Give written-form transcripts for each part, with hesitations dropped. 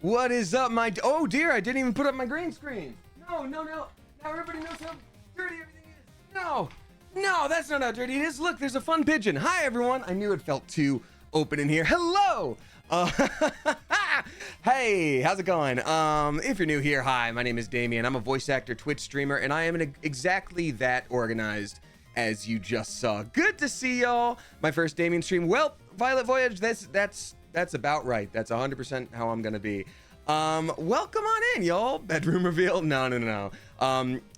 What is up, oh dear, I didn't even put up my green screen. No. Now everybody knows how dirty everything is. No, that's not how dirty it is. Look, there's a fun pigeon. Hi, everyone. I knew it felt too open in here. Hello. Hey, how's it going? If you're new here, hi, my name is Damien. I'm a voice actor, Twitch streamer, and I am exactly that organized as you just saw. Good to see y'all. My first Damien stream. Well, Violet Voyage, that's about right. That's 100% how I'm gonna be. Welcome on in, y'all. Bedroom reveal. No.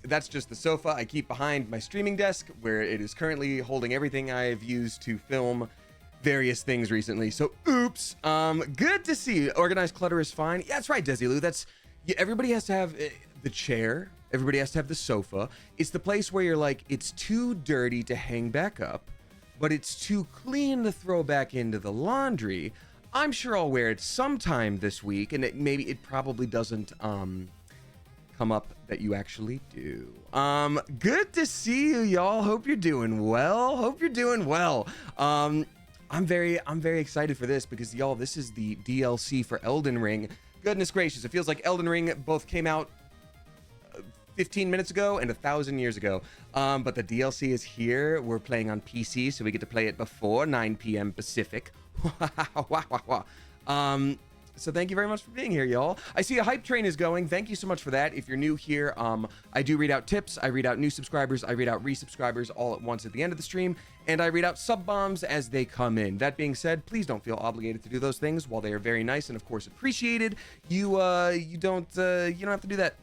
That's just the sofa I keep behind my streaming desk, where it is currently holding everything I've used to film various things recently. So, oops. Good to see you. Organized clutter is fine. Yeah, that's right, Desilu. Everybody has to have the chair. Everybody has to have the sofa. It's the place where you're like, it's too dirty to hang back up, but it's too clean to throw back into the laundry. I'm sure I'll wear it sometime this week, and it probably doesn't come up that you actually do. Good to see you, y'all. Hope you're doing well. I'm very excited for this because, y'all, this is the DLC for Elden Ring. Goodness gracious, it feels like Elden Ring both came out 15 minutes ago and 1,000 years ago. But the DLC is here. We're playing on PC, so we get to play it before 9 p.m. Pacific. So thank you very much for being here, y'all. I see a hype train is going. Thank you so much for that. If you're new here, I do read out tips. I read out new subscribers. I read out resubscribers all at once at the end of the stream, and I read out sub bombs as they come in. That being said, please don't feel obligated to do those things. While they are very nice and of course appreciated, you don't have to do that.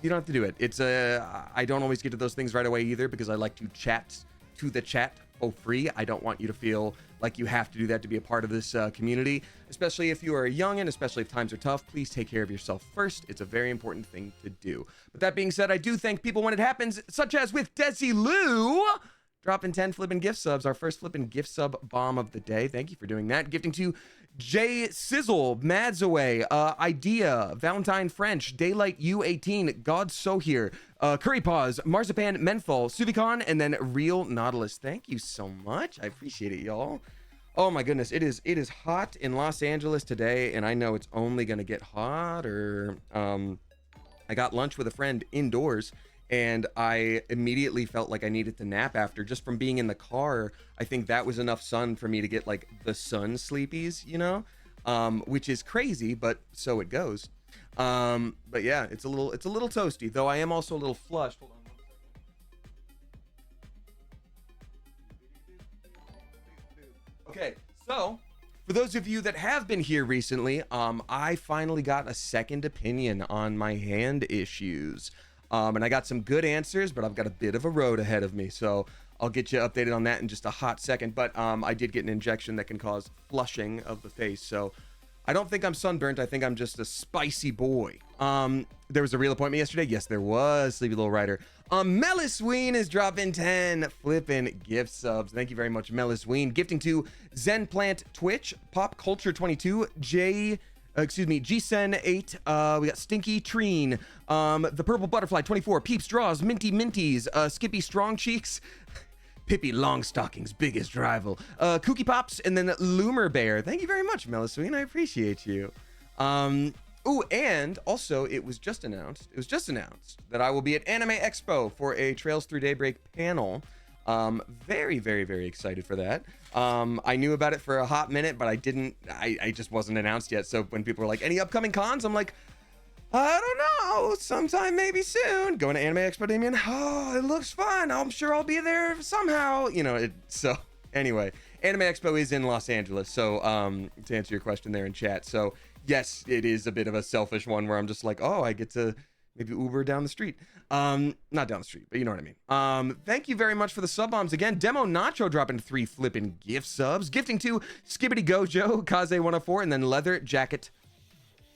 You don't have to do it. It's I don't always get to those things right away either, because I like to chat to the chat for free. I don't want you to feel like you have to do that to be a part of this community, especially if you are young, and especially if times are tough. Please take care of yourself first. It's a very important thing to do. But that being said, I do thank people when it happens, such as with Desilu dropping 10 flippin' gift subs, our first flippin' gift sub bomb of the day. Thank you for doing that. Gifting to Jay Sizzle, Madzaway, Idea, Valentine French, Daylight U18, God So Here, Curry Paws, Marzipan Menthol, Suvikon, and then Real Nautilus. Thank you so much. I appreciate it, y'all. Oh my goodness, it is hot in Los Angeles today, and I know it's only gonna get hotter. I got lunch with a friend indoors, and I immediately felt like I needed to nap after, just from being in the car. I think that was enough sun for me to get like the sun sleepies, you know, which is crazy, but so it goes. But yeah, it's a little toasty, though I am also a little flushed. Hold on one second. Okay, so for those of you that have been here recently, I finally got a second opinion on my hand issues. And I got some good answers, but I've got a bit of a road ahead of me, so I'll get you updated on that in just a hot second. But I did get an injection that can cause flushing of the face, so I don't think I'm sunburnt. I think I'm just a spicy boy. There was a real appointment yesterday. Yes, there was, Sleepy Little Rider. Melis Ween is dropping 10 flippin' gift subs. Thank you very much, Melis Ween. Gifting to Zen Plant Twitch, Pop Culture 22, G-Sen 8, we got Stinky Treen, the Purple Butterfly 24, Peeps Draws, Minty Minties, Skippy Strong Cheeks, Pippi Longstocking's biggest rival, Kooky Pops, and then Loomer Bear. Thank you very much, Melisween. I appreciate you. Ooh, and also it was just announced that I will be at Anime Expo for a Trails Through Daybreak panel. Very excited for that. I knew about it for a hot minute, but I just wasn't announced yet. So when people were like, any upcoming cons? I'm like, I don't know, sometime maybe soon. Going to Anime Expo, Damien? Oh, it looks fun. I'm sure I'll be there somehow. You know, so anyway, Anime Expo is in Los Angeles. So, to answer your question there in chat. So yes, it is a bit of a selfish one where I'm just like, oh, I get to maybe Uber down the street. Not down the street, but you know what I mean. Thank you very much for the sub bombs again. Demo Nacho dropping 3 flippin' gift subs. Gifting to Skibbity Gojo, Kaze104, and then Leather Jacket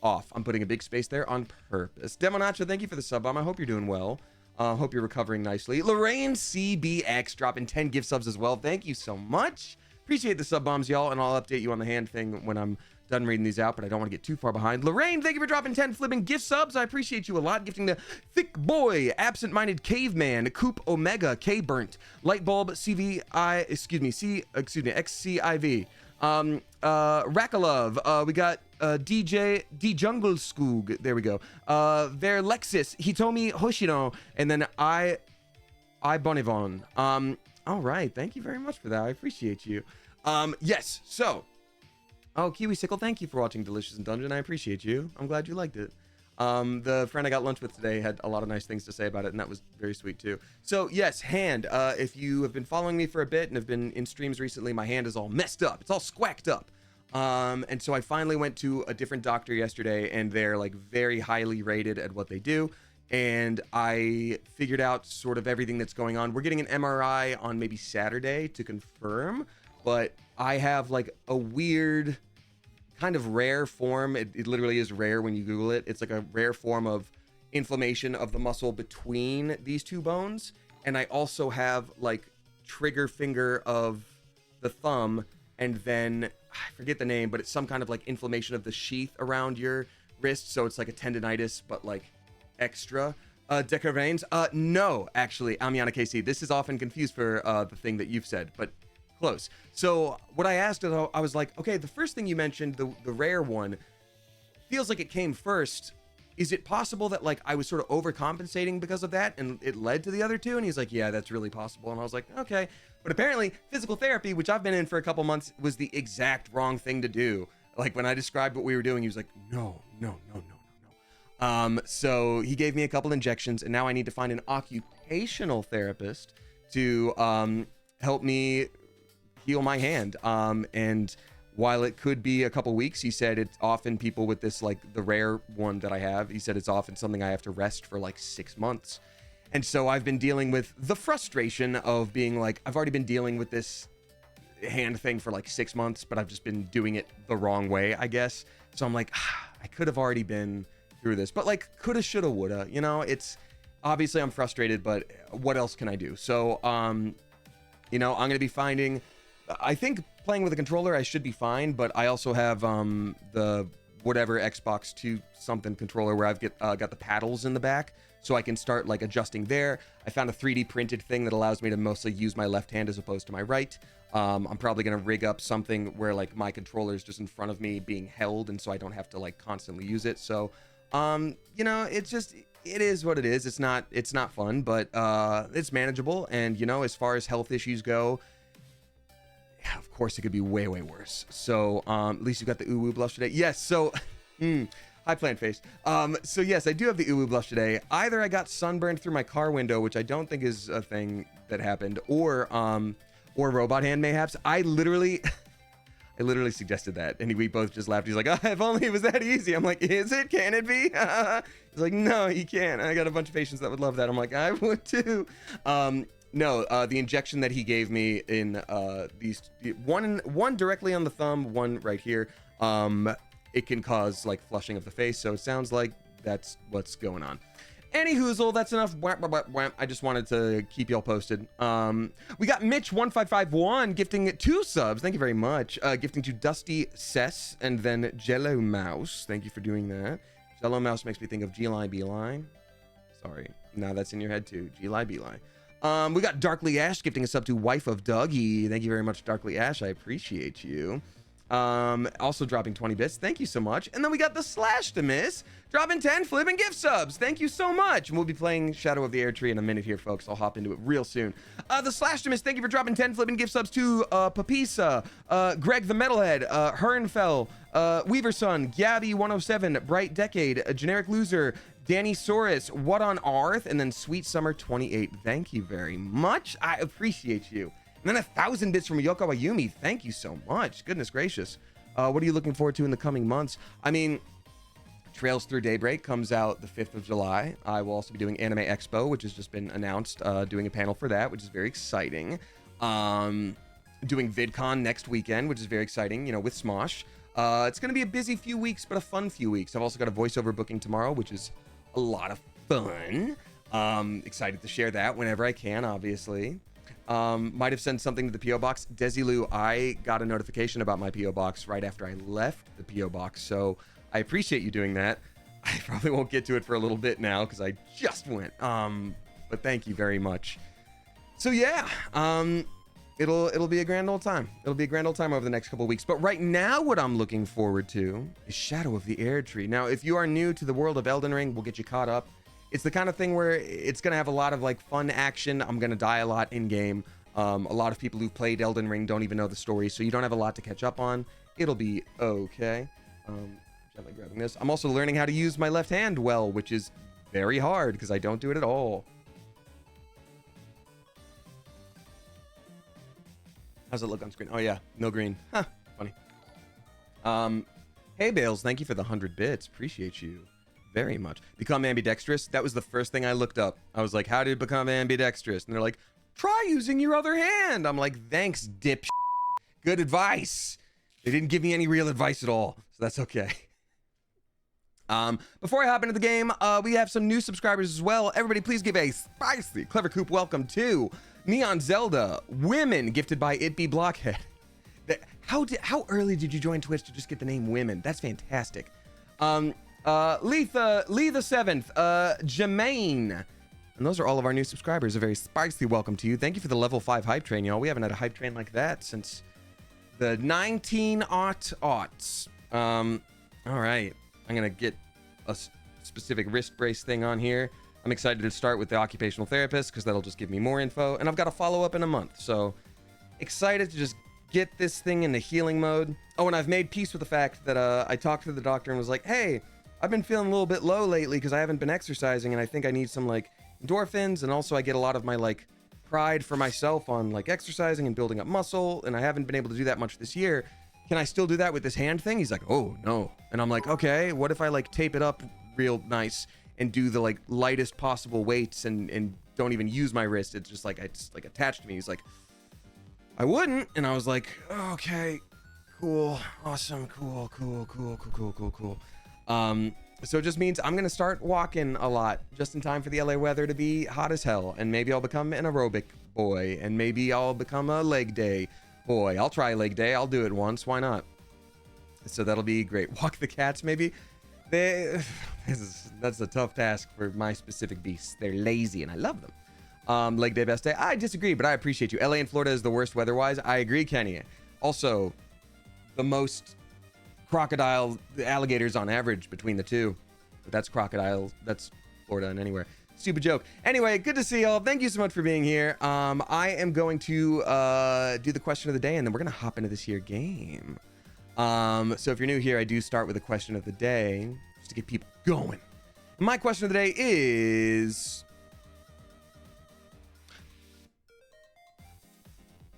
Off. I'm putting a big space there on purpose. Demo Nacho, thank you for the sub bomb. I hope you're doing well. Hope you're recovering nicely. Lorraine CBX dropping 10 gift subs as well. Thank you so much. Appreciate the sub bombs, y'all, and I'll update you on the hand thing when I'm done reading these out, but I don't want to get too far behind. Lorraine, thank you for dropping 10 flipping gift subs. I appreciate you a lot. Gifting to Thick Boy, Absent-Minded Caveman, Coop Omega, K Burnt, Lightbulb, XCIV, Rakalove. We got D Jungle Skoog. There we go. There Lexus Hitomi Hoshino, and then I Bonivon. All right, thank you very much for that. I appreciate you. Yes. So, Kiwi Sickle, thank you for watching Delicious in Dungeon. I appreciate you. I'm glad you liked it. The friend I got lunch with today had a lot of nice things to say about it, and that was very sweet too. So yes, hand. If you have been following me for a bit and have been in streams recently, my hand is all messed up. It's all squacked up. And so I finally went to a different doctor yesterday, and they're like very highly rated at what they do. And I figured out sort of everything that's going on. We're getting an MRI on maybe Saturday to confirm, but I have like a weird kind of rare form. It literally is rare when you Google it. It's like a rare form of inflammation of the muscle between these two bones. And I also have like trigger finger of the thumb, and then I forget the name, but it's some kind of like inflammation of the sheath around your wrist. So it's like a tendonitis, but like extra. Deca Reigns. No, actually, Amiana KC. This is often confused for the thing that you've said, but close. So what I asked, I was like, okay, the first thing you mentioned, the rare one, feels like it came first. Is it possible that like I was sort of overcompensating because of that and it led to the other two? And he's like, yeah, that's really possible. And I was like, okay. But apparently physical therapy, which I've been in for a couple months, was the exact wrong thing to do. Like when I described what we were doing, he was like, no. So he gave me a couple injections, and now I need to find an occupational therapist to help me heal my hand. And while it could be a couple weeks, he said it's often people with this, like the rare one that I have, he said it's often something I have to rest for like 6 months. And so I've been dealing with the frustration of being like, I've already been dealing with this hand thing for like 6 months, but I've just been doing it the wrong way, I guess. So I'm like, I could have already been through this, but like coulda, shoulda, woulda, you know. It's obviously I'm frustrated, but what else can I do? So you know, I'm gonna be finding, I think playing with a controller I should be fine, but I also have the whatever Xbox 2 something controller where I've got the paddles in the back, so I can start like adjusting there. I found a 3D printed thing that allows me to mostly use my left hand as opposed to my right. I'm probably gonna rig up something where like my controller is just in front of me being held, and so I don't have to like constantly use it. So you know, it's just, it is what it is. It's not fun, but it's manageable. And you know, as far as health issues go, yeah, of course it could be way worse. So at least you got the uwu blush today. Yes. So hi plant face. So yes, I do have the uwu blush today. Either I got sunburned through my car window, which I don't think is a thing that happened, or robot hand mayhaps. I literally suggested that, and we both just laughed. He's like, oh, if only it was that easy. I'm like, is it? Can it be? He's like, no, you can't. I got a bunch of patients that would love that. I'm like, I would too. No, the injection that he gave me in these, one directly on the thumb, one right here, it can cause like flushing of the face. So it sounds like that's what's going on. Anyhoozle, that's enough. I just wanted to keep y'all posted. We got Mitch1551 gifting 2 subs. Thank you very much. Gifting to Dusty Cess and then Jello Mouse. Thank you for doing that. Jello Mouse makes me think of G-Line B-Line. Sorry. Now that's in your head too. G-Line B-Line. We got Darkly Ash gifting us up to Wife of Dougie. Thank you very much, Darkly Ash. I appreciate you. Also dropping 20 bits. Thank you so much. And then we got the Slash to Miss dropping 10 flipping gift subs. Thank you so much. And we'll be playing Shadow of the Air Tree in a minute here, folks. I'll hop into it real soon. The Slash to Miss, thank you for dropping 10 flipping gift subs to Papisa, Greg the Metalhead, Hernfell, Weaverson, Gabby107, Bright Decade, Generic Loser, Danny Saurus, What on Earth, and then Sweet Summer 28. Thank you very much. I appreciate you. And then 1,000 bits from Yoko Ayumi. Thank you so much. Goodness gracious. What are you looking forward to in the coming months? I mean, Trails Through Daybreak comes out the 5th of July. I will also be doing Anime Expo, which has just been announced, doing a panel for that, which is very exciting. Doing VidCon next weekend, which is very exciting, you know, with Smosh. It's going to be a busy few weeks, but a fun few weeks. I've also got a voiceover booking tomorrow, which is a lot of fun. Excited to share that whenever I can, obviously. Might have sent something to the P.O. Box. Desilu, I got a notification about my P.O. Box right after I left the P.O. Box, so I appreciate you doing that. I probably won't get to it for a little bit now because I just went. But thank you very much. So yeah, it'll be a grand old time. It'll be a grand old time over the next couple of weeks. But right now, what I'm looking forward to is Shadow of the Erdtree. Now, if you are new to the world of Elden Ring, we'll get you caught up. It's the kind of thing where it's gonna have a lot of like fun action. I'm gonna die a lot in game. A lot of people who've played Elden Ring don't even know the story, so you don't have a lot to catch up on. It'll be okay. Gently grabbing this. I'm also learning how to use my left hand well, which is very hard because I don't do it at all. How's it look on screen? Oh yeah, no green. Huh, funny. Hey Bales, thank you for the 100 bits. Appreciate you very much. Become ambidextrous. That was the first thing I looked up. I was like, how to become ambidextrous? And they're like, try using your other hand. I'm like, thanks, dip. Good advice. They didn't give me any real advice at all, so that's okay. Before I hop into the game, we have some new subscribers as well. Everybody, please give a spicy Clever Coop welcome to Neon Zelda Women, gifted by It Be Blockhead. How early did you join Twitch to just get the name Women? That's fantastic. Lee the Seventh, Jermaine. And those are all of our new subscribers. A very spicy welcome to you. Thank you for the level 5 hype train, y'all. We haven't had a hype train like that since the 19-aughts. All right. I'm going to get a specific wrist brace thing on here. I'm excited to start with the occupational therapist because that'll just give me more info. And I've got a follow-up in a month. So excited to just get this thing into healing mode. Oh, and I've made peace with the fact that I talked to the doctor and was like, hey, I've been feeling a little bit low lately because I haven't been exercising. And I think I need some, like, endorphins. And also I get a lot of my, like, pride for myself on, like, exercising and building up muscle. And I haven't been able to do that much this year. Can I still do that with this hand thing? He's like, oh, no. And I'm like, okay, what if I, like, tape it up real nice and do the, like, lightest possible weights and don't even use my wrist? It's just, like, it's, like, attached to me. He's like, I wouldn't. And I was like, okay, cool, awesome, cool. So it just means I'm going to start walking a lot just in time for the LA weather to be hot as hell. And maybe I'll become an aerobic boy. And maybe I'll become a leg day boy. I'll try leg day. I'll do it once. Why not? So that'll be great. Walk the cats, maybe. That's a tough task for my specific beasts. They're lazy and I love them. Leg day, best day. I disagree, but I appreciate you. LA and Florida is the worst weather-wise. I agree, Kenny. Also, the most crocodile alligators on average between the two. But that's crocodile. That's Florida and anywhere. Stupid joke. Anyway, good to see y'all. Thank you so much for being here. I am going to do the question of the day, and then we're going to hop into this here game. So if you're new here, I do start with a question of the day just to get people going. My question of the day is...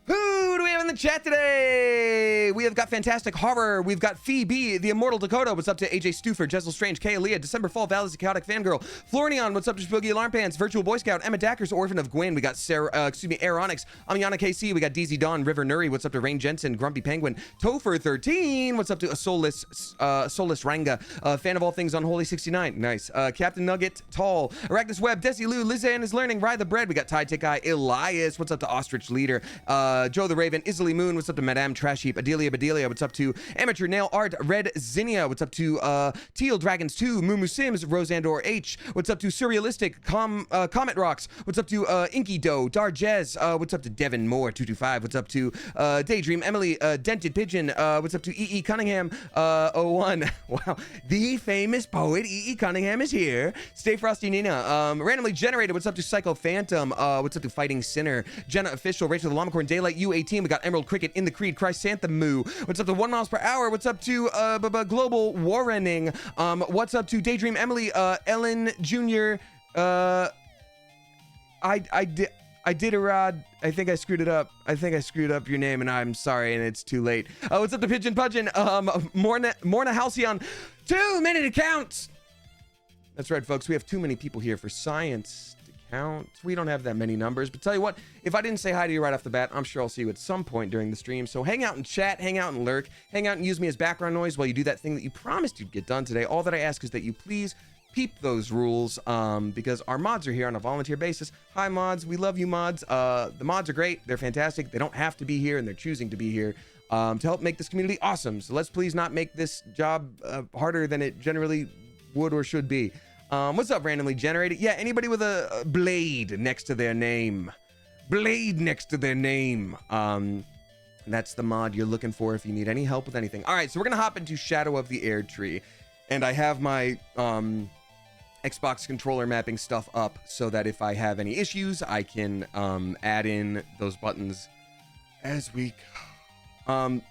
who do we have in the chat today? We have got Fantastic Horror. We've got Phoebe, the Immortal Dakota. What's up to AJ Stufer, Jessel Strange, Kay Aaliyah, December Fall, Val is a Chaotic Fangirl, Florian. What's up to Spooky Alarm Pants, Virtual Boy Scout, Emma Dackers, Orphan of Gwyn. We got Sarah, Aeronix, Amiana KC. We got DZ Dawn, River Nuri. What's up to Rain Jensen, Grumpy Penguin, Topher 13. What's up to a Soulless Ranga, fan of all things Unholy 69. Nice. Captain Nugget, Tall, Arachnus Web, Desi Lou, Lizanne is learning, Ride the Bread. We got Tide Tick Eye, Elias. What's up to Ostrich Leader, Joe the Raven, Isley Moon. What's up to Madame Trash Heap, Adelia Bedelia. What's up to Amateur Nail Art, Red Zinnia. What's up to Teal Dragons 2, Mumu Sims, Rosandor H. What's up to Surrealistic, Comet Rocks. What's up to Inky Doe, Darjez. What's up to Devin Moore 225. What's up to Daydream Emily, Dented Pigeon. What's up to E.E. Cunningham 01. Wow, the famous poet E.E. Cunningham is here. Stay Frosty Nina. Randomly Generated. What's up to Psycho Phantom? What's up to Fighting Sinner, Jenna Official, Rachel the Llamacorn, Daylight U18. We got Emerald Cricket in the Creed, Chrysanthem Moo. What's up to 1 miles per hour? What's up to Global Warrening? What's up to Daydream Emily, Ellen Jr. I did a rod. I think I screwed it up. I think I screwed up your name and I'm sorry and it's too late. What's up to Pigeon Pudgeon? Morna Halcyon. 2 minute accounts. That's right, folks. We have too many people here for science to count. We don't have that many numbers, but tell you what, if I didn't say hi to you right off the bat, I'm sure I'll see you at some point during the stream. So hang out and chat, hang out and lurk, hang out and use me as background noise while you do that thing that you promised you'd get done today. All that I ask is that you please peep those rules, because our mods are here on a volunteer basis. Hi, mods. We love you, mods. The mods are great. They're fantastic. They don't have to be here, and they're choosing to be here to help make this community awesome. So let's please not make this job harder than it generally would or should be. What's up, Randomly Generated? Yeah, anybody with a blade next to their name. blade next to their name. That's the mod you're looking for if you need any help with anything. All right, so we're gonna hop into Shadow of the Erdtree, and I have my Xbox controller mapping stuff up so that if I have any issues, I can add in those buttons as we go.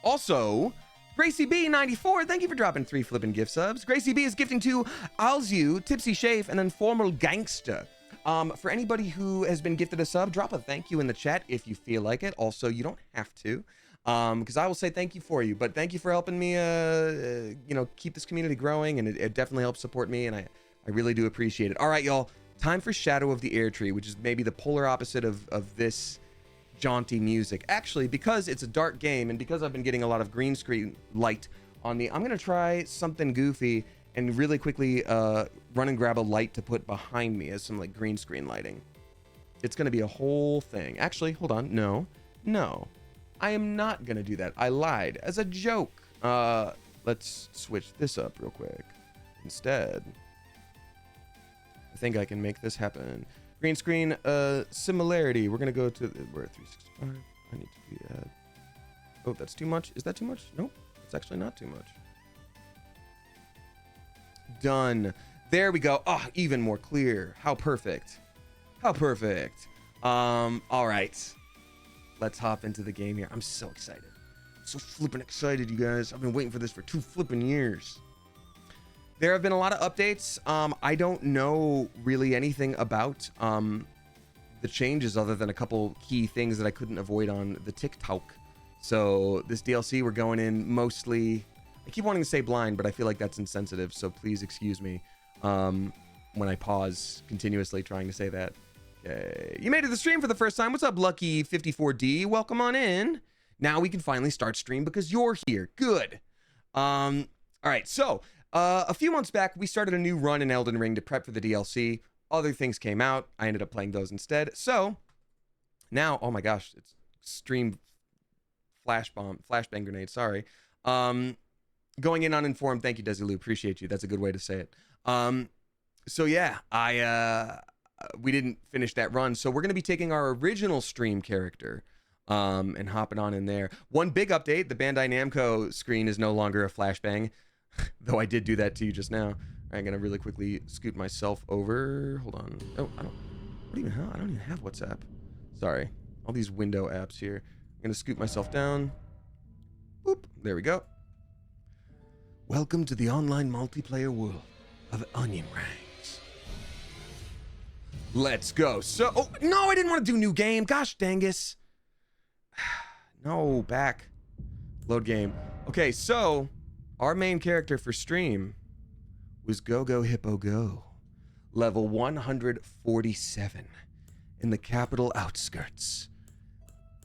Also, Gracie B94, thank you for dropping 3 flippin' gift subs. Gracie B is gifting to Alzu, Tipsy Shafe, and then Formal Gangster. For anybody who has been gifted a sub, drop a thank you in the chat if you feel like it. Also, you don't have to, because I will say thank you for you. But thank you for helping me, keep this community growing, and it definitely helps support me, and I really do appreciate it. All right, y'all, time for Shadow of the Erdtree, which is maybe the polar opposite of this jaunty music. Actually, because it's a dark game, and because I've been getting a lot of green screen light on me, I'm gonna try something goofy and really quickly run and grab a light to put behind me as some like green screen lighting. It's gonna be a whole thing. Actually, hold on. No, I am not gonna do that. I lied as a joke. Let's switch this up real quick. Instead, I think I can make this happen. Green screen similarity. We're gonna go to we're at 365. I need to be at. Oh, that's too much. Is that too much? Nope. It's actually not too much. Done. There we go. Oh, even more clear. How perfect. How perfect. All right. Let's hop into the game here. I'm so excited. So flippin' excited, you guys. I've been waiting for this for 2 flippin' years. There have been a lot of updates. I don't know really anything about the changes other than a couple key things that I couldn't avoid on the TikTok. So this DLC, we're going in mostly... I keep wanting to say blind, but I feel like that's insensitive, so please excuse me when I pause continuously trying to say that. Okay. You made it to the stream for the first time. What's up, Lucky54D? Welcome on in. Now we can finally start stream because you're here. Good. All right, so a few months back, we started a new run in Elden Ring to prep for the DLC. Other things came out. I ended up playing those instead. So now, oh my gosh, it's stream flashbang grenade, sorry. Going in uninformed. Thank you, Desilu. Appreciate you. That's a good way to say it. So yeah, we didn't finish that run. So we're going to be taking our original stream character and hopping on in there. One big update, the Bandai Namco screen is no longer a flashbang, though I did do that to you just now. I'm going to really quickly scoot myself over. Hold on. Oh, I don't even have WhatsApp. Sorry. All these window apps here. I'm going to scoot myself down. Boop. There we go. Welcome to the online multiplayer world of Onion Rings. Let's go. So, oh, no, I didn't want to do new game. Gosh, dangus. No, back. Load game. Okay, so our main character for stream was Go Hippo Go. Level 147 in the capital outskirts.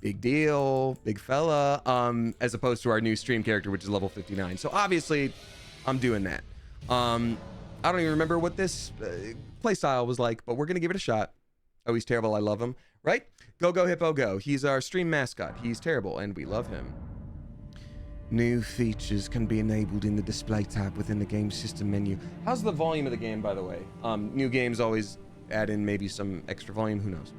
Big deal, big fella, as opposed to our new stream character, which is level 59. So obviously, I'm doing that. I don't even remember what this playstyle was like, but we're going to give it a shot. Oh, he's terrible. I love him. Right? Go Hippo Go. He's our stream mascot. He's terrible, and we love him. New features can be enabled in the display tab within the game system menu. How's the volume of the game, by the way? New games always add in maybe some extra volume. Who knows?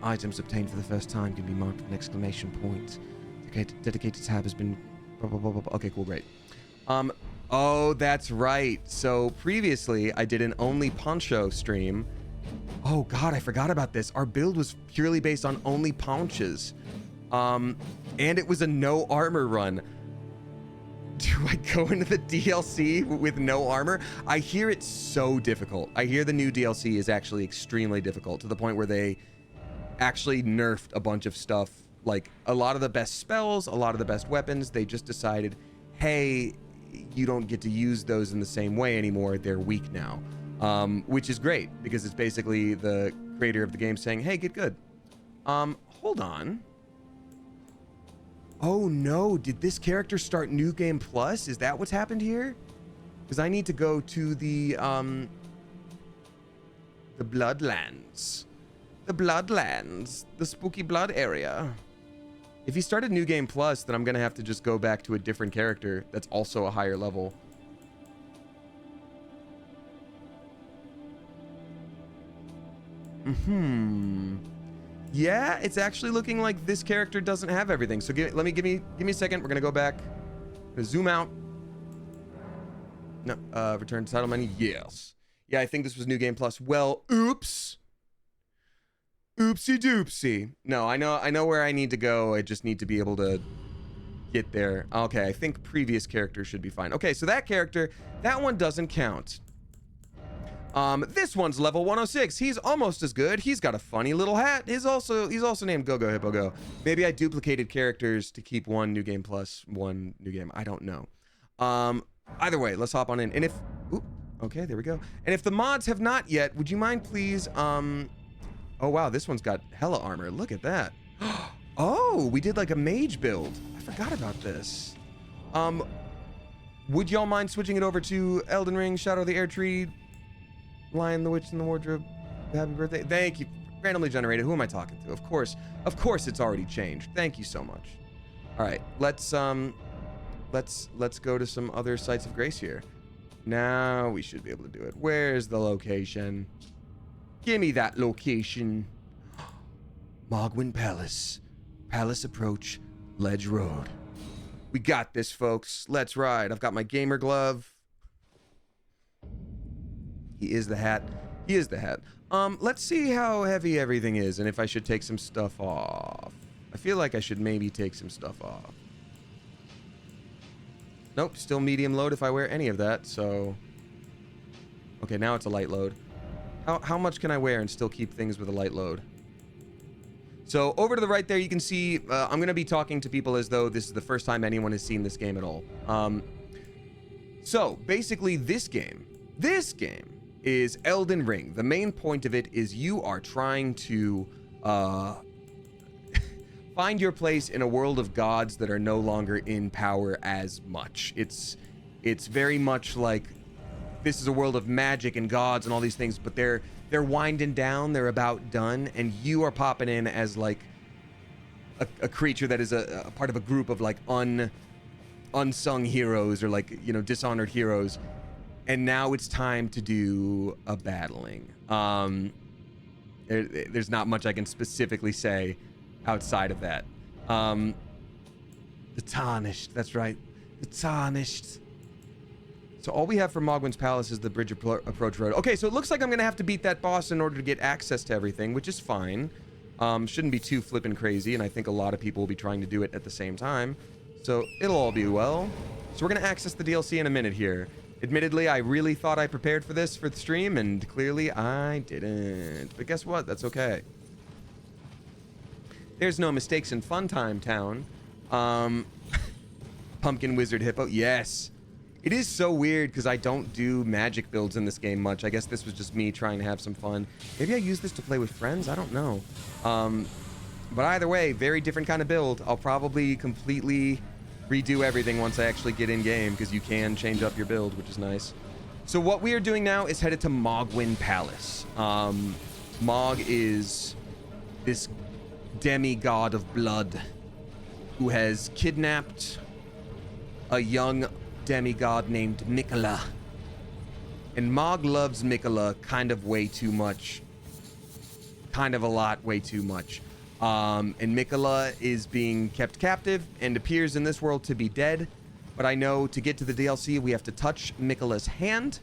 Items obtained for the first time can be marked with an exclamation point. Dedicated tab has been... Blah, blah, blah, blah. Okay, cool, great. Oh, that's right. So previously, I did an only poncho stream. Oh, God, I forgot about this. Our build was purely based on only ponches. And it was a no armor run. Do I go into the DLC with no armor? I hear it's so difficult. I hear the new DLC is actually extremely difficult to the point where they actually nerfed a bunch of stuff, like a lot of the best spells, a lot of the best weapons. They just decided, hey, you don't get to use those in the same way anymore. They're weak now, which is great because it's basically the creator of the game saying, hey, get good. Hold on. Oh no, did this character start New Game Plus? Is that what's happened here? Because I need to go to the Bloodlands. The Bloodlands, the spooky blood area. If he started New Game Plus, then I'm gonna have to just go back to a different character that's also a higher level. Yeah, it's actually looking like this character doesn't have everything. So give me a second. We're gonna go back. Gonna zoom out. No, return to title menu. Yes. Yeah, I think this was New Game Plus. Well, oops. Oopsie doopsie. No, I know where I need to go. I just need to be able to get there. Okay, I think previous character should be fine. Okay, so that character, that one doesn't count. This one's level 106. He's almost as good. He's got a funny little hat. He's also named Go Go Hippo Go. Maybe I duplicated characters to keep one New Game Plus, one New Game. I don't know. Either way, let's hop on in. And if, ooh, okay, there we go. And if the mods have not yet, would you mind please, oh wow, this one's got hella armor. Look at that. Oh, we did like a mage build. I forgot about this. Would y'all mind switching it over to Elden Ring, Shadow of the Air Tree, Lion, the Witch, and the Wardrobe? Happy birthday. Thank you. Randomly generated. Who am I talking to? Of course it's already changed. Thank you so much. All right, let's go to some other sites of grace here. Now we should be able to do it. Where's the location? Give me that location. Mogwin Palace. Palace Approach, Ledge Road. We got this, folks. Let's ride. I've got my gamer glove. He is the hat. He is the hat. Let's see how heavy everything is and if I should take some stuff off. I feel like I should maybe take some stuff off. Nope, still medium load if I wear any of that, so... Okay, now it's a light load. How much can I wear and still keep things with a light load? So over to the right there, you can see I'm going to be talking to people as though this is the first time anyone has seen this game at all. So basically this game is Elden Ring. The main point of it is you are trying to find your place in a world of gods that are no longer in power as much. It's very much like this is a world of magic and gods and all these things, but they're winding down, they're about done, and you are popping in as like a creature that is a part of a group of like unsung heroes or like, you know, dishonored heroes. And now it's time to do a battling. There's not much I can specifically say outside of that. The Tarnished, that's right, the Tarnished. So all we have for Mogwin's Palace is the Bridge Approach Road. Okay, so it looks like I'm gonna have to beat that boss in order to get access to everything, which is fine. Shouldn't be too flippin' crazy, and I think a lot of people will be trying to do it at the same time. So it'll all be well. So we're gonna access the DLC in a minute here. Admittedly, I really thought I prepared for this for the stream, and clearly I didn't. But guess what? That's okay. There's no mistakes in Funtime Town. Pumpkin Wizard Hippo. Yes. It is so weird because I don't do magic builds in this game much. I guess this was just me trying to have some fun. Maybe I use this to play with friends. I don't know. But either way, very different kind of build. I'll probably completely redo everything once I actually get in game because you can change up your build, which is nice. So what we are doing now is headed to Mogwin Palace. Mog is this demigod of blood who has kidnapped a young demigod named Mikola. And Mog loves Mikola kind of way too much. Kind of a lot, way too much. And Mikola is being kept captive and appears in this world to be dead. But I know to get to the DLC, we have to touch Mikola's hand.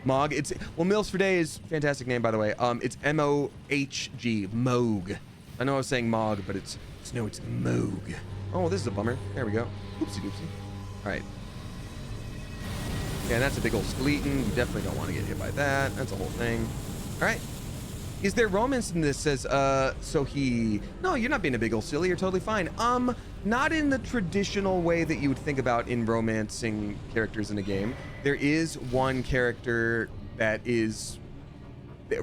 Mog, it's... Well, Mills for Day is a fantastic name, by the way. It's M-O-H-G, Moog. I know I was saying Mog, but it's Moog. Oh, this is a bummer. There we go. Oopsie doopsie. All right. Yeah, that's a big old skeleton. You definitely don't want to get hit by that. That's a whole thing. All right. Is there romance in this? Says, so he... No, you're not being a big old silly. You're totally fine. Not in the traditional way that you would think about in romancing characters in a game. There is one character that is...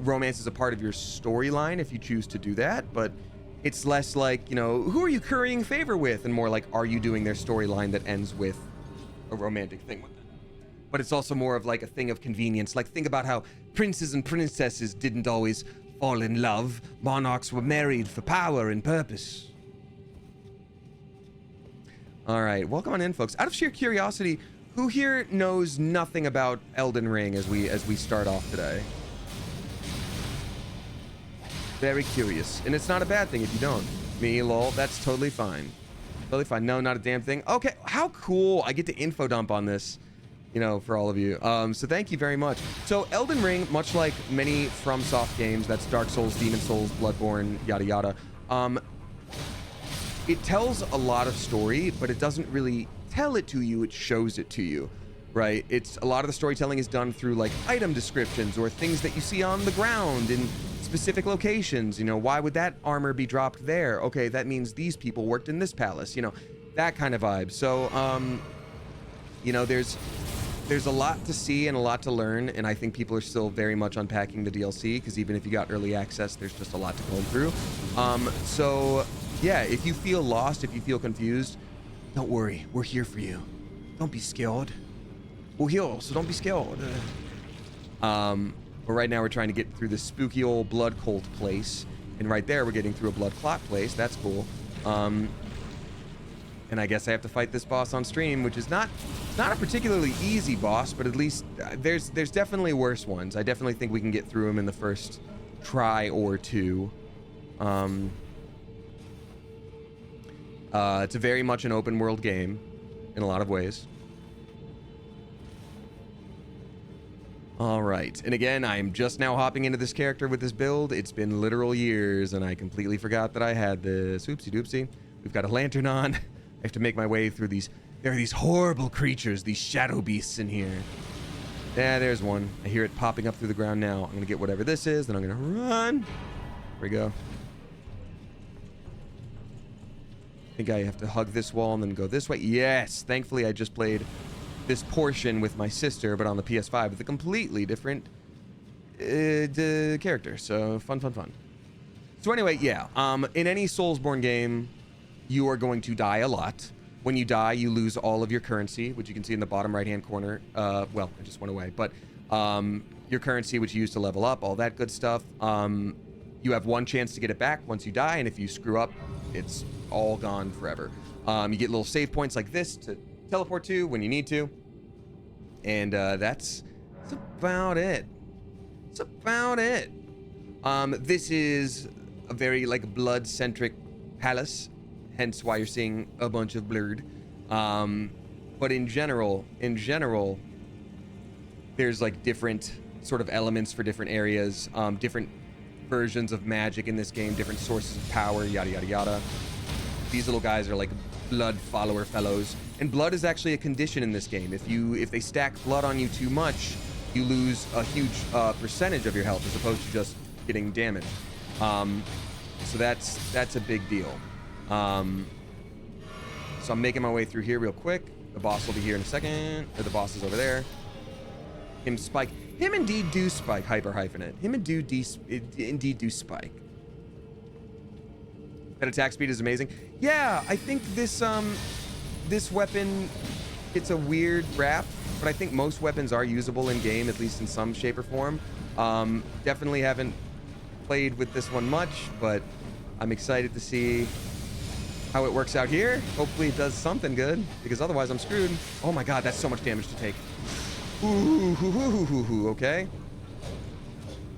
Romance is a part of your storyline if you choose to do that, but it's less like, you know, who are you currying favor with? And more like, are you doing their storyline that ends with a romantic thing with them? But it's also more of like a thing of convenience. Like, think about how princes and princesses didn't always fall in love. Monarchs were married for power and purpose. All right, welcome on in, folks. Out of sheer curiosity, who here knows nothing about Elden Ring as we start off today? Very curious. And it's not a bad thing if you don't. Me, lol, that's totally fine. Totally fine. No, not a damn thing. Okay, how cool. I get to info dump on this, you know, for all of you. So thank you very much. So Elden Ring, much like many FromSoft games, that's Dark Souls, Demon Souls, Bloodborne, yada yada, it tells a lot of story, but it doesn't really tell it to you, it shows it to you, right? It's a lot of the storytelling is done through like item descriptions or things that you see on the ground in specific locations. You know, why would that armor be dropped there? Okay, that means these people worked in this palace, you know, that kind of vibe. So, you know, there's a lot to see and a lot to learn, and I think people are still very much unpacking the DLC, because even if you got early access, there's just a lot to comb through. So yeah, if you feel lost, if you feel confused, don't worry, we're here for you. Don't be scared. We're here, so don't be scared. But right now we're trying to get through this spooky old blood cult place, and right there we're getting through a blood clot place. That's cool. And I guess I have to fight this boss on stream, which is not a particularly easy boss, but at least there's definitely worse ones. I definitely think we can get through them in the first try or two. It's a very much an open world game in a lot of ways. All right, and again, I'm just now hopping into this character with this build. It's been literal years, and I completely forgot that I had this. Oopsie doopsie. We've got a lantern on. I have to make my way through these. There are these horrible creatures, these shadow beasts in here. Yeah, there's one. I hear it popping up through the ground now. I'm gonna get whatever this is, then I'm gonna run. There we go. I think I have to hug this wall and then go this way. Yes, thankfully I just played this portion with my sister, but on the PS5 with a completely different character. So fun. So anyway, yeah, in any Soulsborne game, you are going to die a lot. When you die, you lose all of your currency, which you can see in the bottom right-hand corner. Well, it just went away, but your currency, which you use to level up, all that good stuff. You have one chance to get it back once you die, and if you screw up, it's all gone forever. You get little save points like this to teleport to when you need to, and that's about it. That's about it. This is a very like blood-centric palace, hence why you're seeing a bunch of blurred. But in general, there's like different sort of elements for different areas, different versions of magic in this game, different sources of power, yada yada yada. These little guys are like blood follower fellows, and blood is actually a condition in this game. If they stack blood on you too much, you lose a huge percentage of your health as opposed to just getting damaged. So that's a big deal. So I'm making my way through here real quick. The boss will be here in a second, or the boss is over there. Him spike. Him indeed do spike, hyper-hyphenate. Him indeed do spike. That attack speed is amazing. Yeah, I think this this weapon gets a weird rap, but I think most weapons are usable in game, at least in some shape or form. Definitely haven't played with this one much, but I'm excited to see how it works out here. Hopefully it does something good, because otherwise I'm screwed. Oh my god, that's so much damage to take. Ooh, okay.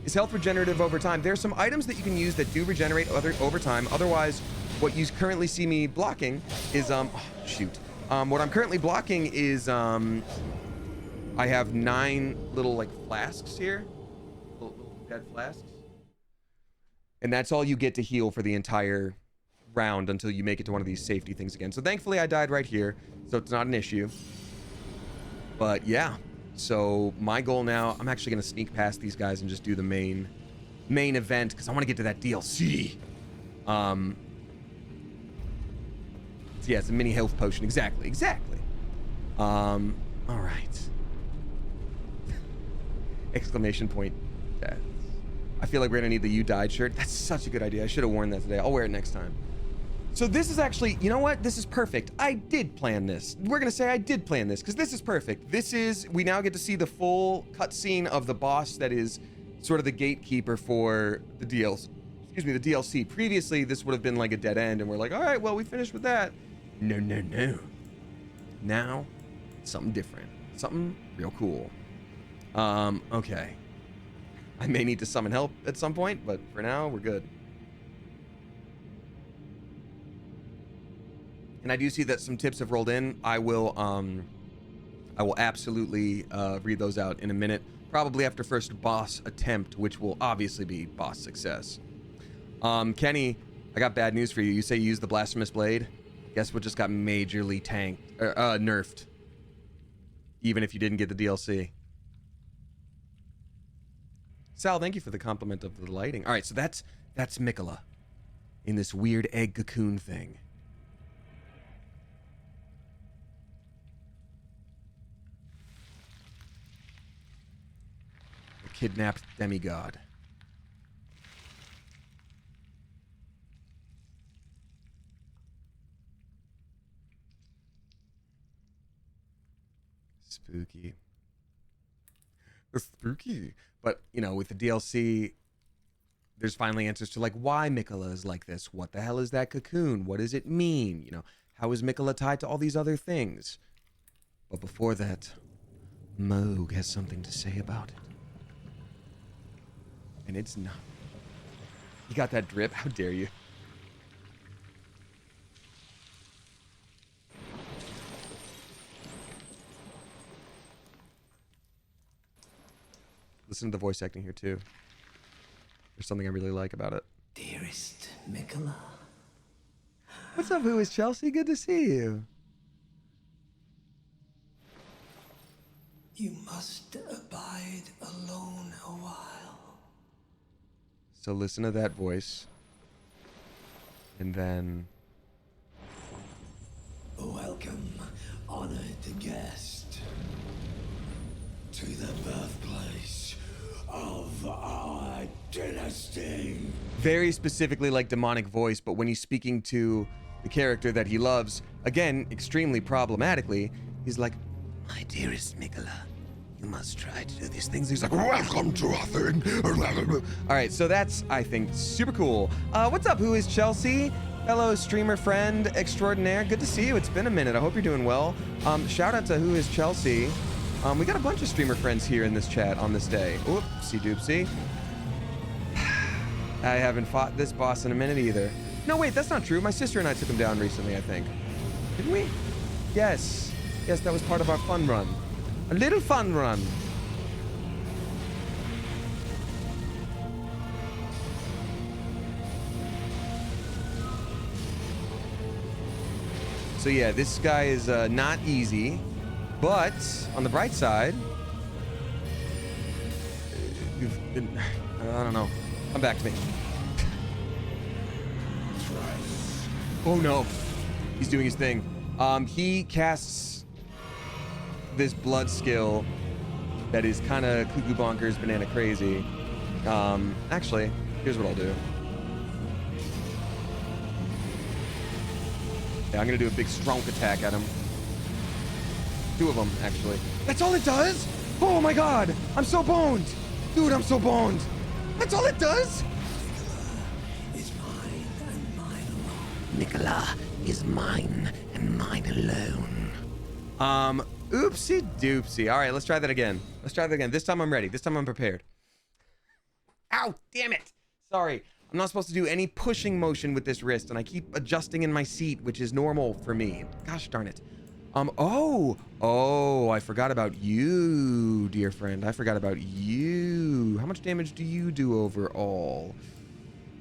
Is health regenerative over time? There's some items that you can use that do regenerate over time. Otherwise, what you currently see me blocking is what I'm currently blocking is I have 9 little like flasks here, little dead flasks, and that's all you get to heal for the entire round until you make it to one of these safety things again. So thankfully I died right here, so it's not an issue. But yeah, so my goal now, I'm actually gonna sneak past these guys and just do the main event, because I want to get to that DLC. So yeah, it's a mini health potion. Exactly. All right. Exclamation point death. I feel like we're gonna need the "You Died" shirt. That's such a good idea. I should have worn that today. I'll wear it next time. So this is actually, you know what? This is perfect. I did plan this. We're gonna say I did plan this, because this is perfect. We now get to see the full cutscene of the boss that is sort of the gatekeeper for the DLC. Excuse me, the DLC. Previously, this would have been like a dead end, and we're like, all right, well, we finished with that. No. Now, something different. Something real cool. Okay. I may need to summon help at some point, but for now, we're good. And I do see that some tips have rolled in. I will absolutely read those out in a minute. Probably after first boss attempt, which will obviously be boss success. Kenny, I got bad news for you. You say you used the Blasphemous Blade. Guess what just got majorly nerfed. Even if you didn't get the DLC. Sal, thank you for the compliment of the lighting. All right, so that's Mikola in this weird egg cocoon thing. The kidnapped demigod. Spooky. Spooky. But, you know, with the DLC, there's finally answers to, like, why Mikola is like this. What the hell is that cocoon? What does it mean? You know, how is Mikola tied to all these other things? But before that, Moog has something to say about it. And it's not. You got that drip? How dare you? Listen to the voice acting here, too. There's something I really like about it. Dearest Mikola. What's up, who is Chelsea? Good to see you. You must abide alone a while. So listen to that voice. And then... Welcome, honored guest, to the birthplace of our dynasty. Very specifically like demonic voice, but when he's speaking to the character that he loves, again, extremely problematically, he's like, my dearest Mikola, you must try to do these things. He's like, welcome to a thing. All right, so that's, I think, super cool. What's up, who is Chelsea? Fellow streamer friend extraordinaire. Good to see you. It's been a minute. I hope you're doing well. Shout out to who is Chelsea. We got a bunch of streamer friends here in this chat on this day. Oopsie doopsie. I haven't fought this boss in a minute either. No, wait, that's not true. My sister and I took him down recently, I think. Didn't we? Yes. Yes, that was part of our fun run. A little fun run. So yeah, this guy is not easy, but on the bright side, I don't know. Come back to me. Oh no, he's doing his thing. He casts this blood skill that is kind of cuckoo bonkers, banana crazy. Actually, here's what I'll do. Yeah, I'm gonna do a big strong attack at him. 2 of them, actually. That's all it does? Oh my god! I'm so boned! Dude, I'm so boned! That's all it does? Is mine and mine alone. Mikola is mine and mine alone. Oopsie doopsie. All right, let's try that again. Let's try that again. This time I'm ready. This time I'm prepared. Ow, damn it. Sorry. I'm not supposed to do any pushing motion with this wrist, and I keep adjusting in my seat, which is normal for me. Gosh darn it. Oh, I forgot about you, dear friend. I forgot about you. How much damage do you do overall?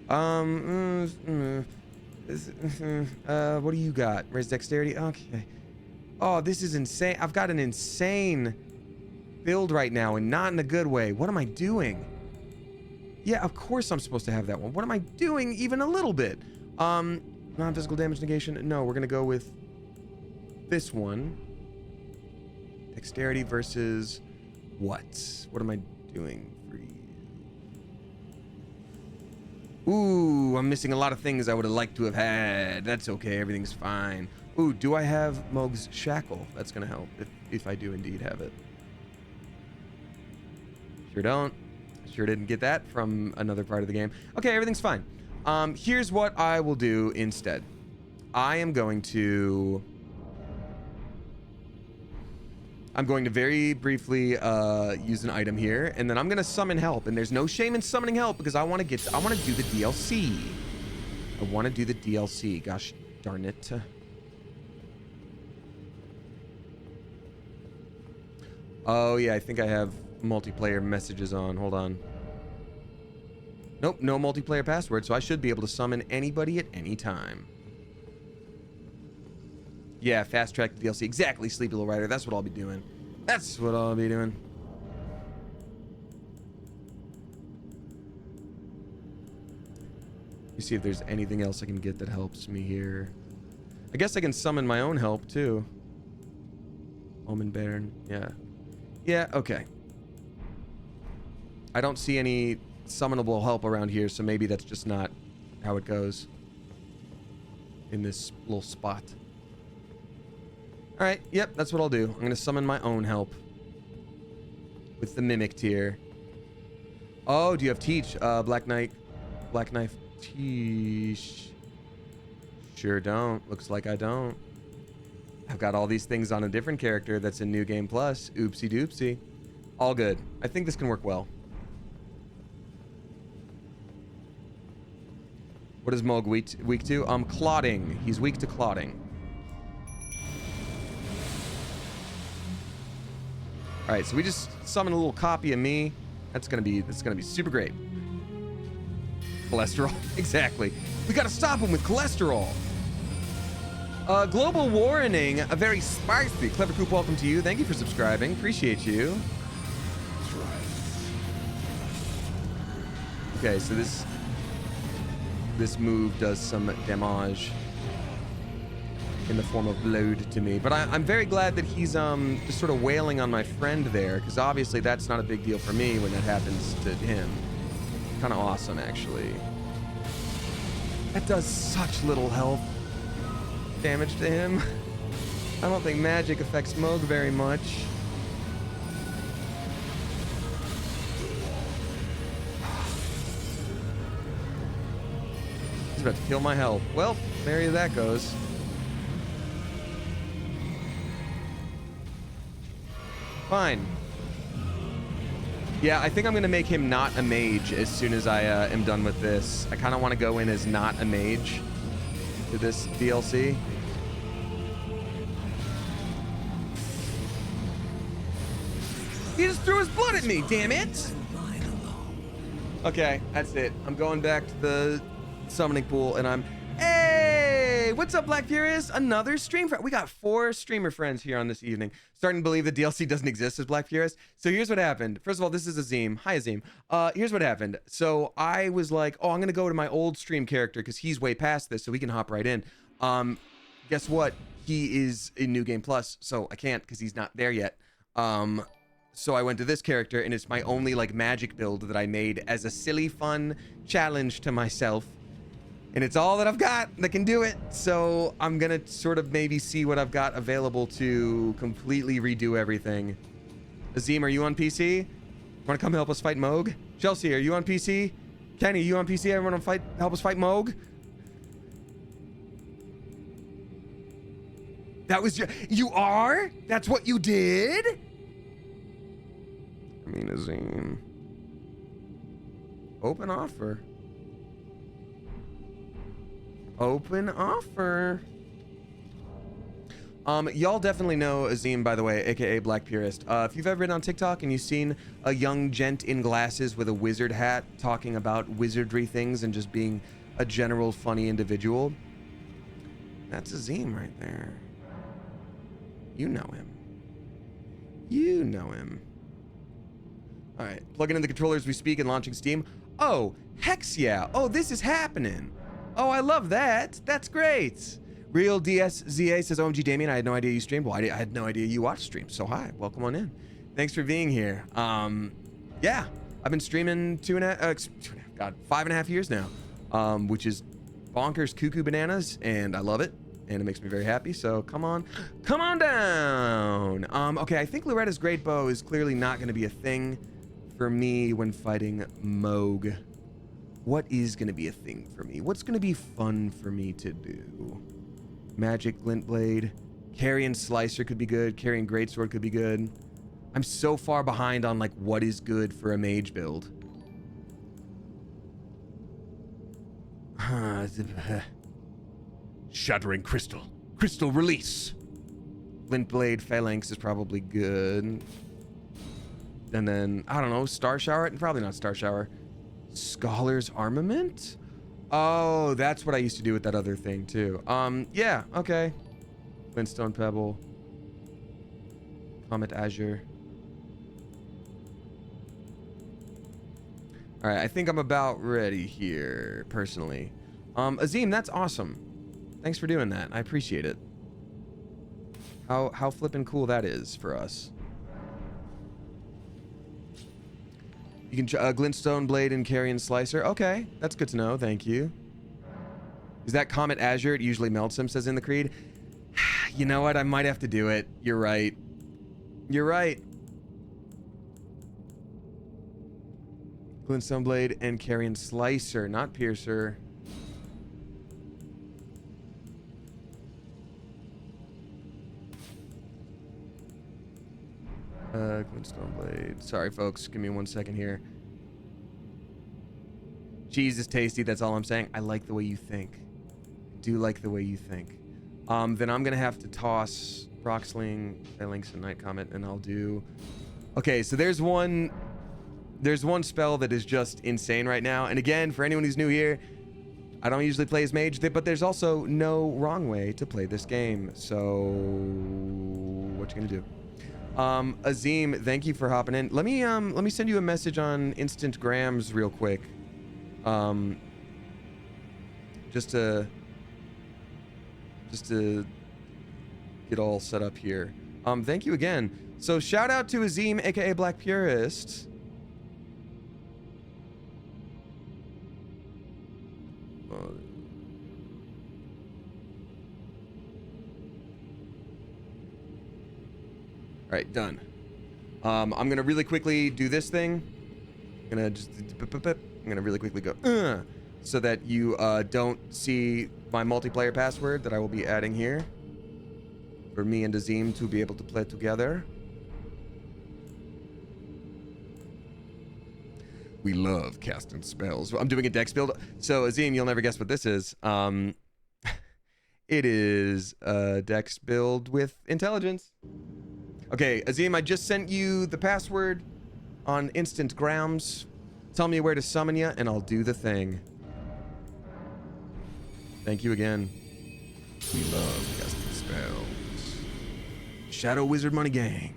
What do you got? Raise dexterity? Okay. Oh, this is insane. I've got an insane build right now, and not in a good way. What am I doing? Yeah, of course I'm supposed to have that one. What am I doing even a little bit? Non-physical damage negation? No, we're gonna go with this one. Dexterity versus what? What am I doing for you? Ooh, I'm missing a lot of things I would have liked to have had. That's okay, everything's fine. Ooh, do I have Moog's Shackle? That's gonna help if I do indeed have it. Sure don't. Sure didn't get that from another part of the game. Okay, everything's fine. Here's what I will do instead. I am going to I'm going to very briefly use an item here, and then I'm gonna summon help. And there's no shame in summoning help because I want to do the DLC. I want to do the DLC. Gosh darn it. Oh yeah, I think I have multiplayer messages on. Hold on. Nope, no multiplayer password, so I should be able to summon anybody at any time. Yeah, fast track DLC. Exactly, Sleepy Little Rider. That's what I'll be doing. That's what I'll be doing. Let me see if there's anything else I can get that helps me here. I guess I can summon my own help, too. Almond Baron. Yeah. Yeah, okay. I don't see any summonable help around here, so maybe that's just not how it goes in this little spot. All right, yep, that's what I'll do. I'm gonna summon my own help with the Mimic tier. Oh, do you have Teach? Black Knife Teach. Sure don't. Looks like I don't. I've got all these things on a different character that's in New Game Plus. Oopsie doopsie. All good. I think this can work well. What is Moog weak to? Clotting. He's weak to clotting. All right, so we just summon a little copy of me. That's gonna be super great. Cholesterol. Exactly. We gotta stop him with cholesterol. Global Warning, a very spicy. Clever Coop, welcome to you. Thank you for subscribing. Appreciate you. Okay, so this move does some damage in the form of blood to me. But I'm very glad that he's just sort of wailing on my friend there, because obviously that's not a big deal for me when that happens to him. Kind of awesome, actually. That does such little health damage to him. I don't think magic affects Moog very much. He's about to kill my health. Well, there that goes. Fine. Yeah, I think I'm gonna make him not a mage as soon as I am done with this. I kind of want to go in as not a mage to this DLC. He just threw his blood at me, damn it! Okay, that's it. I'm going back to the summoning pool, and I'm... Hey! What's up, Black Furious? Another stream friend. We got 4 streamer friends here on this evening. Starting to believe the DLC doesn't exist as Black Furious. So here's what happened. First of all, this is Azim. Hi, Azim. Here's what happened. So I was like, oh, I'm going to go to my old stream character because he's way past this, so we can hop right in. Guess what? He is in New Game Plus, so I can't because he's not there yet. So I went to this character, and it's my only like magic build that I made as a silly, fun challenge to myself. And it's all that I've got that can do it. So I'm going to sort of maybe see what I've got available to completely redo everything. Azim, are you on PC? Want to come help us fight Moog? Chelsea, are you on PC? Kenny, you on PC? Everyone on help us fight Moog? That was you are? That's what you did? I mean, Azim. Open offer. Open offer. Y'all definitely know Azim, by the way, aka Black Purist. If you've ever been on TikTok and you've seen a young gent in glasses with a wizard hat talking about wizardry things and just being a general funny individual, that's Azim right there. You know him. You know him. All right, plugging in the controller as we speak and launching Steam. Oh, hex yeah. Oh, this is happening. Oh, I love that. That's great. Real DSZA says, OMG Damien, I had no idea you streamed. Well, I had no idea you watched streams. So hi, welcome on in. Thanks for being here. Yeah, I've been streaming 5.5 years now, which is bonkers cuckoo bananas, and I love it, and it makes me very happy. So come on down. Okay, I think Loretta's Great Bow is clearly not going to be a thing for me when fighting Moog. What is going to be a thing for me? What's going to be fun for me to do? Magic Glint Blade, Carrion Slicer could be good. Carrion Greatsword could be good. I'm so far behind on like what is good for a mage build. Shattering Crystal. Crystal Release. Flint Blade Phalanx is probably good. And then, I don't know, Star Shower? Probably not Star Shower. Scholar's Armament? Oh, that's what I used to do with that other thing, too. Yeah, okay. Flintstone Pebble. Comet Azure. Alright, I think I'm about ready here, personally. Azim, that's awesome. Thanks for doing that. I appreciate it. How flippin' cool that is for us. You can Glintstone Blade and Carrion Slicer. Okay, that's good to know. Thank you. Is that Comet Azure? It usually melts him, says in the Creed. You know what? I might have to do it. You're right. You're right. Glintstone Blade and Carrion Slicer, not Piercer. Glintstone Blade. Sorry, folks. Give me 1 second here. Cheese is tasty. That's all I'm saying. I like the way you think. I do like the way you think. Then I'm gonna have to toss Rocksling, Phalanx, and Night Comet, and I'll do. Okay, so there's one spell that is just insane right now. And again, for anyone who's new here, I don't usually play as mage, but there's also no wrong way to play this game. So what you gonna do? Azim, thank you for hopping in. Let me send you a message on Instant Grams real quick. Just to get all set up here. Thank you again. So shout out to Azim, aka Black Purist. All right, done. I'm gonna really quickly do this thing. I'm gonna really quickly go so that you don't see my multiplayer password that I will be adding here for me and Azim to be able to play together. We love casting spells. I'm doing a dex build. So Azim, you'll never guess what this is. It is a dex build with intelligence. Okay, Azim, I just sent you the password on Instant Grams. Tell me where to summon you, and I'll do the thing. Thank you again. We love casting spells. Shadow Wizard Money Gang.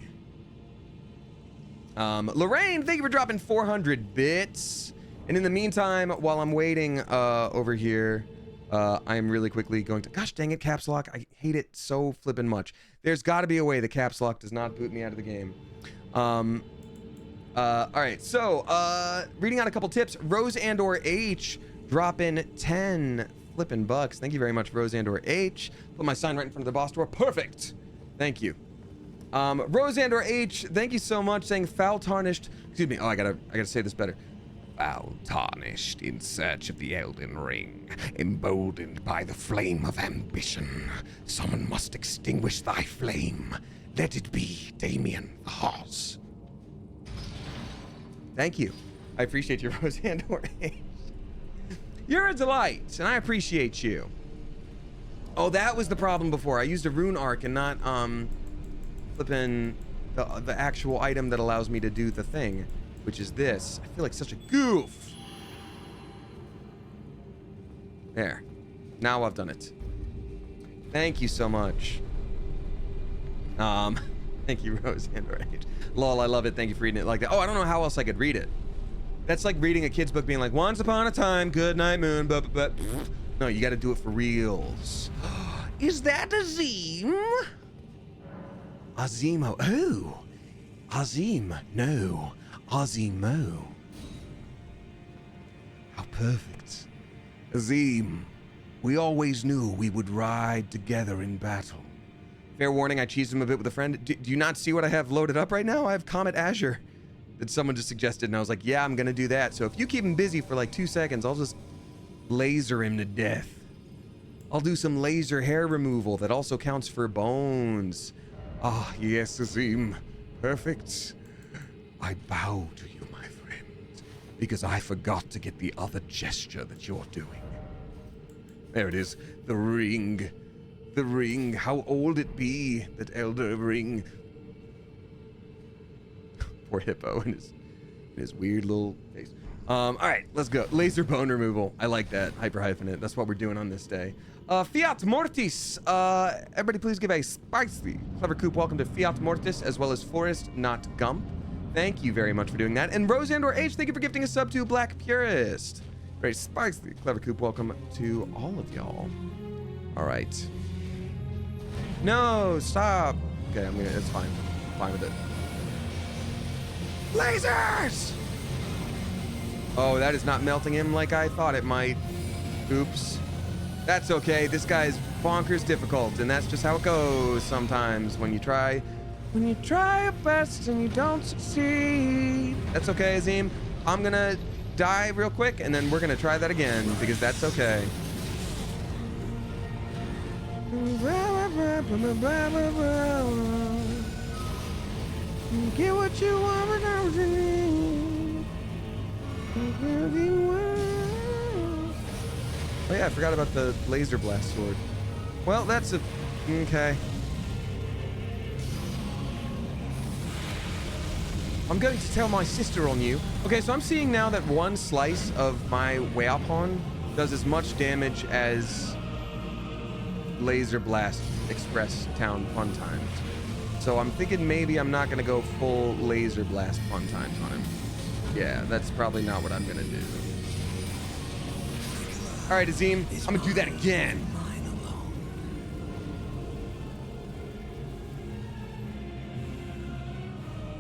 Lorraine, thank you for dropping 400 bits. And in the meantime, while I'm waiting over here, I'm really quickly going to... Gosh dang it, Caps Lock. I hate it so flippin' much. There's got to be a way the Caps Lock does not boot me out of the game. All right, so reading out a couple tips. Rose and/or H dropping 10 flippin' bucks. Thank you very much, Rose and/or H. Put my sign right in front of the boss door. Perfect. Thank you. Rose and/or H, thank you so much. Saying foul tarnished. Excuse me. Oh, I gotta say this better. Foul tarnished in search of the Elden Ring, emboldened by the flame of ambition. Someone must extinguish thy flame. Let it be Damien the Horse. Thank you. I appreciate your Rose and/or H. You're a delight, and I appreciate you. Oh, that was the problem before. I used a rune arc and not flipping the actual item that allows me to do the thing, which is this. I feel like such a goof. There. Now I've done it. Thank you so much. Thank you, Rose and/or H. Lol, I love it. Thank you for reading it like that. Oh, I don't know how else I could read it. That's like reading a kid's book being like, once upon a time, good night moon, but. No, you got to do it for reals. Is that Azim? Azimo. Oh. Azim. No. Azimo. How perfect. Azim, we always knew we would ride together in battle. Fair warning, I cheesed him a bit with a friend. Do you not see what I have loaded up right now? I have Comet Azure that someone just suggested, and I was like, yeah, I'm gonna do that. So if you keep him busy for like 2 seconds, I'll just laser him to death. I'll do some laser hair removal that also counts for bones. Ah, yes, Azim. Perfect. I bow to you, my friend, because I forgot to get the other gesture that you're doing. There it is. The ring. The ring. How old it be, that elder ring. Poor Hippo in his weird little face. All right, let's go. Laser bone removal. I like that. Hyper hyphenate. That's what we're doing on this day. Fiat Mortis. Everybody please give a spicy clever coop welcome to Fiat Mortis, as well as Forest Not Gump. Thank you very much for doing that. And Rose Andor H, thank you for gifting a sub to Black Purist. Very spicy clever coop welcome to all of y'all. All right. No, stop. Okay, it's fine. I'm fine with it. Lasers! Oh, that is not melting him like I thought it might. Oops. That's okay. This guy's bonkers difficult, and that's just how it goes sometimes when you try your best and you don't succeed. That's okay, Azim. I'm gonna die real quick, and then we're gonna try that again, because that's okay. Get what you want without you need. Oh yeah, I forgot about the laser blast sword. Well, that's a... okay. I'm going to tell my sister on you. Okay, so I'm seeing now that one slice of my weapon does as much damage as Laser Blast Express Town Fun Times. So I'm thinking maybe I'm not gonna go full Laser Blast Fun Times on him. Yeah, that's probably not what I'm gonna do. All right, Azim, I'm gonna do that again.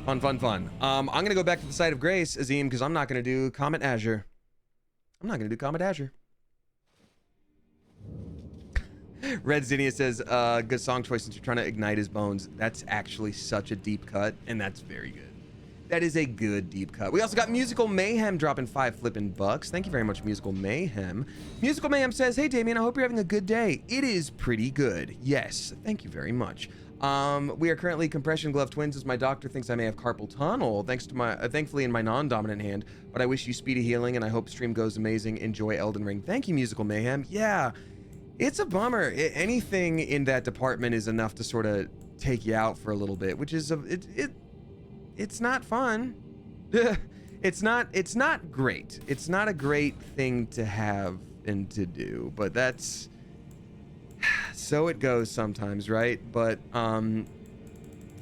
Fun. I'm gonna go back to the site of grace, Azim, because I'm not gonna do Comet Azure. Red Zinnia says, good song choice since you're trying to ignite his bones. That's actually such a deep cut, and that's very good. That is a good deep cut. We also got Musical Mayhem dropping 5 flippin' bucks. Thank you very much, Musical Mayhem. Musical Mayhem says, hey, Damien, I hope you're having a good day. It is pretty good. Yes, thank you very much. We are currently compression glove twins as my doctor thinks I may have carpal tunnel, thanks to my, thankfully in my non-dominant hand, but I wish you speedy healing and I hope stream goes amazing. Enjoy Elden Ring. Thank you, Musical Mayhem. Yeah, it's a bummer. Anything in that department is enough to sort of take you out for a little bit, which is, it's not fun. It's not great. It's not a great thing to have and to do, but that's, so it goes sometimes, right? But I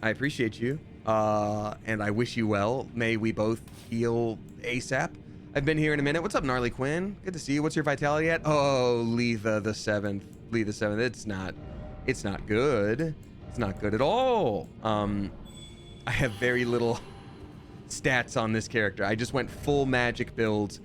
appreciate you, and I wish you well. May we both heal ASAP. I've been here in a minute. What's up, Gnarly Quinn? Good to see you. What's your vitality at? Oh, Letha the 7th. Letha the 7th. It's not good. It's not good at all. I have very little stats on this character. I just went full magic build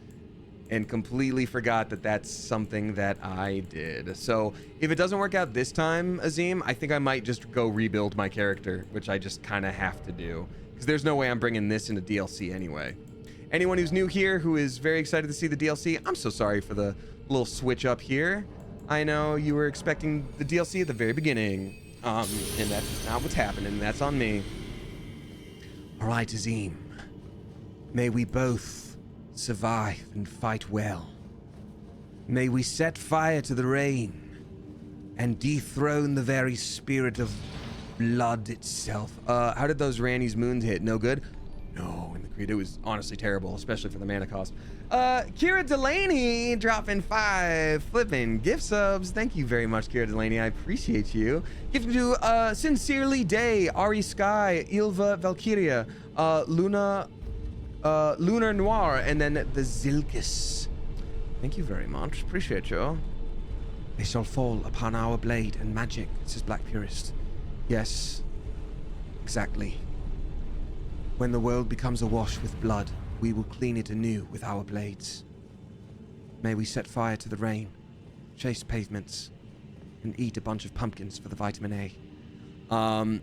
and completely forgot that that's something that I did. So if it doesn't work out this time, Azim, I think I might just go rebuild my character, which I just kind of have to do, because there's no way I'm bringing this into DLC anyway. Anyone who's new here who is very excited to see the DLC, I'm so sorry for the little switch up here. I know you were expecting the DLC at the very beginning, and that's not what's happening. That's on me. All right, Azim. May we both survive and fight well. May we set fire to the rain and dethrone the very spirit of blood itself. How did those Randy's moons hit? No good? No, in the Creed, it was honestly terrible, especially for the mana cost. Kira Delaney dropping 5 flipping gift subs. Thank you very much, Kira Delaney. I appreciate you. Gift to Sincerely Day, Ari Sky, Ilva Valkyria, Lunar Noir, and then the Zilkis. Thank you very much. Appreciate you. They shall fall upon our blade and magic, says Black Purist. Yes, exactly. When the world becomes awash with blood, we will clean it anew with our blades. May we set fire to the rain, chase pavements, and eat a bunch of pumpkins for the vitamin A.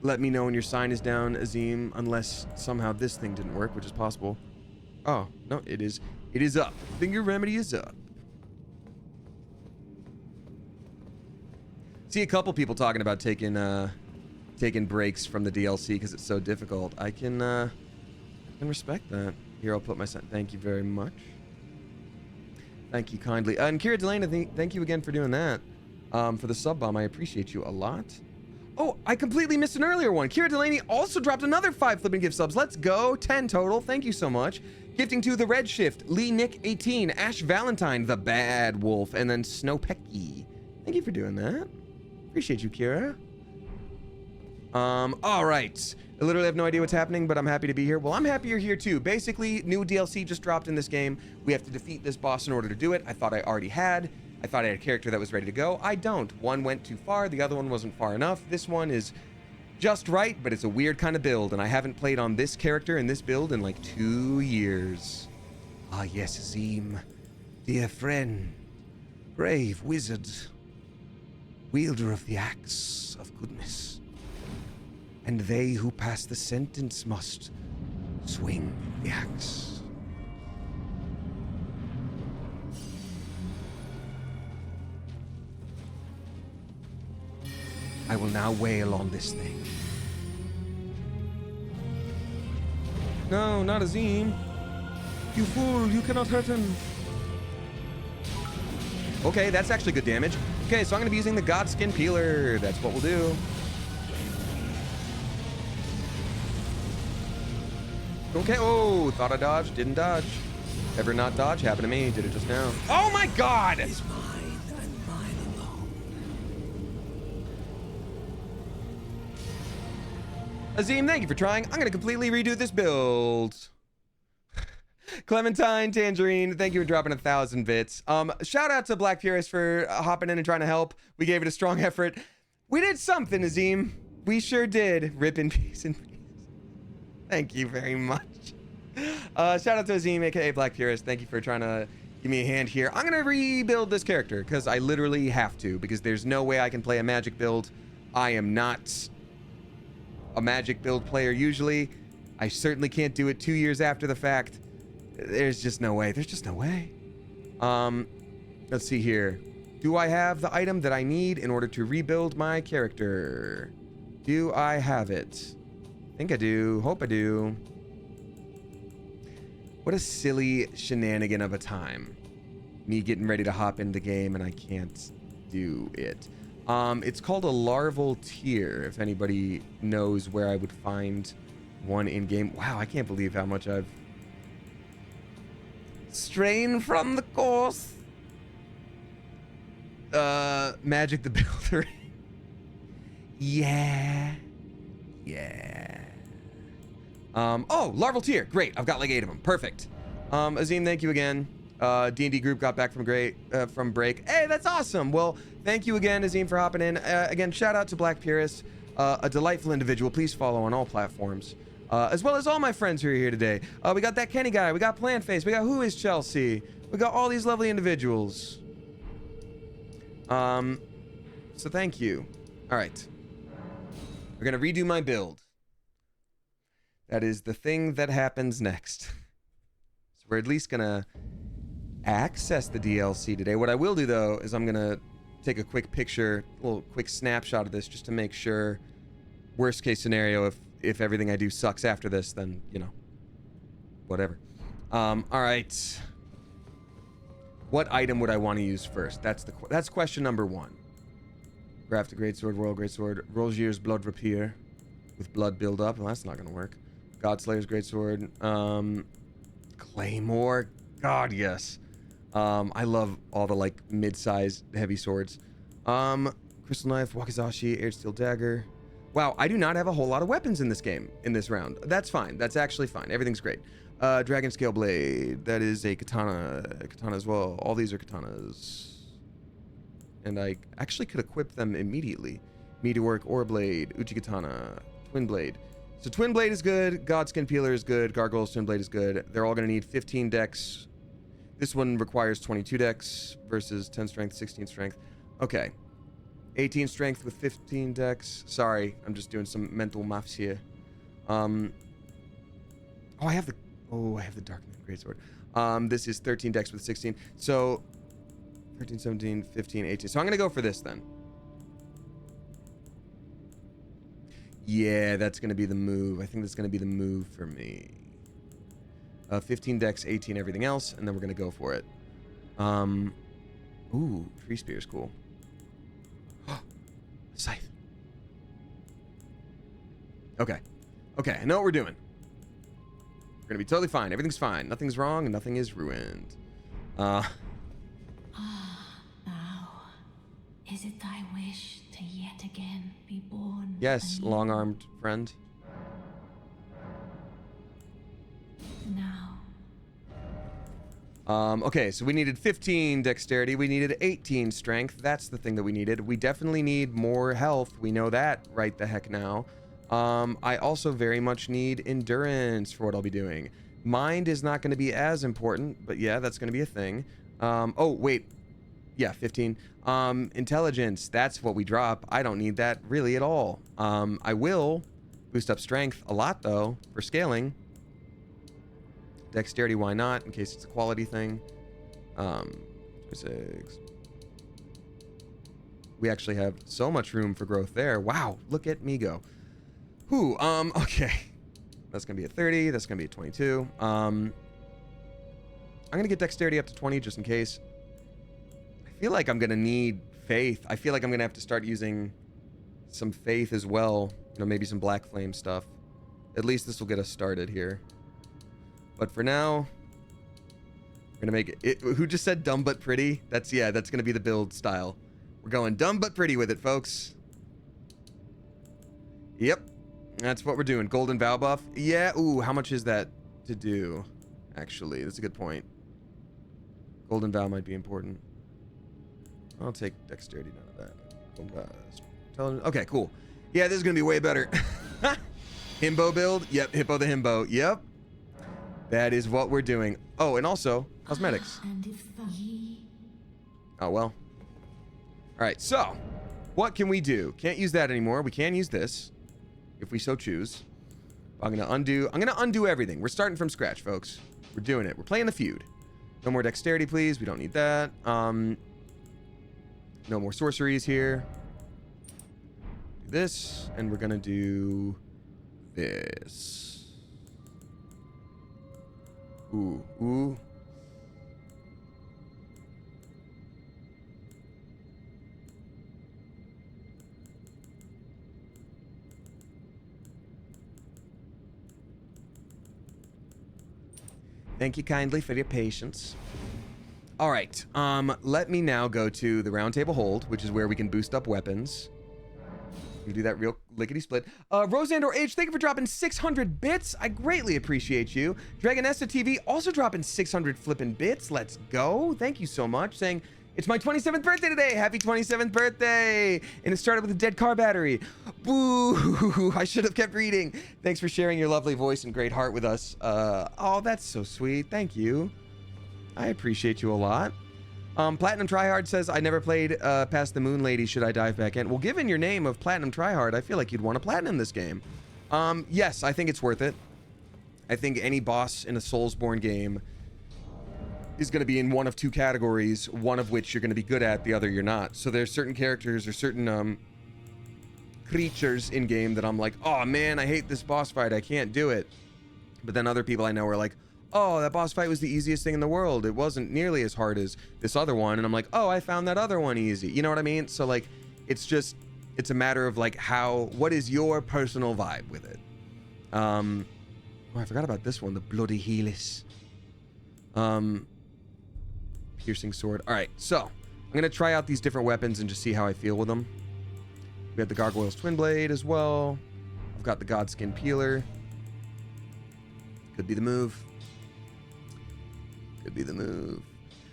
Let me know when your sign is down, Azim, unless somehow this thing didn't work, which is possible. Oh, no, it is up. Finger remedy is up. See a couple people talking about taking breaks from the DLC because it's so difficult. I can respect that. Here, I'll put my sign. Thank you very much. Thank you kindly. And Kira Delaney, thank you again for doing that. For the sub bomb, I appreciate you a lot. Oh, I completely missed an earlier one. Kira Delaney also dropped another 5 flipping gift subs. Let's go. 10 total. Thank you so much. Gifting to the Redshift, Lee Nick 18, Ash Valentine, the Bad Wolf, and then Snowpecky. Thank you for doing that. Appreciate you, Kira. All right. I literally have no idea what's happening, but I'm happy to be here. Well, I'm happy you're here too. Basically, new DLC just dropped in this game. We have to defeat this boss in order to do it. I thought I already had. I thought I had a character that was ready to go. I don't. One went too far. The other one wasn't far enough. This one is just right, but it's a weird kind of build, and I haven't played on this character in this build in like 2 years. Ah, yes, Azim. Dear friend. Brave wizard. Wielder of the axe of goodness. And they who pass the sentence must swing the axe. I will now wail on this thing. No, not Azim. You fool, you cannot hurt him. Okay, that's actually good damage. Okay, so I'm gonna be using the Godskin Peeler. That's what we'll do. Okay, oh, thought I dodged, didn't dodge. Ever not dodge, happened to me, did it just now. Oh my god! Is mine and mine alone. Azim, thank you for trying. I'm gonna completely redo this build. Clementine, Tangerine, thank you for dropping 1,000 bits. Shout out to Black Purist for hopping in and trying to help. We gave it a strong effort. We did something, Azim. We sure did. Rip in peace and peace. Thank you very much. Shout out to Azim, aka Black Purist. Thank you for trying to give me a hand here. I'm gonna rebuild this character because I literally have to, because there's no way I can play a magic build. I am not a magic build player usually. I certainly can't do it 2 years after the fact. There's just no way. There's just no way. Let's see here. Do I have the item that I need in order to rebuild my character? Do I have it? I think I do. Hope I do. What a silly shenanigan of a time. Me getting ready to hop into the game and I can't do it. It's called a larval tier, if anybody knows where I would find one in game. Wow, I can't believe how much I've strayed from the course. Magic the Builder. Yeah. Oh, larval tier. Great. I've got like 8 of them. Perfect. Azim, thank you again. D&D group got back from break. Hey, that's awesome. Well, thank you again, Azim, for hopping in. Again, shout out to Black Purist, a delightful individual. Please follow on all platforms, as well as all my friends who are here today. We got that Kenny guy. We got Plantface. We got Who Is Chelsea. We got all these lovely individuals. So thank you. All right. We're gonna redo my build. That is the thing that happens next. So we're at least gonna access the DLC today. What I will do though is I'm gonna take a quick picture, a little quick snapshot of this just to make sure, worst case scenario, if everything I do sucks after this, then, you know, whatever. All right. What item would I want to use first? That's question number 1. Craft a greatsword, royal greatsword, Rolgier's blood rapier with blood build up. Well, that's not gonna work. Godslayer's greatsword, Claymore. God, yes. I love all the like mid-sized heavy swords. Crystal knife, wakizashi, air steel dagger. Wow, I do not have a whole lot of weapons in this game, in this round. That's fine. That's actually fine. Everything's great. Dragon scale blade. That is a katana. Katana as well. All these are katanas. And I actually could equip them immediately. Meteorwork, ore blade, uchi katana, twin blade. So twin blade is good. Godskin peeler is good. Gargoyle's twin blade is good. They're all going to need 15 dex. This one requires 22 dex versus 10 strength, 16 strength. Okay. 18 strength with 15 dex. Sorry, I'm just doing some mental maths here. I have the Darkman Greatsword. This is 13 dex with 16. So 13, 17, 15, 18. So I'm going to go for this then. Yeah, that's going to be the move. I think that's going to be the move for me. 15 dex, 18 everything else, and then we're going to go for it. Ooh, tree spear is cool. Scythe. Okay. Okay, I know what we're doing. We're going to be totally fine. Everything's fine. Nothing's wrong and nothing is ruined. Now, is it thy wish to yet again be born? Yes, anew? long-armed friend. Now. Okay, so we needed 15 dexterity. We needed 18 strength. That's the thing that we needed. We definitely need more health. We know that right the heck now. I also very much need endurance for what I'll be doing. Mind is not going to be as important, but yeah, that's going to be a thing. Oh, wait. Yeah, 15. Intelligence, that's what we drop. I don't need that really at all. I will boost up strength a lot, though, for scaling. Dexterity, why not? In case it's a quality thing. 6. We actually have so much room for growth there. Wow, look at me go. Whew, okay. That's gonna be a 30, that's gonna be a 22. I'm gonna get dexterity up to 20 just in case. I feel like I'm gonna need faith. I feel like I'm gonna have to start using some faith as well. You know, maybe some black flame stuff. At least this will get us started here. But for now, we're gonna make it. Who just said dumb but pretty? That's gonna be the build style. We're going dumb but pretty with it, folks. Yep, that's what we're doing. Golden Vow buff. Yeah. Ooh, how much is that to do? Actually, that's a good point. Golden Vow might be important. I'll take dexterity, none of that. Golden Vow. Okay, cool. Yeah, this is gonna be way better. Himbo build. Yep, Hippo the Himbo. Yep. That is what we're doing. Oh, and also, cosmetics. And if ye... Oh, well. All right, so, what can we do? Can't use that anymore. We can use this, if we so choose. I'm gonna undo everything. We're starting from scratch, folks. We're doing it. We're playing the feud. No more dexterity, please. We don't need that. No more sorceries here. Do this, and we're gonna do this. Ooh, ooh. Thank you kindly for your patience. All right, let me now go to the round table hold, which is where we can boost up weapons. You do that real lickety split. Rosandor H, thank you for dropping 600 bits. I greatly appreciate you. Dragonessa TV also dropping 600 flippin' bits. Let's go. Thank you so much. Saying, it's my 27th birthday today. Happy 27th birthday. And it started with a dead car battery. Boo. I should have kept reading. Thanks for sharing your lovely voice and great heart with us. Oh, that's so sweet. Thank you. I appreciate you a lot. Platinum Tryhard says, I never played past the Moon Lady. Should I dive back in? Well, given your name of Platinum Tryhard, I feel like you'd want to platinum this game. Yes, I think it's worth it. I think any boss in a Soulsborne game is going to be in one of two categories, one of which you're going to be good at, the other you're not. So there's certain characters or certain creatures in game that I'm like, oh man, I hate this boss fight. I can't do it. But then other people I know are like, oh, that boss fight was the easiest thing in the world. It wasn't nearly as hard as this other one. And I'm like, oh, I found that other one easy. You know what I mean? So like, it's a matter of like what is your personal vibe with it? Oh, I forgot about this one, the Bloody Helis. Piercing sword. All right, so I'm gonna try out these different weapons and just see how I feel with them. We have the Gargoyle's Twin Blade as well. I've got the Godskin Peeler. Could be the move. Could be the move.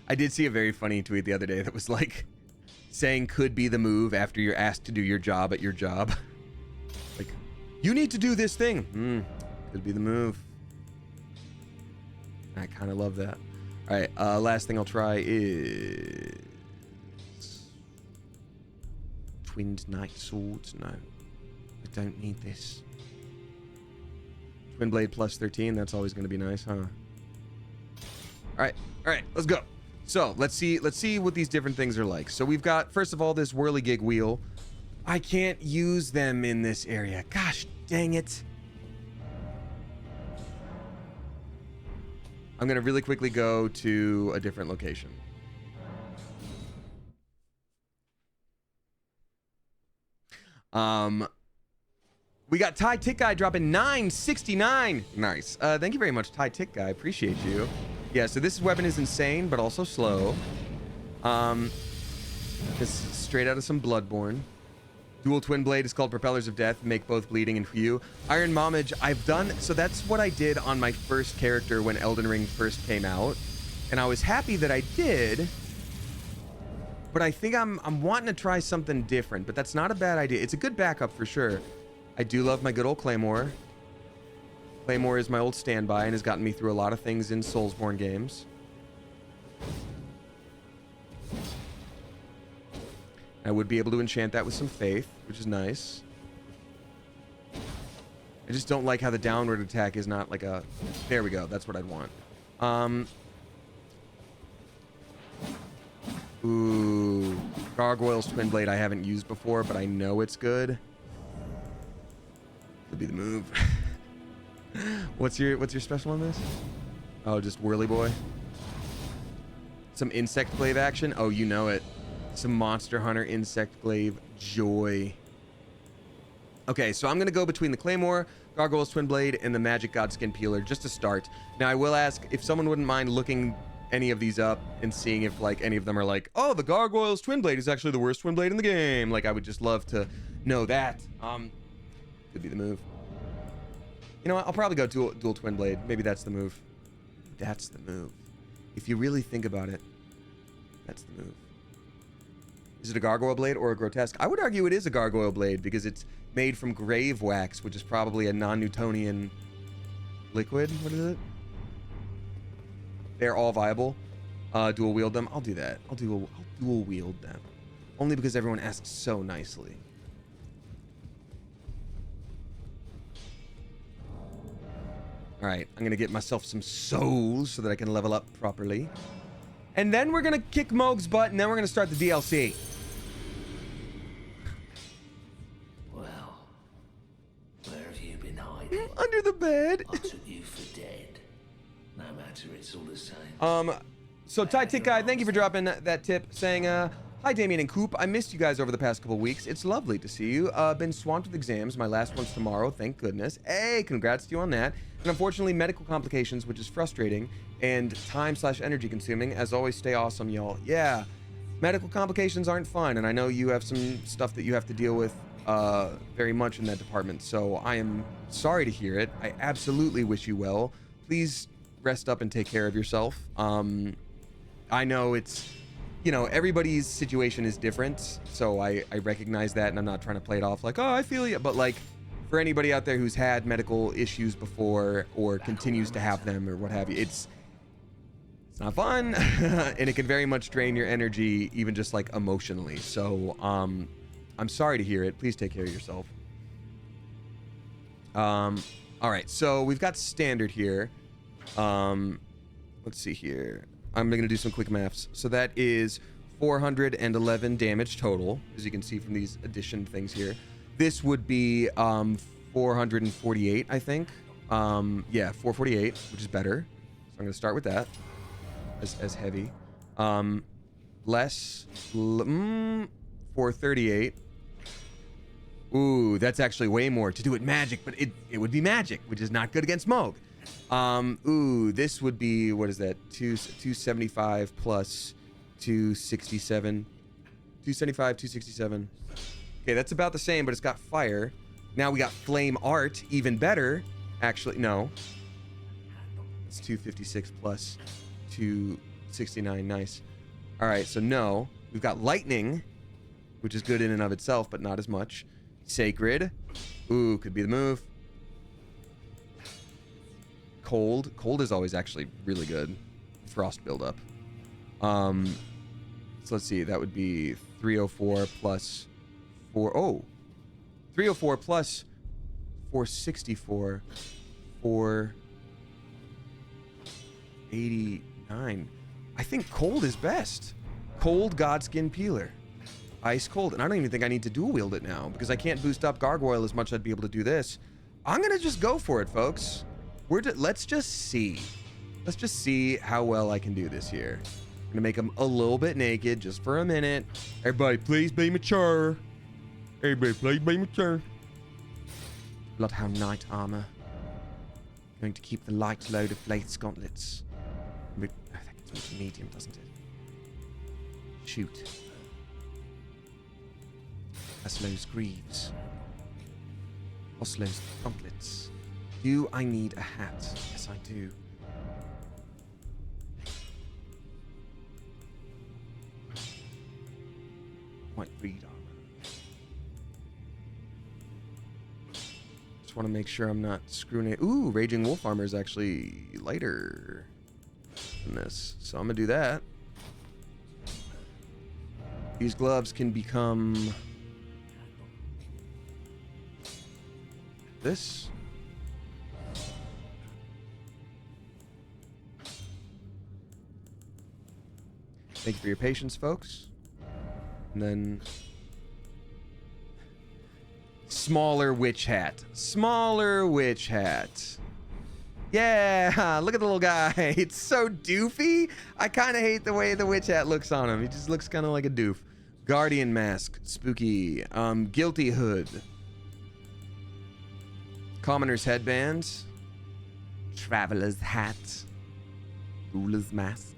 I did see a very funny tweet the other day that was like saying could be the move after you're asked to do your job at your job. Like, you need to do this thing. Could be the move. I kind of love that. All right, last thing I'll try is Twinned Knight Swords. No, I don't need this. Twin Blade plus 13, that's always going to be nice, huh? All right, let's go. So let's see what these different things are like. So we've got, first of all, this whirligig wheel. I can't use them in this area. Gosh dang it. I'm going to really quickly go to a different location. We got Thai Tick Guy dropping 969. Nice. Thank you very much, Thai Tick Guy. Appreciate you. Yeah, so this weapon is insane, but also slow. This is straight out of some Bloodborne. Dual twin blade is called Propellers of Death. Make both bleeding and heal. Iron Momage, I've done... So that's what I did on my first character when Elden Ring first came out. And I was happy that I did. But I think I'm wanting to try something different. But that's not a bad idea. It's a good backup for sure. I do love my good old Claymore. Claymore is my old standby and has gotten me through a lot of things in Soulsborne games. I would be able to enchant that with some faith, which is nice. I just don't like how the downward attack is not like a... There we go. That's what I'd want. Ooh. Gargoyle's Twin Blade I haven't used before, but I know it's good. Would be the move. What's your special on this? Oh, just Whirly Boy. Some Insect Glaive action. Oh, you know it. Some Monster Hunter Insect Glaive joy. Okay, so I'm gonna go between the Claymore, Gargoyle's Twin Blade, and the Magic God Skin Peeler just to start. Now I will ask if someone wouldn't mind looking any of these up and seeing if like any of them are like, oh, the Gargoyle's Twin Blade is actually the worst Twin Blade in the game. Like I would just love to know that. Could be the move. You know what? I'll probably go dual Twin Blade. Maybe that's the move. That's the move. If you really think about it, that's the move. Is it a Gargoyle Blade or a Grotesque? I would argue it is a Gargoyle Blade because it's made from grave wax, which is probably a non-Newtonian liquid. What is it? They're all viable. Dual wield them. I'll do that. I'll dual wield them. Only because everyone asks so nicely. All right, I'm going to get myself some souls so that I can level up properly. And then we're going to kick Moog's butt, and then we're going to start the DLC. Well, where have you been hiding? Under the bed. I took you for dead. No matter, it's all the same. So Thai Tick Guy, thank you for dropping that tip, saying, hi Damien and Coop, I missed you guys over the past couple weeks. It's lovely to see you. Been swamped with exams. My last one's tomorrow, thank goodness. Hey, congrats to you on that. And unfortunately, medical complications, which is frustrating, and time/energy consuming. As always, stay awesome, y'all. Yeah, medical complications aren't fun, and I know you have some stuff that you have to deal with very much in that department, so I am sorry to hear it. I absolutely wish you well. Please rest up and take care of yourself. I know it's, you know, everybody's situation is different, so I recognize that, and I'm not trying to play it off like, oh, I feel you, but like, for anybody out there who's had medical issues before or continues to have them or what have you, it's not fun, and it can very much drain your energy, even just like emotionally. So I'm sorry to hear it. Please take care of yourself. All right, so we've got standard here. Let's see here. I'm gonna do some quick maths. So that is 411 damage total, as you can see from these addition things here. This would be 448, I think. Yeah, 448, which is better. So I'm gonna start with that as heavy. Less 438. Ooh, that's actually way more to do it magic, but it would be magic, which is not good against Moog. Ooh, this would be, what is that? 275 plus 267. 275, 267. Okay, that's about the same, but it's got fire. Now we got flame art, even better. Actually, no. It's 256 plus 269. Nice. All right, so no. We've got lightning, which is good in and of itself, but not as much. Sacred. Ooh, could be the move. Cold. Cold is always actually really good. Frost buildup. So let's see. That would be 304 plus 4. Oh, 304 plus 464. 489. I think cold is best. Cold Godskin Peeler. Ice Cold. And I don't even think I need to dual wield it now because I can't boost up Gargoyle as much as I'd be able to do this. I'm going to just go for it, folks. Let's just see. Let's just see how well I can do this here. I'm going to make him a little bit naked just for a minute. Everybody, please be mature. Everybody, please be mature. Bloodhound Knight armor. Going to keep the light load of Flaith's gauntlets. I think it's medium, doesn't it? Shoot. Oslo's greaves. Oslo's gauntlets. Do I need a hat? Yes, I do. White reed armor. Just want to make sure I'm not screwing it. Ooh, Raging Wolf armor is actually lighter than this, so I'm gonna do that. These gloves can become this. Thank you for your patience, folks. And then smaller witch hat. Smaller witch hat. Yeah, look at the little guy. It's so doofy. I kind of hate the way the witch hat looks on him. He just looks kind of like a doof. Guardian mask, spooky. Guilty hood. Commoner's headband. Traveler's hat. Ruler's mask.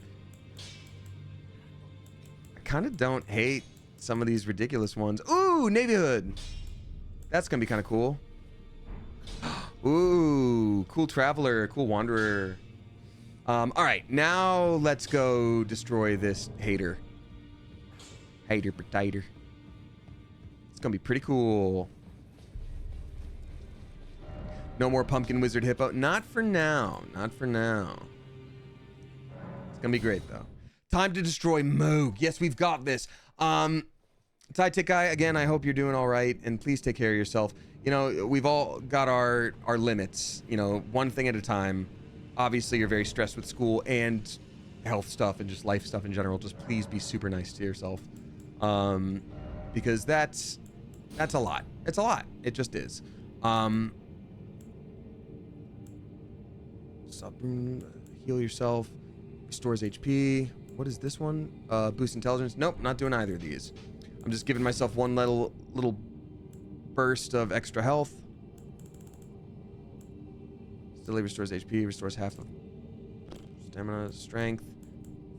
I kind of don't hate some of these ridiculous ones. Ooh, navy hood. That's gonna be kind of cool. Ooh, cool traveler, cool wanderer. All right, now let's go destroy this hater. Hater potato. It's gonna be pretty cool. No more pumpkin wizard hippo. Not for now. Not for now. It's gonna be great though. Time to destroy Moog. Yes, we've got this. Tight guy, again, I hope you're doing all right, and please take care of yourself. You know, we've all got our limits, you know, one thing at a time. Obviously, you're very stressed with school and health stuff and just life stuff in general. Just please be super nice to yourself. Because that's a lot. It's a lot. It just is. Heal yourself. Restores HP. What is this one? Boost intelligence. Nope, not doing either of these. I'm just giving myself one little burst of extra health. Still restores HP, restores half of stamina, strength,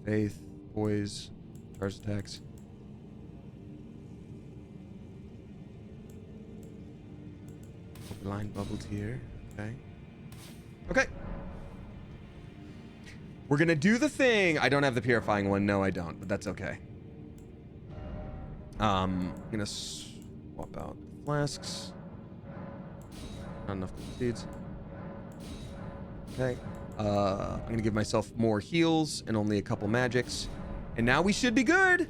faith, poise, charge attacks. Line bubbled here. Okay. Okay. We're gonna do the thing. I don't have the purifying one. No, I don't, but that's okay. I'm gonna swap out the flasks. Not enough seeds. Okay. I'm gonna give myself more heals and only a couple magics. And now we should be good.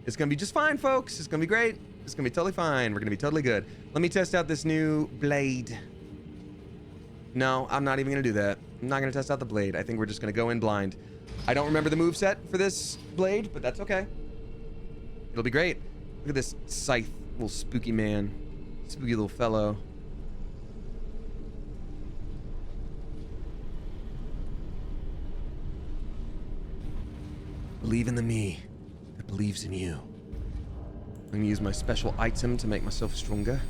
It's gonna be just fine, folks. It's gonna be great. It's gonna be totally fine. We're gonna be totally good. Let me test out this new blade. No, I'm not even gonna do that. I'm not gonna test out the blade. I think we're just gonna go in blind. I don't remember the moveset for this blade, but that's okay. It'll be great. Look at this scythe, little spooky man. Spooky little fellow. Believe in the me that believes in you. I'm gonna use my special item to make myself stronger.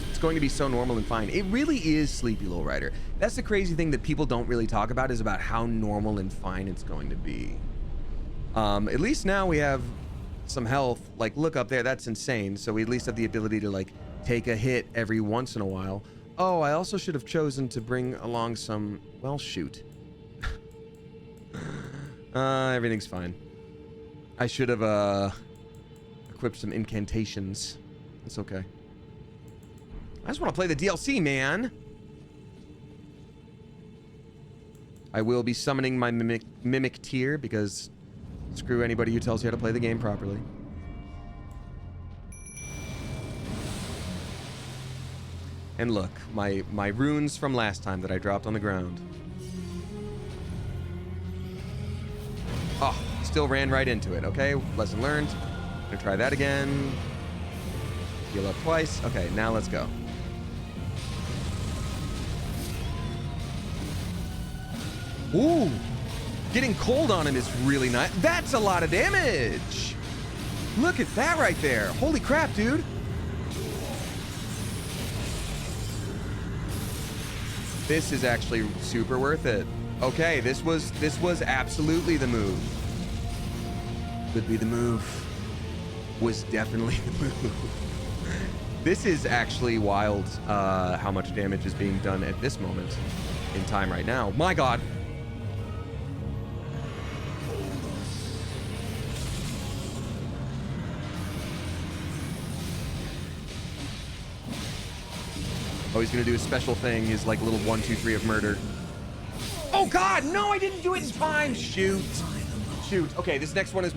It's going to be so normal and fine. It really is Sleepy Little Rider. That's the crazy thing that people don't really talk about, is about how normal and fine it's going to be. At least now we have some health. Like, look up there, that's insane. So we at least have the ability to like take a hit every once in a while. Oh, I also should have chosen to bring along some, well, shoot. Everything's fine. I should have equipped some incantations. It's okay. I just want to play the DLC, man. I will be summoning my mimic tier because screw anybody who tells you how to play the game properly. And look, my runes from last time that I dropped on the ground. Oh, still ran right into it, okay? Lesson learned. Gonna try that again. Heal up twice. Okay, now let's go. Ooh, getting cold on him is really nice. That's a lot of damage. Look at that right there. Holy crap, dude. This is actually super worth it. Okay, this was absolutely the move. Could be the move. Was definitely the move. This is actually wild, how much damage is being done at this moment in time right now. My God. Oh, he's gonna do a special thing, his like little 1, 2, 3 of murder. Oh God, no, I didn't do it in time. Shoot. Shoot. Okay, this next one is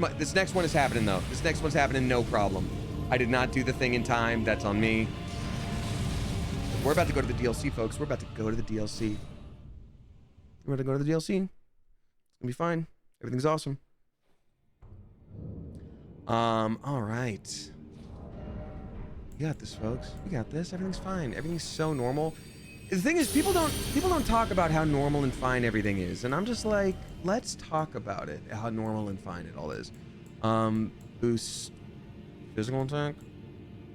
happening though. This next one's happening, no problem. I did not do the thing in time. That's on me. We're about to go to the DLC, folks. We're about to go to the DLC. We're about to go to the DLC. It's gonna be fine. Everything's awesome. All right. We got this, folks. We got this. Everything's fine. Everything's so normal. The thing is, people don't talk about how normal and fine everything is, and I'm just like, let's talk about it. How normal and fine it all is. Boost physical attack,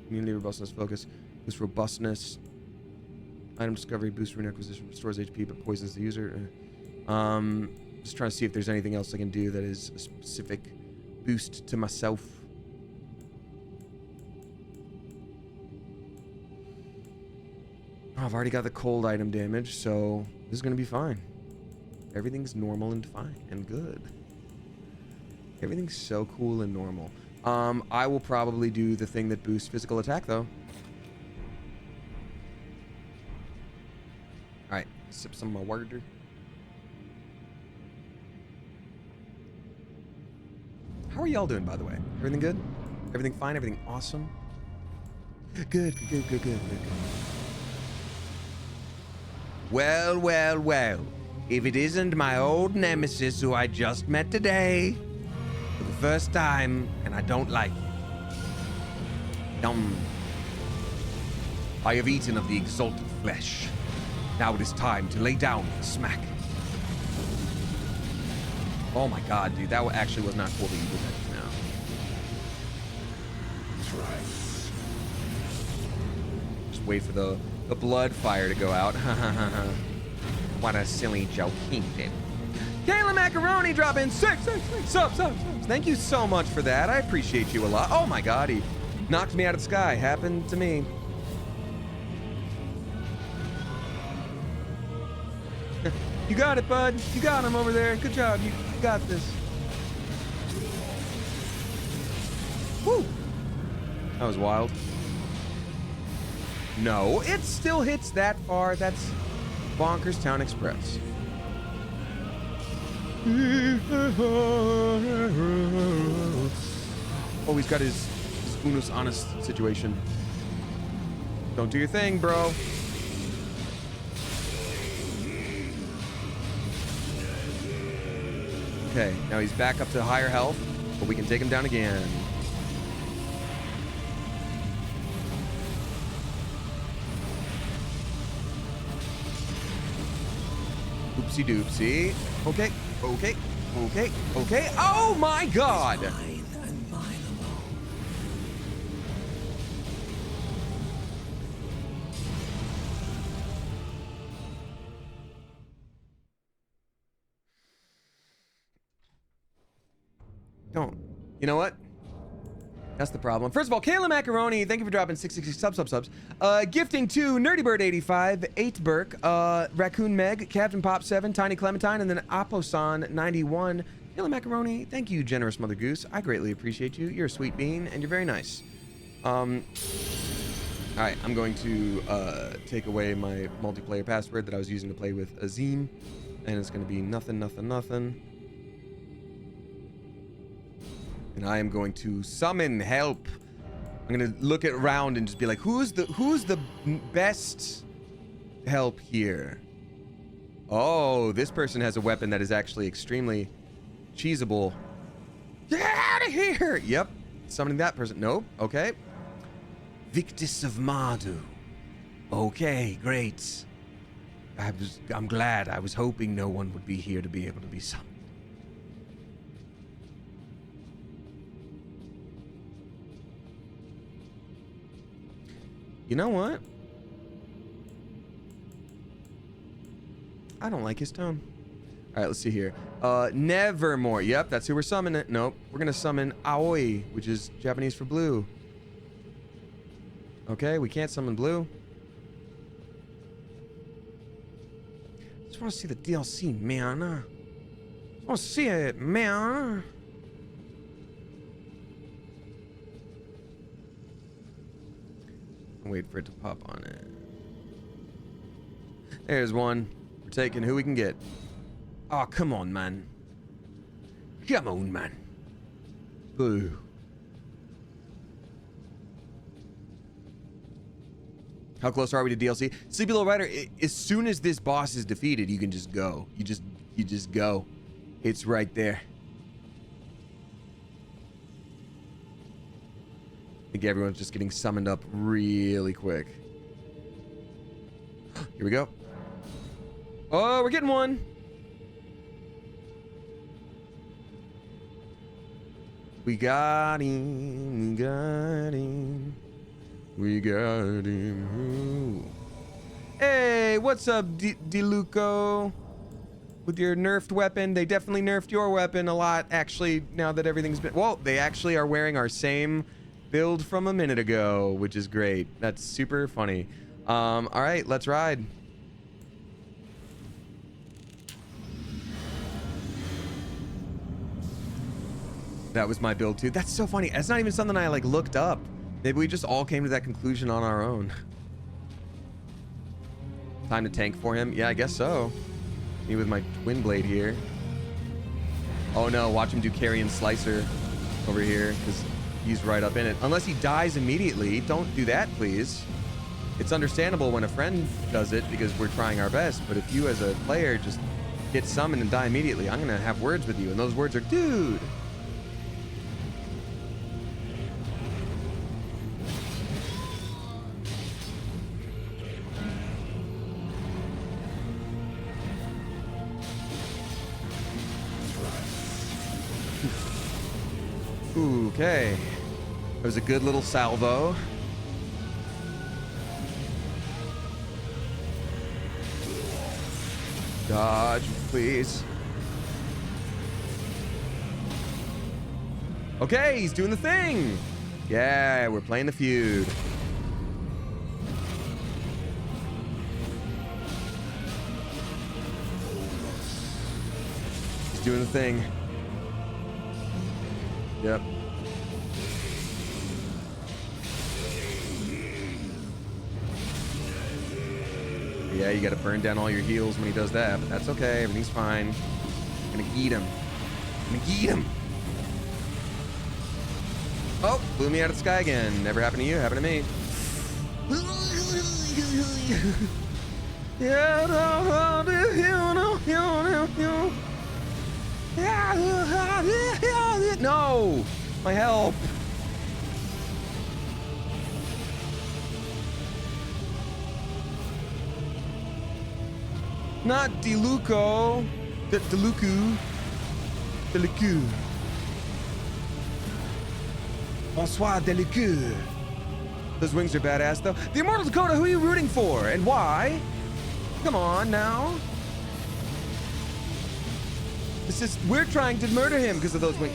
immunity, robustness, focus, boost robustness, item discovery, boost rune acquisition, restores HP but poisons the user. Just trying to see if there's anything else I can do that is a specific boost to myself. Oh, I've already got the cold item damage, so this is gonna be fine. Everything's normal and fine and good. Everything's so cool and normal. I will probably do the thing that boosts physical attack, though. Alright, sip some of my water. How are y'all doing, by the way? Everything good? Everything fine? Everything awesome? Good. Well, well, well. If it isn't my old nemesis who I just met today for the first time, and I don't like it. Yum. I have eaten of the exalted flesh. Now it is time to lay down for the smack. Oh my God, dude, that actually was not cool that you did that just now. Just wait for the blood fire to go out. What a silly joke he did. Kayla Macaroni dropping 6 subs. Thank you so much for that. I appreciate you a lot. Oh my God, he knocked me out of the sky. Happened to me. You got it, bud. You got him over there. Good job. You got this. Woo! That was wild. No, it still hits that far. That's Bonkers Town Express. Oh, he's got his Unus Honest situation. Don't do your thing, bro. Okay, now he's back up to higher health, but we can take him down again. Oopsie doopsie. Okay. Oh my God! Mine and mine alone. Don't. You know what? That's the problem. First of all, Kayla Macaroni, thank you for dropping 666 subs. Gifting to Nerdybird85, 8 Burke, Raccoon Meg, Captain Pop 7, Tiny Clementine, and then Aposan 91. Kayla Macaroni, thank you, generous Mother Goose. I greatly appreciate you. You're a sweet bean, and you're very nice. Alright, I'm going to take away my multiplayer password that I was using to play with Azim, and it's going to be nothing. And I am going to summon help. I'm gonna look around and just be like, who's the best help here? Oh, this person has a weapon that is actually extremely cheesable. Get out of here! Yep, summoning that person. Nope. Okay. Victus of Mardu. Okay, great. I'm glad. I was hoping no one would be here to be able to be summoned. You know what? I don't like his tone. All right, let's see here. Nevermore. Yep, that's who we're summoning. Nope. We're going to summon Aoi, which is Japanese for blue. Okay, we can't summon blue. Just want to see the DLC, man. Just want to see it, man. Wait for it to pop on it. There's one. We're taking who we can get. Oh, come on, man. Come on, man. Boo. How close are we to DLC? Sleepy Little Rider, as soon as this boss is defeated, you can just go. You just go. It's right there. I think everyone's just getting summoned up really quick. Here we go. Oh, we're getting one. We got him. We got him. We got him. Hey, what's up, DeLuco? With your nerfed weapon. They definitely nerfed your weapon a lot, actually, now that everything's been... Well, they actually are wearing our same build from a minute ago, which is great. That's super funny. All right, let's ride. That was my build too. That's so funny. That's not even something I like looked up. Maybe we just all came to that conclusion on our own. Time to tank for him. Yeah, I guess so. Me with my twin blade here. Oh no, watch him do carrion slicer over here because he's right up in it. Unless he dies immediately. Don't do that, please. It's understandable when a friend does it because we're trying our best. But if you as a player just get summoned and die immediately, I'm going to have words with you. And those words are, dude. Okay. That was a good little salvo. Dodge, please. Okay, he's doing the thing. Yeah, we're playing the feud. He's doing the thing. Yep. Yeah, you gotta burn down all your heals when he does that, but that's okay. Everything's fine. I'm gonna eat him. I'm gonna eat him. Oh, blew me out of the sky again. Never happened to you, happened to me. No! My help! Not DeLuco. DeLucu. DeLucu. Bonsoir, DeLucu. Those wings are badass, though. The Immortal Dakota, who are you rooting for? And why? Come on, now. We're trying to murder him because of those wings.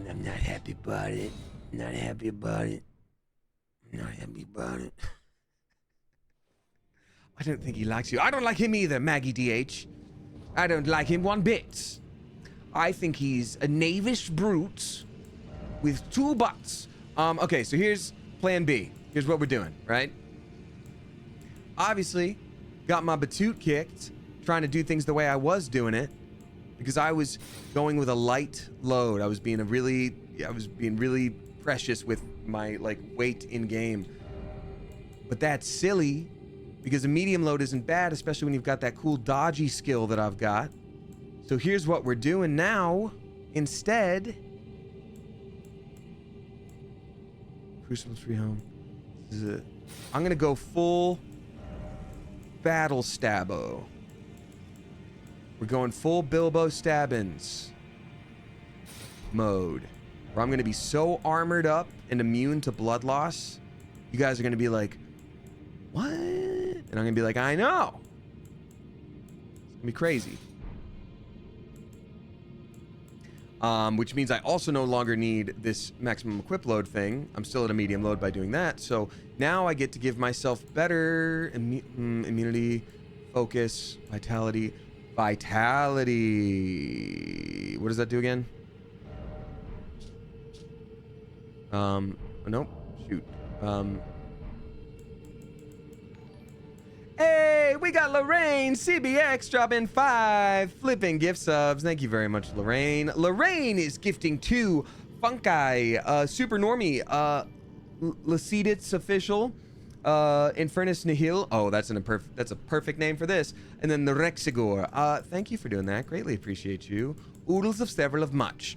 I'm not happy about it. Not happy about it. Not happy about it. I don't think he likes you. I don't like him either, Maggie DH. I don't like him one bit. I think he's a knavish brute with two butts. Okay, so here's plan B. Here's what we're doing, right? Obviously, got my batoot kicked, trying to do things the way I was doing it, because I was going with a light load. I was being really precious with my like weight in game. But that's silly because a medium load isn't bad, especially when you've got that cool dodgy skill that I've got. So here's what we're doing now. Instead, Crucible 3 home. I'm gonna go full battle stabbo. We're going full Bilbo Stabbins mode, where I'm gonna be so armored up and immune to blood loss. You guys are gonna be like, what? And I'm gonna be like, I know. It's gonna be crazy. Which means I also no longer need this maximum equip load thing. I'm still at a medium load by doing that. So now I get to give myself better immunity, focus, vitality. Vitality. What does that do again? Nope. Shoot. Hey, we got Lorraine CBX dropping 5 flipping gift subs. Thank you very much, Lorraine. Lorraine is gifting 2 Funki, Super Normie, Lacedit's official, Infernus Nihil. Oh, that's a perfect name for this. And then the Rexigor. Thank you for doing that. Greatly appreciate you. Oodles of several of much.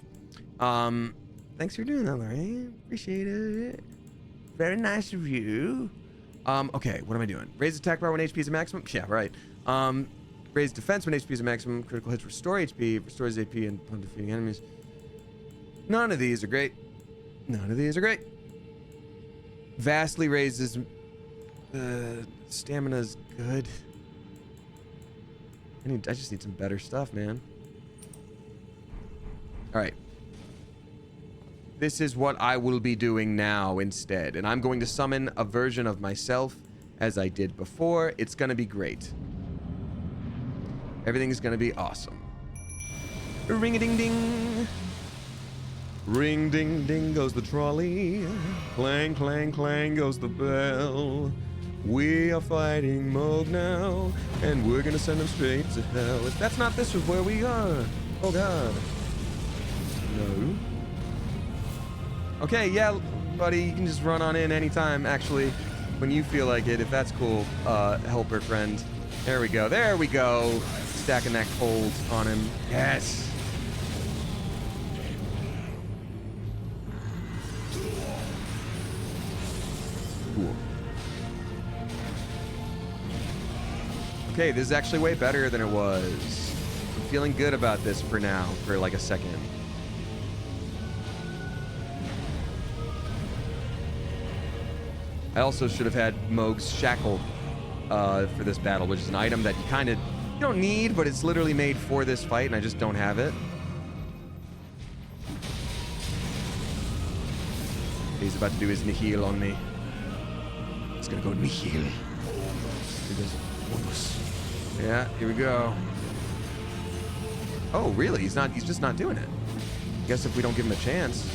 Thanks for doing that, Lorraine. Appreciate it. Very nice of you. Okay, what am I doing? Raise attack power when HP is a maximum? Yeah, right. Raise defense when HP is a maximum. Critical hits restore HP, restores AP and upon defeating enemies. None of these are great. None of these are great. Vastly raises stamina's good. I just need some better stuff, man. Alright. This is what I will be doing now instead. And I'm going to summon a version of myself as I did before. It's going to be great. Everything is going to be awesome. Ring-a-ding-ding. Ring-ding-ding goes the trolley. Clang, clang, clang goes the bell. We are fighting Moog now. And we're going to send them straight to hell. If that's not this is where we are. Oh, God. No. Okay, yeah, buddy, you can just run on in anytime, actually, when you feel like it, if that's cool, helper friend. There we go, there we go. Stacking that cold on him. Yes. Cool. Okay, this is actually way better than it was. I'm feeling good about this for now, for like a second. I also should have had Moog's Shackle for this battle, which is an item that you don't need, but it's literally made for this fight, and I just don't have it. He's about to do his Nihil on me. He's gonna go Nihil. Yeah, here we go. Oh, really? He's just not doing it. I guess if we don't give him a chance.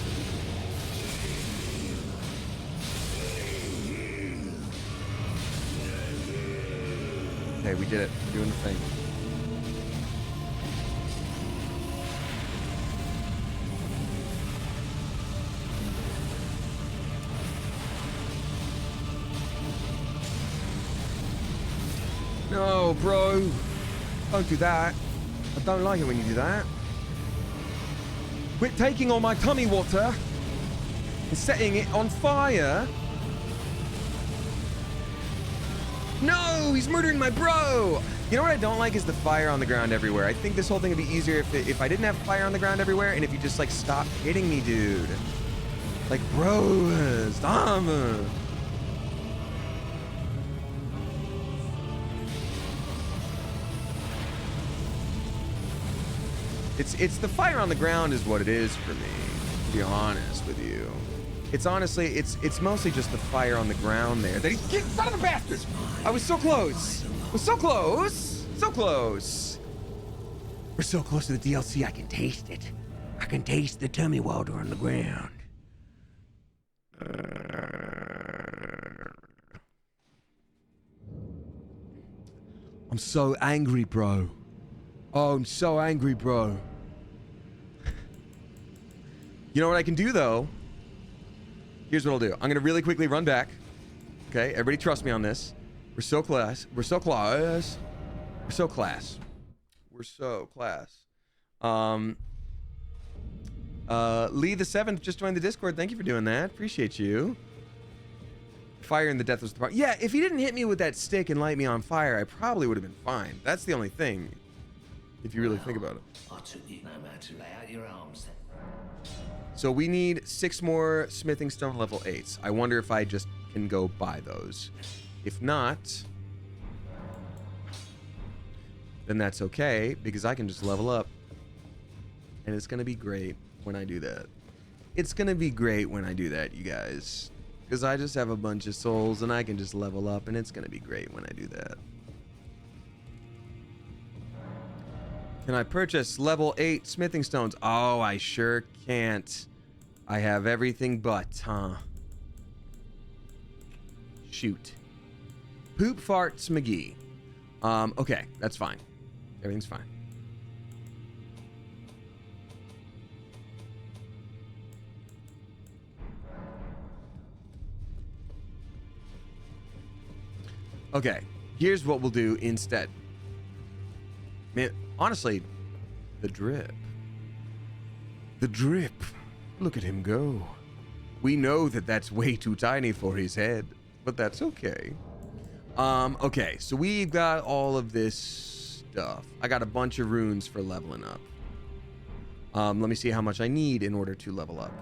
Okay, we did it. We're doing the thing. No, bro. Don't do that. I don't like it when you do that. Quit taking all my tummy water and setting it on fire. No, he's murdering my bro. You know what I don't like is the fire on the ground everywhere. I think this whole thing would be easier if I didn't have fire on the ground everywhere and if you just like stopped hitting me, dude. Like, bro, stop. It's the fire on the ground is what it is for me, to be honest with you. It's honestly, it's mostly just the fire on the ground there. That he get son of a bastard! I was so close! I was so close! So close! We're so close to the DLC, I can taste it. I can taste the tummy water on the ground. I'm so angry, bro. Oh, I'm so angry, bro. You know what I can do, though? Here's what I'll do. I'm going to really quickly run back. Okay, everybody trust me on this. We're so class. We're so class. We're so class. We're so class. Lee the 7th just joined the Discord. Thank you for doing that. Appreciate you. Fire in the death was the part. Yeah, if he didn't hit me with that stick and light me on fire, I probably would have been fine. That's the only thing, if you really think about it. I took you no man to lay out your arms then. So we need 6 more smithing stone level 8s. I wonder if I just can go buy those. If not, then that's okay, because I can just level up. And it's going to be great when I do that. It's going to be great when I do that, you guys. Because I just have a bunch of souls and I can just level up, and it's going to be great when I do that. Can I purchase level 8 smithing stones? Oh, I sure can't. I have everything but, huh? Shoot. Poop farts McGee. Okay, that's fine. Everything's fine. Okay, here's what we'll do instead. Man, honestly, the drip. The drip. Look at him go. We know that that's way too tiny for his head, but that's okay. Okay, so we've got all of this stuff. I got a bunch of runes for leveling up. Let me see how much I need in order to level up.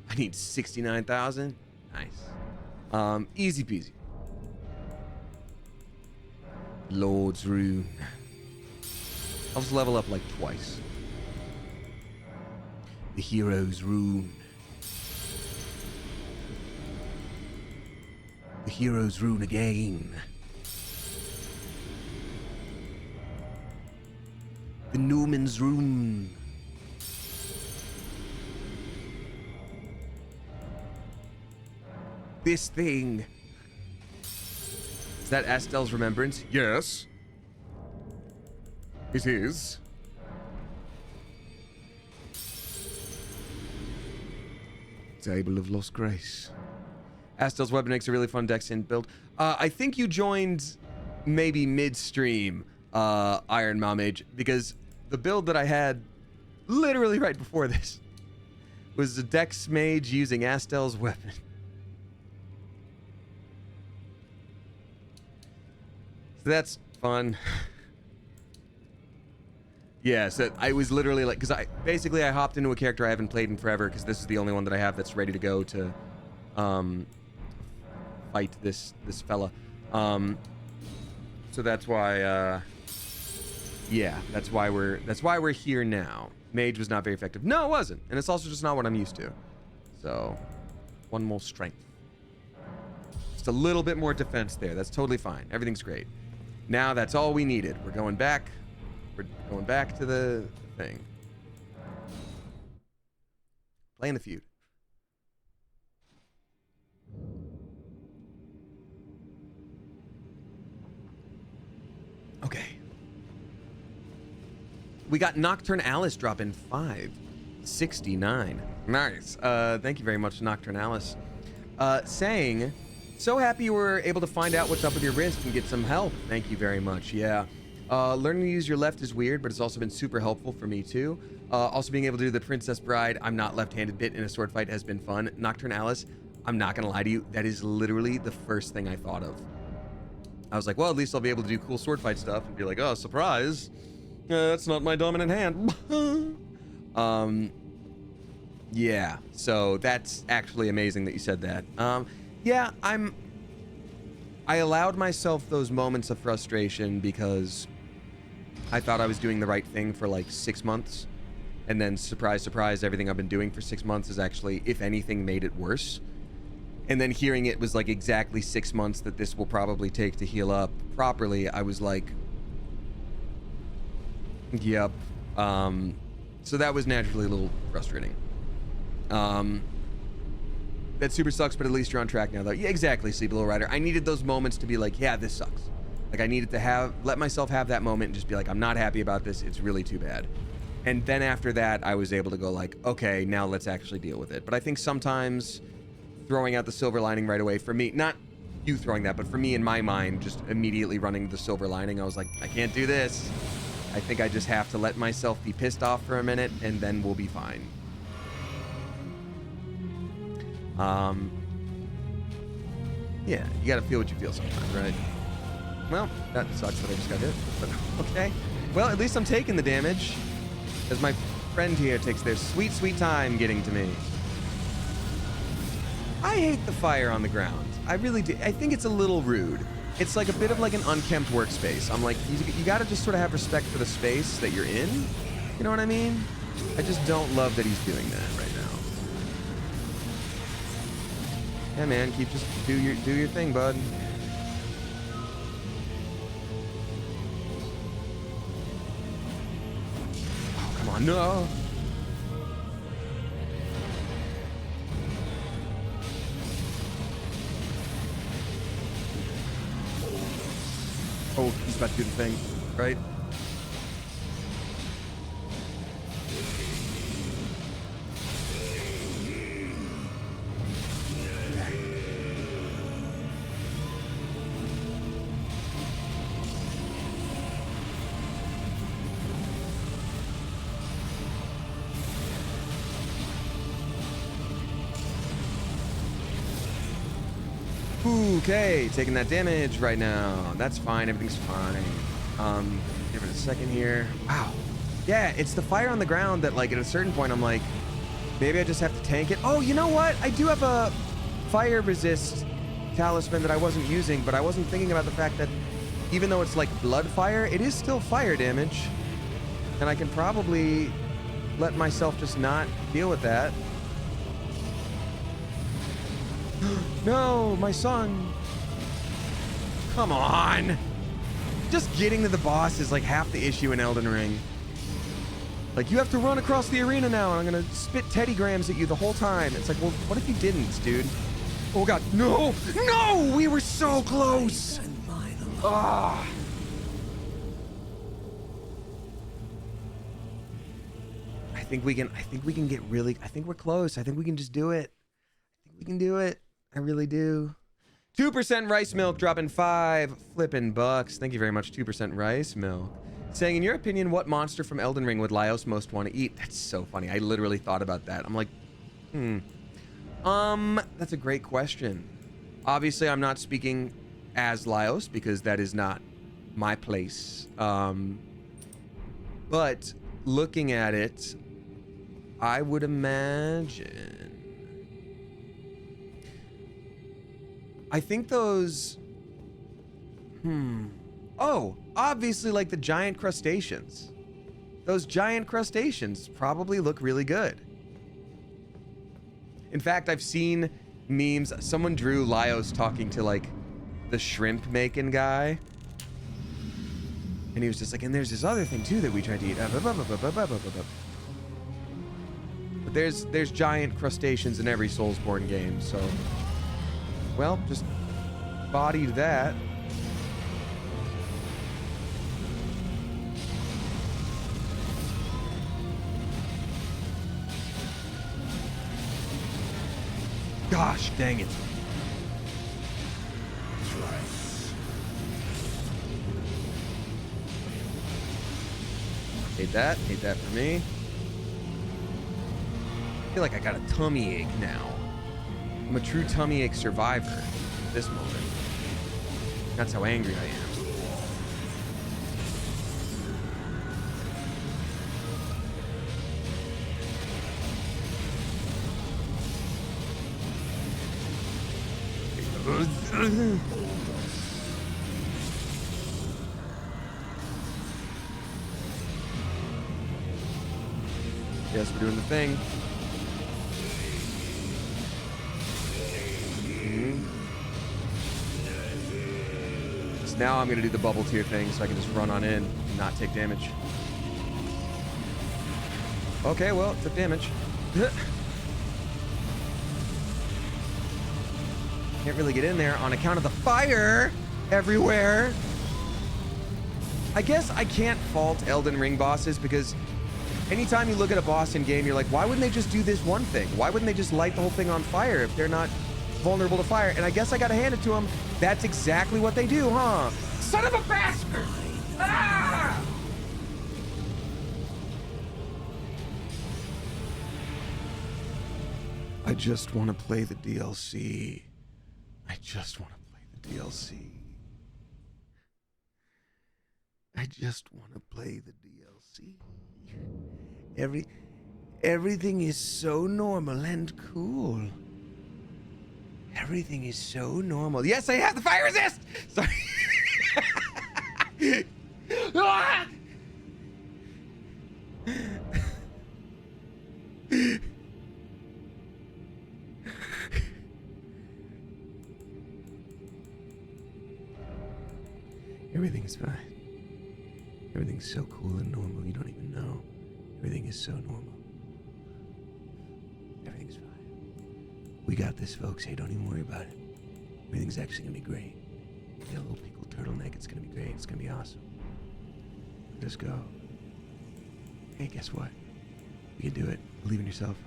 I need 69,000. Nice. Easy peasy. Lord's rune. I'll just level up like twice. The hero's rune. The hero's rune again. The Newman's rune. This thing. Is that Astel's remembrance? Yes. It is. Table of Lost Grace. Astel's weapon makes a really fun Dexin build. I think you joined maybe midstream, Iron Momage, because the build that I had literally right before this was a Dex Mage using Astel's weapon. So that's fun. Yeah, so I was literally like, because I hopped into a character I haven't played in forever, because this is the only one that I have that's ready to go to fight this fella. So that's why yeah, that's why we're here now. Mage was not very effective. No, it wasn't. And it's also just not what I'm used to. So, one more strength. Just a little bit more defense there. That's totally fine. Everything's great. Now that's all we needed. We're going back. We're going back to the thing. Playing the feud. Okay. We got Nocturne Alice drop in 569. Nice. Thank you very much, Nocturne Alice. Saying, so happy you were able to find out what's up with your wrist and get some help. Thank you very much. Yeah. Learning to use your left is weird, but it's also been super helpful for me too. Also being able to do the Princess Bride, I'm not left-handed bit in a sword fight has been fun. Nocturne Alice, I'm not gonna lie to you, that is literally the first thing I thought of. I was like, well, at least I'll be able to do cool sword fight stuff and be like, oh, surprise. That's not my dominant hand. Yeah, so that's actually amazing that you said that. Yeah, I allowed myself those moments of frustration because I thought I was doing the right thing for like 6 months. And then surprise, surprise, everything I've been doing for 6 months is actually, if anything, made it worse. And then hearing it was like exactly 6 months that this will probably take to heal up properly, I was like, yep. So that was naturally a little frustrating. That super sucks, but at least you're on track now, though. Yeah, exactly, Sleep Little Rider. I needed those moments to be like, yeah, this sucks. Like, I needed to let myself have that moment and just be like, I'm not happy about this. It's really too bad. And then after that, I was able to go like, okay, now let's actually deal with it. But I think sometimes throwing out the silver lining right away. For me, not you throwing that, but for me in my mind, just immediately running the silver lining. I was like, I can't do this. I think I just have to let myself be pissed off for a minute, and then we'll be fine. Yeah, you gotta feel what you feel sometimes, right? Well, that sucks that I just got hit, but okay. Well, at least I'm taking the damage, as my friend here takes their sweet, sweet time getting to me. I hate the fire on the ground. I really do. I think it's a little rude. It's like a bit of like an unkempt workspace. I'm like, you gotta just sort of have respect for the space that you're in. You know what I mean? I just don't love that he's doing that right now. Yeah, man, just do your thing, bud. Oh, come on, no. Oh, he's about to do the thing, right? Okay, taking that damage right now. That's fine. Everything's fine. Give it a second here. Wow. Yeah, it's the fire on the ground that, like, at a certain point, I'm like, maybe I just have to tank it. Oh, you know what? I do have a fire resist talisman that I wasn't using, but I wasn't thinking about the fact that even though it's like blood fire, it is still fire damage. And I can probably let myself just not deal with that. No, my son. Come on. Just getting to the boss is like half the issue in Elden Ring. Like, you have to run across the arena now, and I'm gonna spit Teddy Grahams at you the whole time. It's like, well, what if you didn't, dude? Oh god, no! No! We were so close! Ah. I think we can get really, I think we're close. I think we can just do it. I think we can do it. I really do. 2% rice milk dropping 5 flipping bucks. Thank you very much, 2% rice milk. Saying, in your opinion, what monster from Elden Ring would Laios most want to eat? That's so funny. I literally thought about that. I'm like, that's a great question. Obviously, I'm not speaking as Laios because that is not my place. But looking at it, I would imagine. I think those... Oh, obviously like the giant crustaceans. Those giant crustaceans probably look really good. In fact, I've seen memes. Someone drew Laios talking to like the shrimp making guy. And he was just like, and there's this other thing too that we tried to eat. But there's giant crustaceans in every Soulsborne game, so... Well, just bodied that. Gosh, dang it. Hate that. Hate that for me. I feel like I got a tummy ache now. I'm a true tummy ache survivor at this moment. That's how angry I am. Yes, we're doing the thing. So now I'm going to do the bubble tier thing so I can just run on in and not take damage. Okay, well, it took damage. Can't really get in there on account of the fire everywhere. I guess I can't fault Elden Ring bosses because anytime you look at a boss in game, you're like, why wouldn't they just do this one thing? Why wouldn't they just light the whole thing on fire if they're not vulnerable to fire, and I guess I gotta hand it to them. That's exactly what they do, huh? Son of a bastard! Ah! I just want to play the DLC. I just want to play the DLC. I just want to play the DLC. Everything is so normal and cool. Everything is so normal. Yes, I have the fire resist! Sorry. Ah! Everything's fine. Everything's so cool and normal, you don't even know. Everything is so normal. Everything's fine. We got this, folks. Hey, don't even worry about it. Everything's actually gonna be great. Get a little pickled turtleneck. It's gonna be great. It's gonna be awesome. Just go. Hey, guess what? You can do it. Believe in yourself.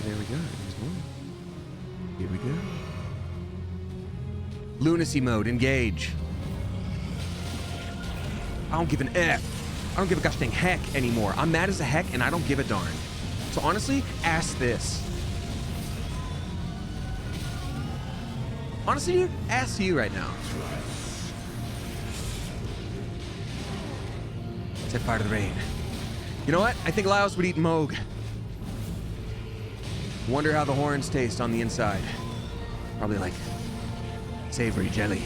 There we go. There's one. Here we go. Lunacy mode, engage. I don't give an F. I don't give a gosh dang heck anymore. I'm mad as a heck and I don't give a darn. So honestly, ask this. Honestly, dude, ask you right now. Set fire to the rain. You know what? I think Laos would eat Moog. Wonder how the horns taste on the inside. Probably like savory jelly.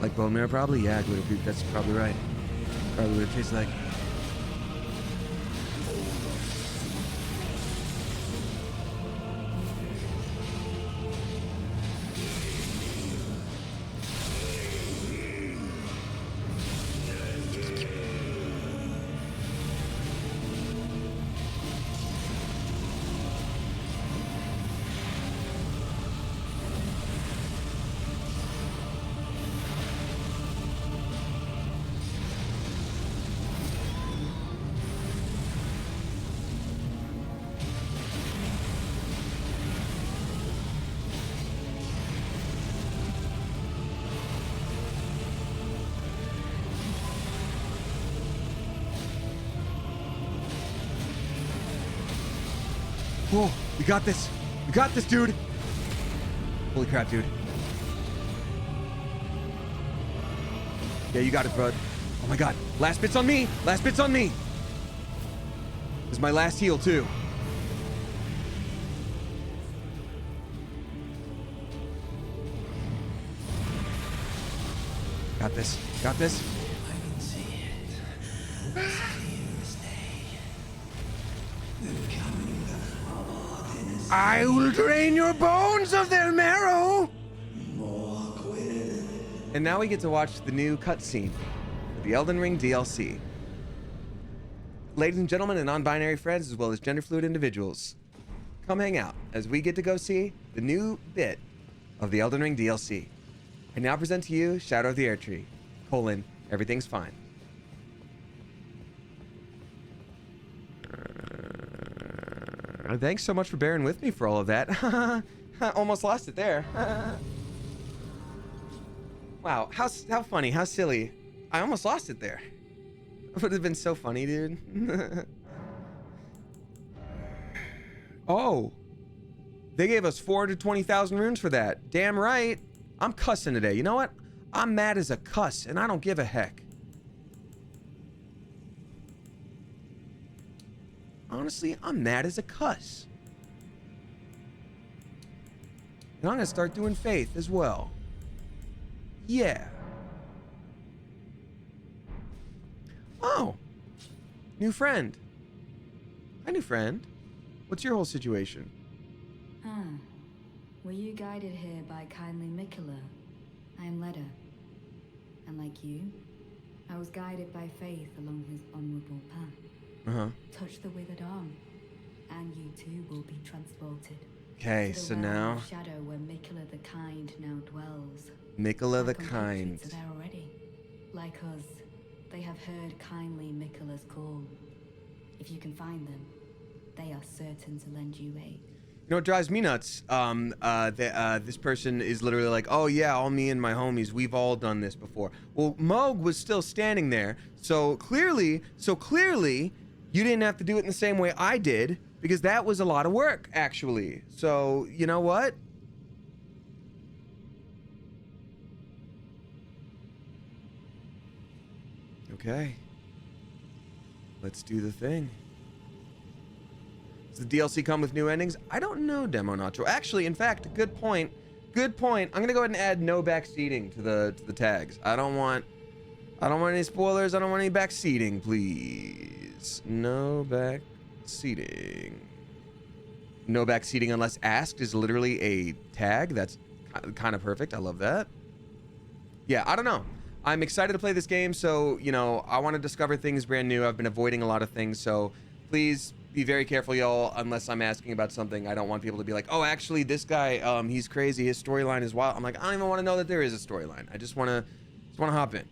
Like bone marrow, probably? Yeah, that's probably right. Probably what it tastes like. Whoa, we got this. We got this, dude. Holy crap, dude. Yeah, you got it, bud. Oh my god. Last bit's on me. Last bit's on me. This is my last heal, too. Got this. Got this. I can see it. As clear as day. The coming of I will drain your bones of their marrow. And now we get to watch the new cutscene of the Elden Ring DLC. Ladies and gentlemen and non-binary friends, as well as gender-fluid individuals, come hang out as we get to go see the new bit of the Elden Ring DLC. I now present to you Shadow of the Erdtree, everything's fine. Thanks so much for bearing with me for all of that. I almost lost it there. Wow, how funny, how silly. I almost lost it there. It would have been so funny, dude. Oh, they gave us 420,000 runes for that. Damn right. I'm cussing today. You know what? I'm mad as a cuss, and I don't give a heck. Honestly, I'm mad as a cuss. And I'm gonna start doing faith as well. Yeah. Oh. New friend. Hi, new friend. What's your whole situation? Ah, were you guided here by kindly Mikola? I am Leda. And like you, I was guided by faith along his honorable path. Uh-huh. Touch the withered arm, and you too will be transported. Okay, to the so realm now... of shadow where Mikola the Kind now dwells. Mikola the Our compatriots Kind. are there already. Like us, they have heard kindly Mikola's call. If you can find them, they are certain to lend you aid. You know what drives me nuts? This person is literally like, oh yeah, all me and my homies, we've all done this before. Well, Moog was still standing there, so clearly, you didn't have to do it in the same way I did, because that was a lot of work, actually. So, you know what? Okay. Let's do the thing. Does the DLC come with new endings? I don't know, Demo Nacho. Actually, in fact, good point. Good point. I'm gonna go ahead and add no backseating to the tags. I don't want any spoilers. I don't want any backseating, please. No backseating. No backseating unless asked is literally a tag. That's kind of perfect. I love that. Yeah, I don't know. I'm excited to play this game, so, you know, I want to discover things brand new. I've been avoiding a lot of things, so please be very careful, y'all, unless I'm asking about something. I don't want people to be like, oh, actually, this guy, he's crazy. His storyline is wild. I'm like, I don't even want to know that there is a storyline. I just want to hop in.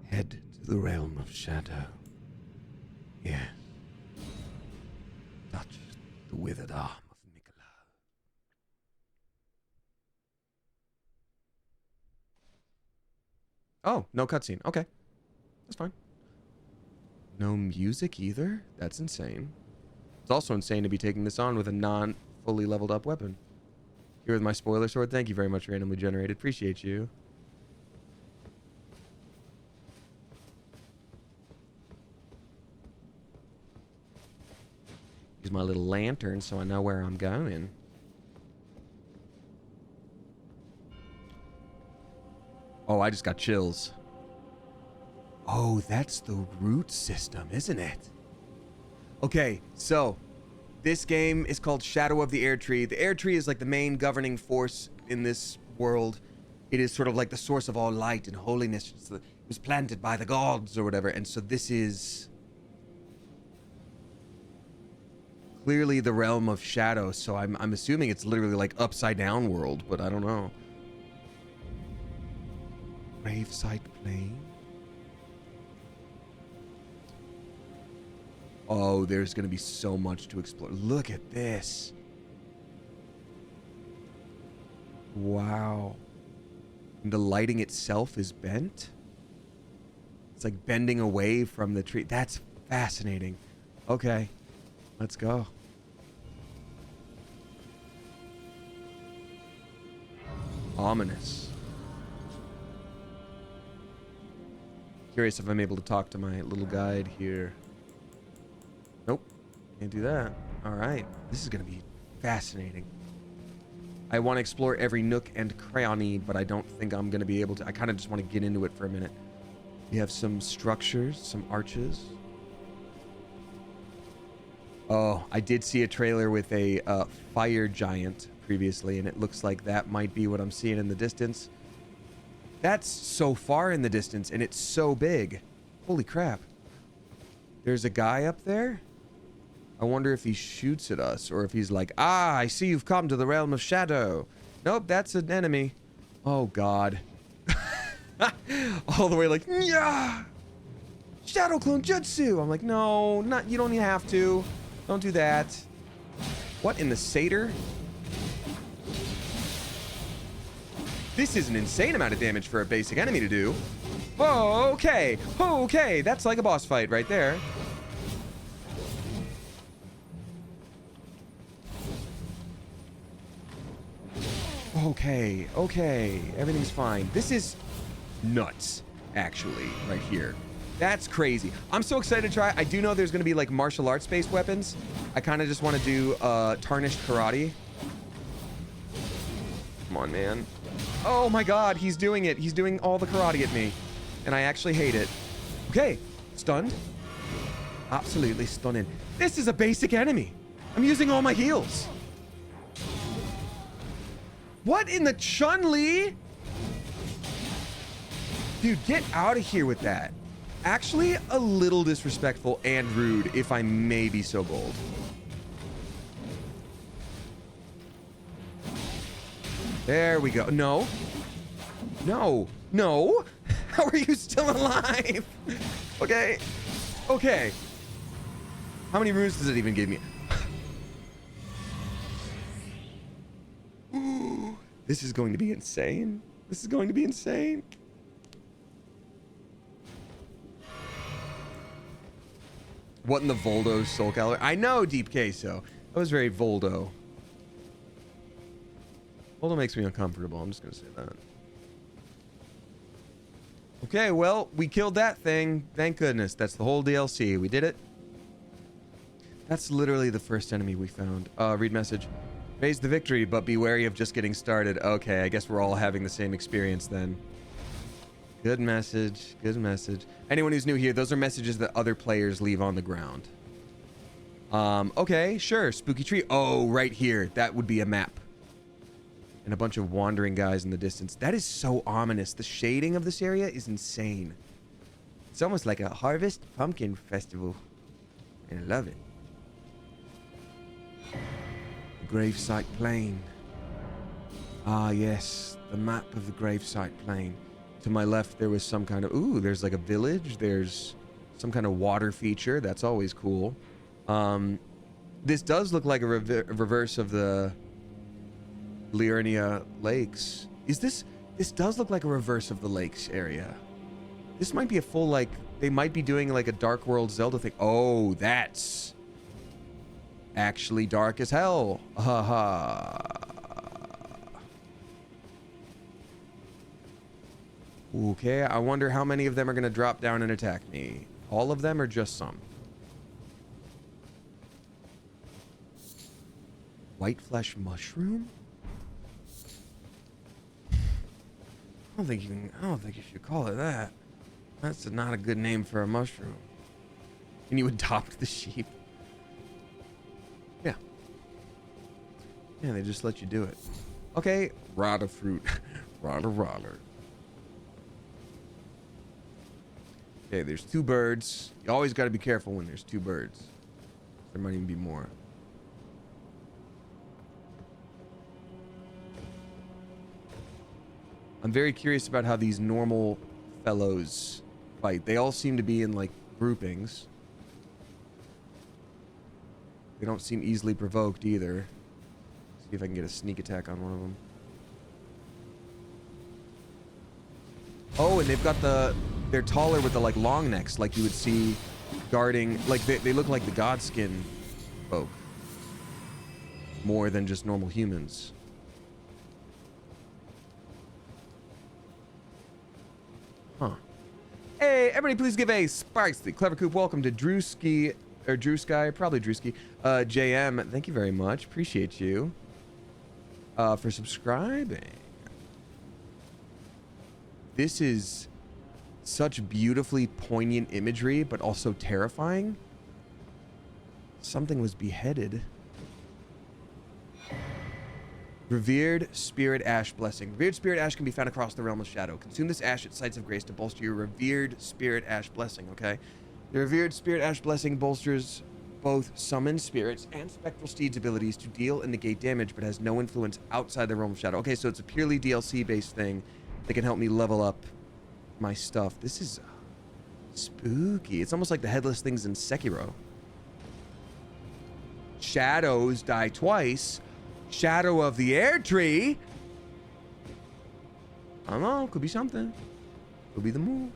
Head to the realm of shadow. Yeah. Touch the withered arm of Mikola. Oh, no cutscene. Okay. That's fine. No music either? That's insane. It's also insane to be taking this on with a non-fully leveled up weapon. Here with my spoiler sword. Thank you very much, randomly generated. Appreciate you. Use my little lantern so I know where I'm going. Oh, I just got chills. Oh, that's the root system, isn't it? Okay, so this game is called Shadow of the Air Tree. The Air Tree is like the main governing force in this world. It is sort of like the source of all light and holiness. It was planted by the gods or whatever. And so this is clearly the realm of shadow. So I'm assuming it's literally like upside down world, but I don't know. Gravesite Plain. Oh, there's going to be so much to explore. Look at this. Wow. And the lighting itself is bent. It's like bending away from the tree. That's fascinating. Okay, let's go. Ominous. Curious if I'm able to talk to my little guide here. Nope, can't do that. All right, this is gonna be fascinating. I want to explore every nook and cranny, but I don't think I'm gonna be able to. I kind of just want to get into it for a minute. We have some structures, some arches. Oh, I did see a trailer with a fire giant previously, and it looks like that might be what I'm seeing in the distance. That's so far in the distance, and it's so big. Holy crap. There's a guy up there? I wonder if he shoots at us, or if he's like, ah, I see you've come to the realm of shadow. Nope, that's an enemy. Oh, God. All the way like, yeah, Shadow Clone Jutsu. I'm like, no, not, you don't even have to. Don't do that. What in the Satyr? This is an insane amount of damage for a basic enemy to do. Oh, okay. Okay, that's like a boss fight right there. Okay, okay. Everything's fine. This is nuts, actually, right here. That's crazy. I'm so excited to try. I do know there's going to be like martial arts based weapons. I kind of just want to do tarnished karate. Come on, man. Oh my God, he's doing it. He's doing all the karate at me. And I actually hate it. Okay, Stunned. Absolutely stunning. This is a basic enemy. I'm using all my heals. What in the Chun-Li? Dude, get out of here with that. Actually, a little disrespectful and rude, if I may be so bold. There we go. No. No. No. How are you still alive? Okay. Okay. How many runes does it even give me? Ooh, this is going to be insane. This is going to be insane. What in the Voldo soul color? I know, Deep Queso. That was very Voldo. Voldo makes me uncomfortable. I'm just going to say that. Okay, well, we killed that thing. Thank goodness. That's the whole DLC. We did it. That's literally the first enemy we found. Read message. Praise the victory, but be wary of just getting started. Okay, I guess we're all having the same experience then. Good message. Good message. Anyone who's new here, those are messages that other players leave on the ground. Okay, sure. Spooky tree. Oh, right here. That would be a map. And a bunch of wandering guys in the distance. That is so ominous. The shading of this area is insane. It's almost like a harvest pumpkin festival. And I love it. The gravesite plain. Ah, yes. The map of the gravesite plain. To my left, there was some kind of... Ooh, there's like a village. There's some kind of water feature. That's always cool. This does look like a reverse of the Liurnia Lakes. Is this... This does look like a reverse of the lakes area. This might be a full, like... They might be doing like a Dark World Zelda thing. Oh, that's... actually dark as hell. Haha. Okay, I wonder how many of them are going to drop down and attack me. All of them or just some? White flesh mushroom? I don't think you should call it that. That's not a good name for a mushroom. Can you adopt the sheep? Yeah. Yeah, they just let you do it. Okay, rada fruit. Rada. Okay, there's 2 birds. You always got to be careful when there's 2 birds. There might even be more. I'm very curious about how these normal fellows fight. They all seem to be in, like, groupings. They don't seem easily provoked either. See if I can get a sneak attack on one of them. Oh, and they've got the... They're taller with the, like, long necks, like you would see guarding... Like, they look like the Godskin folk. More than just normal humans. Huh. Hey, everybody please give a spicy Clever Coop welcome to Drewski... Or Drewsky, probably Drewski. JM, thank you very much. Appreciate you. For subscribing. This is... such beautifully poignant imagery, but also terrifying. Something was beheaded. Revered Spirit Ash Blessing. Revered Spirit Ash can be found across the realm of shadow. Consume this ash at sites of grace to bolster your Revered Spirit Ash Blessing, okay? The Revered Spirit Ash Blessing bolsters both summon spirits and spectral steeds abilities to deal and negate damage, but has no influence outside the realm of shadow. Okay, so it's a purely DLC-based thing that can help me level up my stuff. This is spooky. It's almost like the headless things in Sekiro. Shadows die twice. Shadow of the Air Tree. I don't know. Could be something. Could be the move.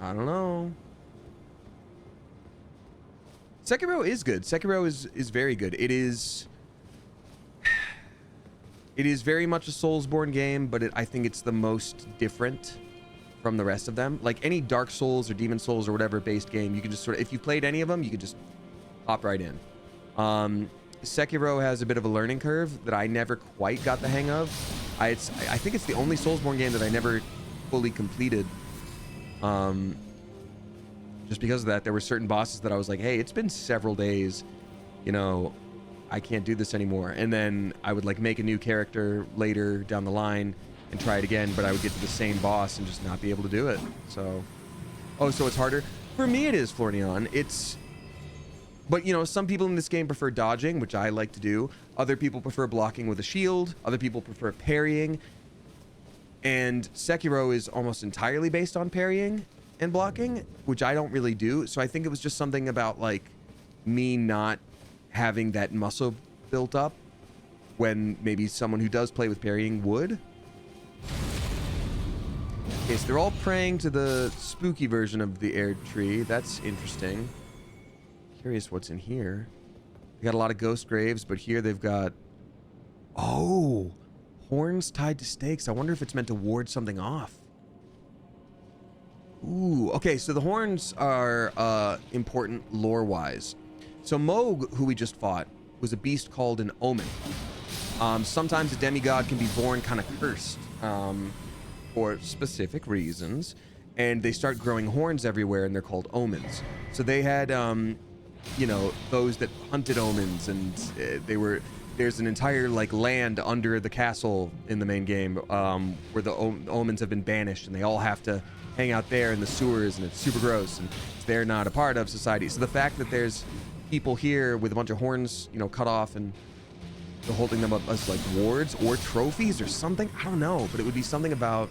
I don't know. Sekiro is good. Sekiro is very good. It is very much a Soulsborne game, but I think it's the most different from the rest of them. Like any Dark Souls or Demon Souls or whatever based game, you can just sort of, if you've played any of them, you can just hop right in. Sekiro has a bit of a learning curve that I never quite got the hang of. I think it's the only Soulsborne game that I never fully completed. Just because of that, there were certain bosses that I was like, hey, it's been several days, you know, I can't do this anymore. And then I would like make a new character later down the line and try it again, but I would get to the same boss and just not be able to do it. So, oh, so it's harder? For me, it is, Florian. But you know, some people in this game prefer dodging, which I like to do. Other people prefer blocking with a shield. Other people prefer parrying. And Sekiro is almost entirely based on parrying and blocking, which I don't really do. So I think it was just something about like me not having that muscle built up when maybe someone who does play with parrying would. Okay, so they're all praying to the spooky version of the air tree. That's interesting. Curious what's in here. They got a lot of ghost graves, but here they've got, oh, horns tied to stakes. I wonder if it's meant to ward something off. Ooh, okay, so the horns are important lore-wise. So Moog, who we just fought, was a beast called an omen. Sometimes a demigod can be born kind of cursed for specific reasons, and they start growing horns everywhere, and they're called omens. So they had, you know, those that hunted omens, and there's an entire like land under the castle in the main game where the omens have been banished, and they all have to hang out there in the sewers, and it's super gross, and they're not a part of society. So the fact that there's people here with a bunch of horns, you know, cut off, and they're holding them up as like wards or trophies or something, I don't know, but it would be something about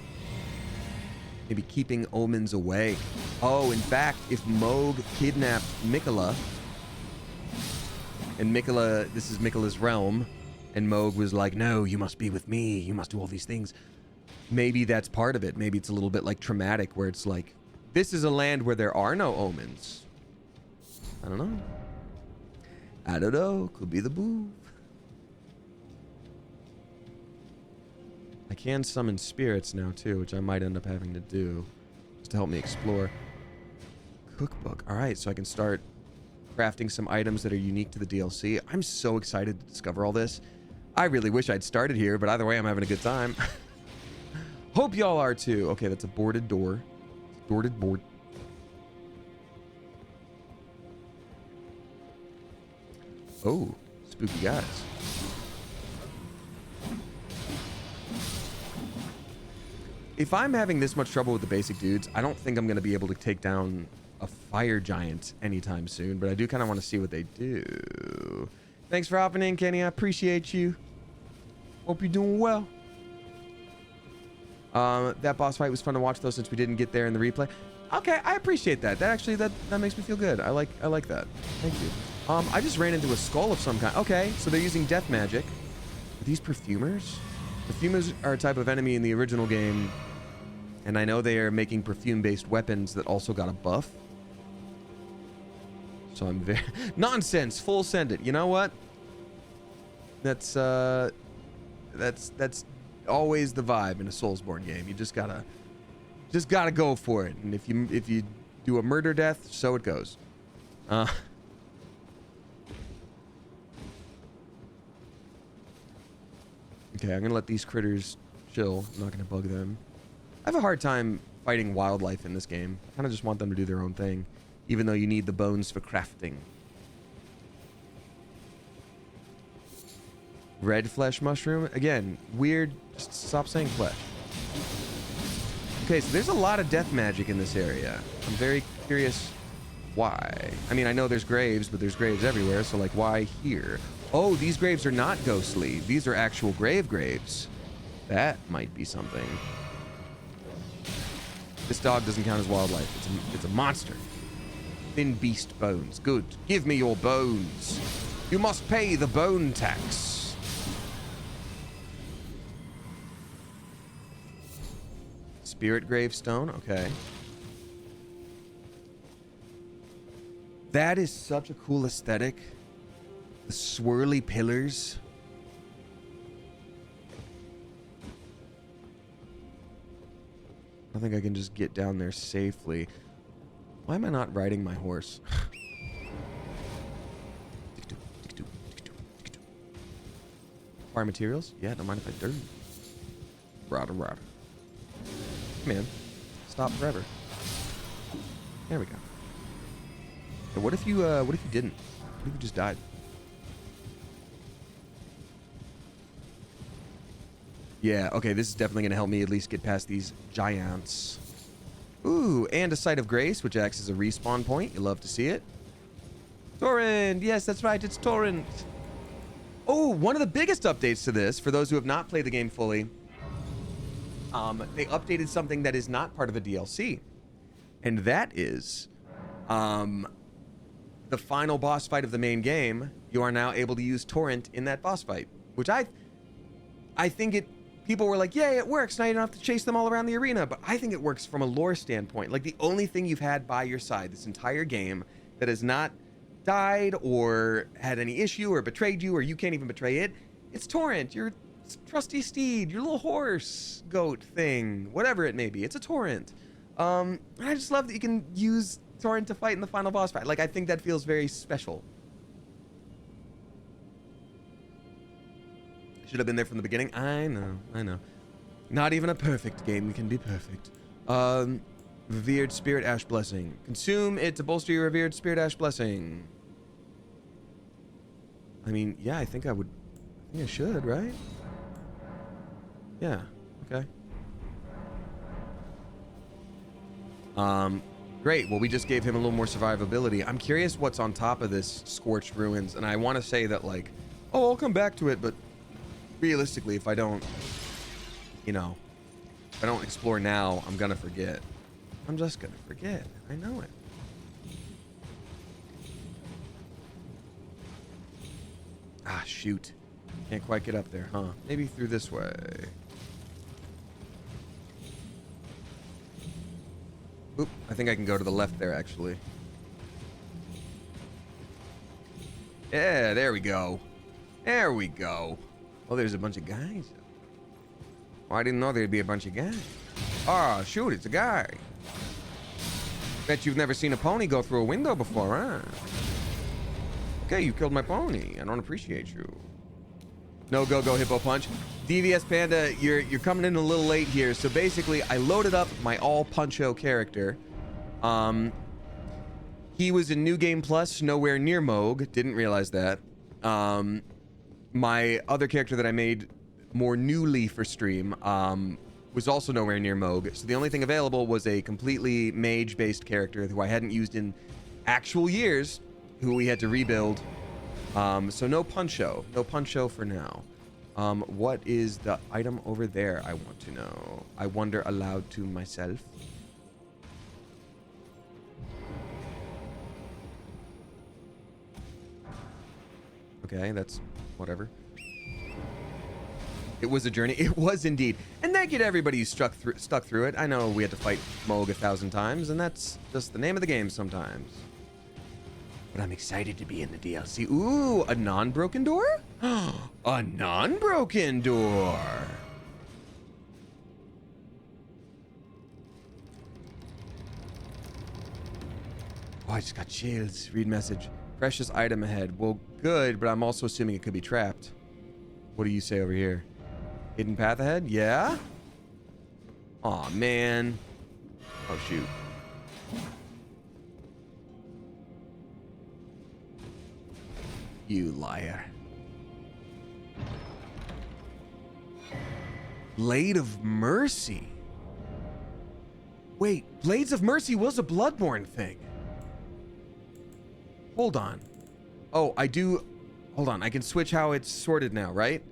maybe keeping omens away. Oh, in fact, if Moog kidnapped Miquella, and Miquella, this is Miquella's realm, and Moog was like, no, you must be with me, you must do all these things. Maybe that's part of it. Maybe it's a little bit like traumatic, where it's like, this is a land where there are no omens. I don't know. I don't know. Could be the move. I can summon spirits now too, which I might end up having to do just to help me explore. Cookbook. All right, so I can start crafting some items that are unique to the DLC. I'm so excited to discover all this. I really wish I'd started here, but either way, I'm having a good time. Hope y'all are too. Okay, that's a boarded door. Boarded board. Oh, spooky guys. If I'm having this much trouble with the basic dudes, I don't think I'm going to be able to take down a fire giant anytime soon, but I do kind of want to see what they do. Thanks for hopping in, Kenny. I appreciate you. Hope you're doing well. That boss fight was fun to watch though, since we didn't get there in the replay. Okay, I appreciate that. That actually, that makes me feel good. I like that. Thank you. I just ran into a skull of some kind. Okay, so they're using death magic. Are these perfumers? Perfumers are a type of enemy in the original game, and I know they are making perfume-based weapons that also got a buff. So I'm very nonsense. Full send it. You know what? That's always the vibe in a Soulsborne game. You just gotta go for it. And if you do a murder death, so it goes. Okay, I'm gonna let these critters chill. I'm not gonna bug them. I have a hard time fighting wildlife in this game. I kind of just want them to do their own thing, even though you need the bones for crafting. Red flesh mushroom. Again, weird. Just stop saying flesh. Okay, so there's a lot of death magic in this area. I'm very curious why. I mean, I know there's graves, but there's graves everywhere, so like, why here? Oh, these graves are not ghostly. These are actual graves. That might be something. This dog doesn't count as wildlife. It's a monster. Thin beast bones. Good. Give me your bones. You must pay the bone tax. Spirit gravestone. Okay. That is such a cool aesthetic. The swirly pillars. I think I can just get down there safely. Why am I not riding my horse? Fire materials? Yeah, don't mind if I do. Rada. Man, stop forever. There we go. But what if you didn't? What if you just died? Yeah, okay, this is definitely going to help me at least get past these giants. Ooh, and a Site of Grace, which acts as a respawn point. You love to see it. Torrent! Yes, that's right, it's Torrent. Oh, one of the biggest updates to this, for those who have not played the game fully, they updated something that is not part of the DLC. And that is, the final boss fight of the main game, you are now able to use Torrent in that boss fight. Which I think it... People were like, yay, it works. Now you don't have to chase them all around the arena. But I think it works from a lore standpoint. Like, the only thing you've had by your side this entire game that has not died or had any issue or betrayed you, or you can't even betray it, it's Torrent, your trusty steed, your little horse goat thing, whatever it may be. It's a Torrent. I just love that you can use Torrent to fight in the final boss fight. Like, I think that feels very special. Should have been there from the beginning. I know. Not even a perfect game can be perfect. Revered Spirit Ash Blessing. Consume it to bolster your Revered Spirit Ash Blessing. I mean, yeah, I think I should, right? Yeah, okay. Great, well, we just gave him a little more survivability. I'm curious what's on top of this Scorched Ruins, and I want to say that, like, oh, I'll come back to it, but realistically, if I don't, you know, if I don't explore now, I'm gonna forget. I'm just gonna forget. I know it. Ah, shoot. Can't quite get up there, huh? Maybe through this way. Oop, I think I can go to the left there, actually. Yeah, there we go. There we go. Oh, there's a bunch of guys. Oh, I didn't know there'd be a bunch of guys. Oh, shoot, it's a guy. Bet you've never seen a pony go through a window before, huh? Okay, you killed my pony. I don't appreciate you. No go hippo punch. DVS Panda, you're coming in a little late here. So basically, I loaded up my all Puncho character. He was in New Game Plus, nowhere near Moog. Didn't realize that. My other character that I made more newly for stream was also nowhere near Moog. So the only thing available was a completely mage-based character who I hadn't used in actual years, who we had to rebuild. So no Puncho. No Puncho for now. What is the item over there, I want to know. I wonder aloud to myself. Okay, that's whatever. It was a journey. It was indeed. And thank you to everybody who stuck through it. I know we had to fight Moog 1,000 times, and that's just the name of the game sometimes. But I'm excited to be in the DLC. Ooh, a non-broken door? A non-broken door. Oh, I just got chills. Read message. Precious item ahead. Well, good, but I'm also assuming it could be trapped. What do you say over here? Hidden path ahead? Yeah? Aw, man. Oh, shoot. You liar. Blade of Mercy. Wait, Blades of Mercy was a Bloodborne thing. Hold on. Oh, I do... Hold on, I can switch how it's sorted now, right?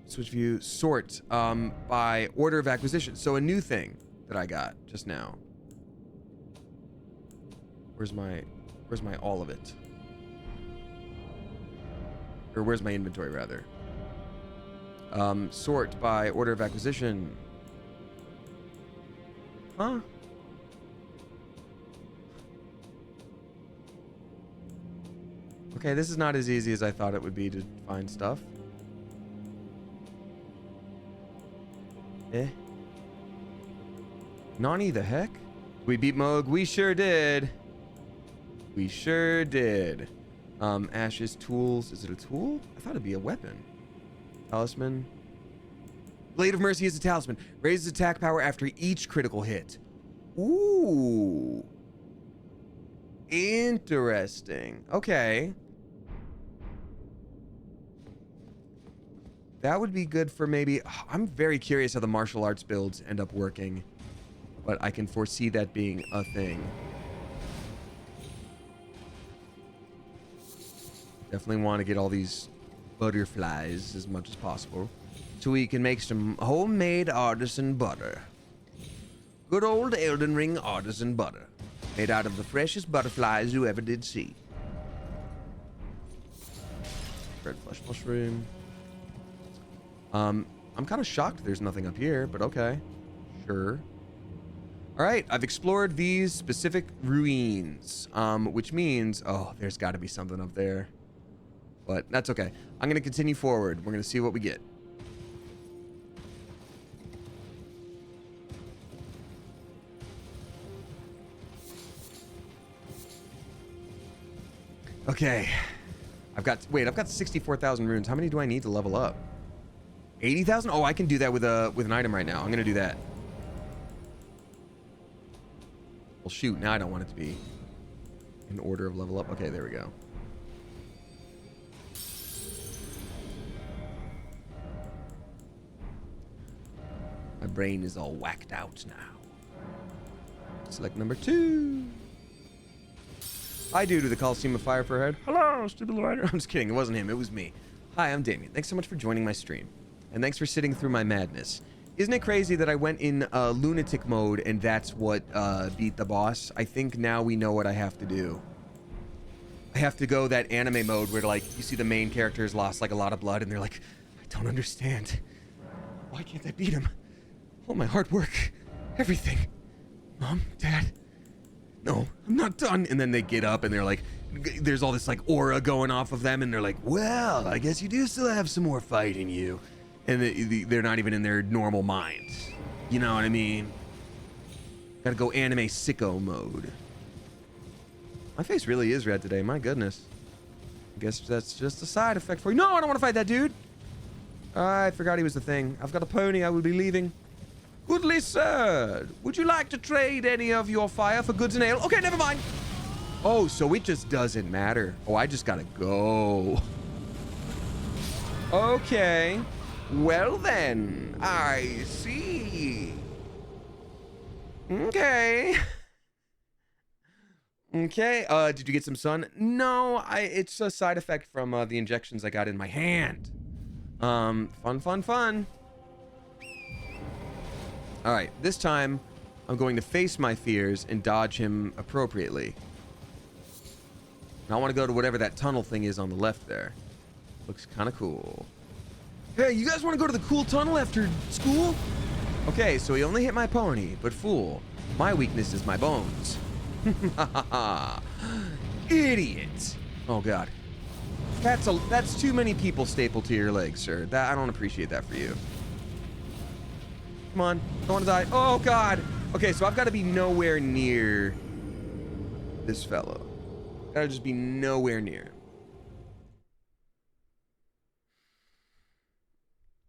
Switch view, sort, by order of acquisition. So a new thing that I got just now. Where's my all of it? Or where's my inventory, rather? Sort by order of acquisition. Huh? Okay, this is not as easy as I thought it would be to find stuff. Eh? Nani, the heck? We beat Moog. We sure did. We sure did. Ashes, tools. Is it a tool? I thought it'd be a weapon. Talisman. Blade of Mercy is a talisman. Raises attack power after each critical hit. Ooh. Interesting. Okay. That would be good for maybe... I'm very curious how the martial arts builds end up working. But I can foresee that being a thing. Definitely want to get all these butterflies as much as possible. So we can make some homemade artisan butter. Good old Elden Ring artisan butter. Made out of the freshest butterflies you ever did see. Red flesh mushroom. I'm kind of shocked there's nothing up here, but okay. Sure. All right, I've explored these specific ruins, which means... Oh, there's got to be something up there. But that's okay. I'm going to continue forward. We're going to see what we get. Okay. I've got 64,000 runes. How many do I need to level up? 80,000? Oh, I can do that with an item right now. I'm going to do that. Well, shoot. Now I don't want it to be in order of level up. Okay, there we go. My brain is all whacked out now. Select number 2. Hi, dude, with the Coliseum of Fire for a head. Hello, stupid rider. I'm just kidding. It wasn't him. It was me. Hi, I'm Damien. Thanks so much for joining my stream. And thanks for sitting through my madness. Isn't it crazy that I went in lunatic mode and that's what beat the boss? I think now we know what I have to do. I have to go that anime mode where, like, you see the main character has lost, like, a lot of blood and they're like, I don't understand. Why can't I beat him? All my hard work. Everything. Mom, Dad. No, I'm not done. And then they get up and they're like, there's all this like aura going off of them and they're like, well, I guess you do still have some more fight in you. And they're not even in their normal mind. You know what I mean? Gotta go anime sicko mode. My face really is red today, my goodness. I guess that's just a side effect for you. No, I don't want to fight that dude. I forgot he was the thing. I've got a pony, I will be leaving. Goodly sir, would you like to trade any of your fire for goods and ale? Okay, never mind. Oh, so it just doesn't matter. Oh, I just gotta go. Okay. Well then, I see. Okay. Okay, did you get some sun? No, it's a side effect from the injections I got in my hand. Fun. All right, this time I'm going to face my fears and dodge him appropriately. And I want to go to whatever that tunnel thing is on the left there. Looks kind of cool. Hey, you guys want to go to the cool tunnel after school? Okay, so he only hit my pony, but fool, my weakness is my bones. Idiot. Oh God. That's too many people stapled to your legs, sir. I don't appreciate that for you. Come on, I want to die. Oh God. Okay, so I've got to be nowhere near this fellow. Gotta just be nowhere near.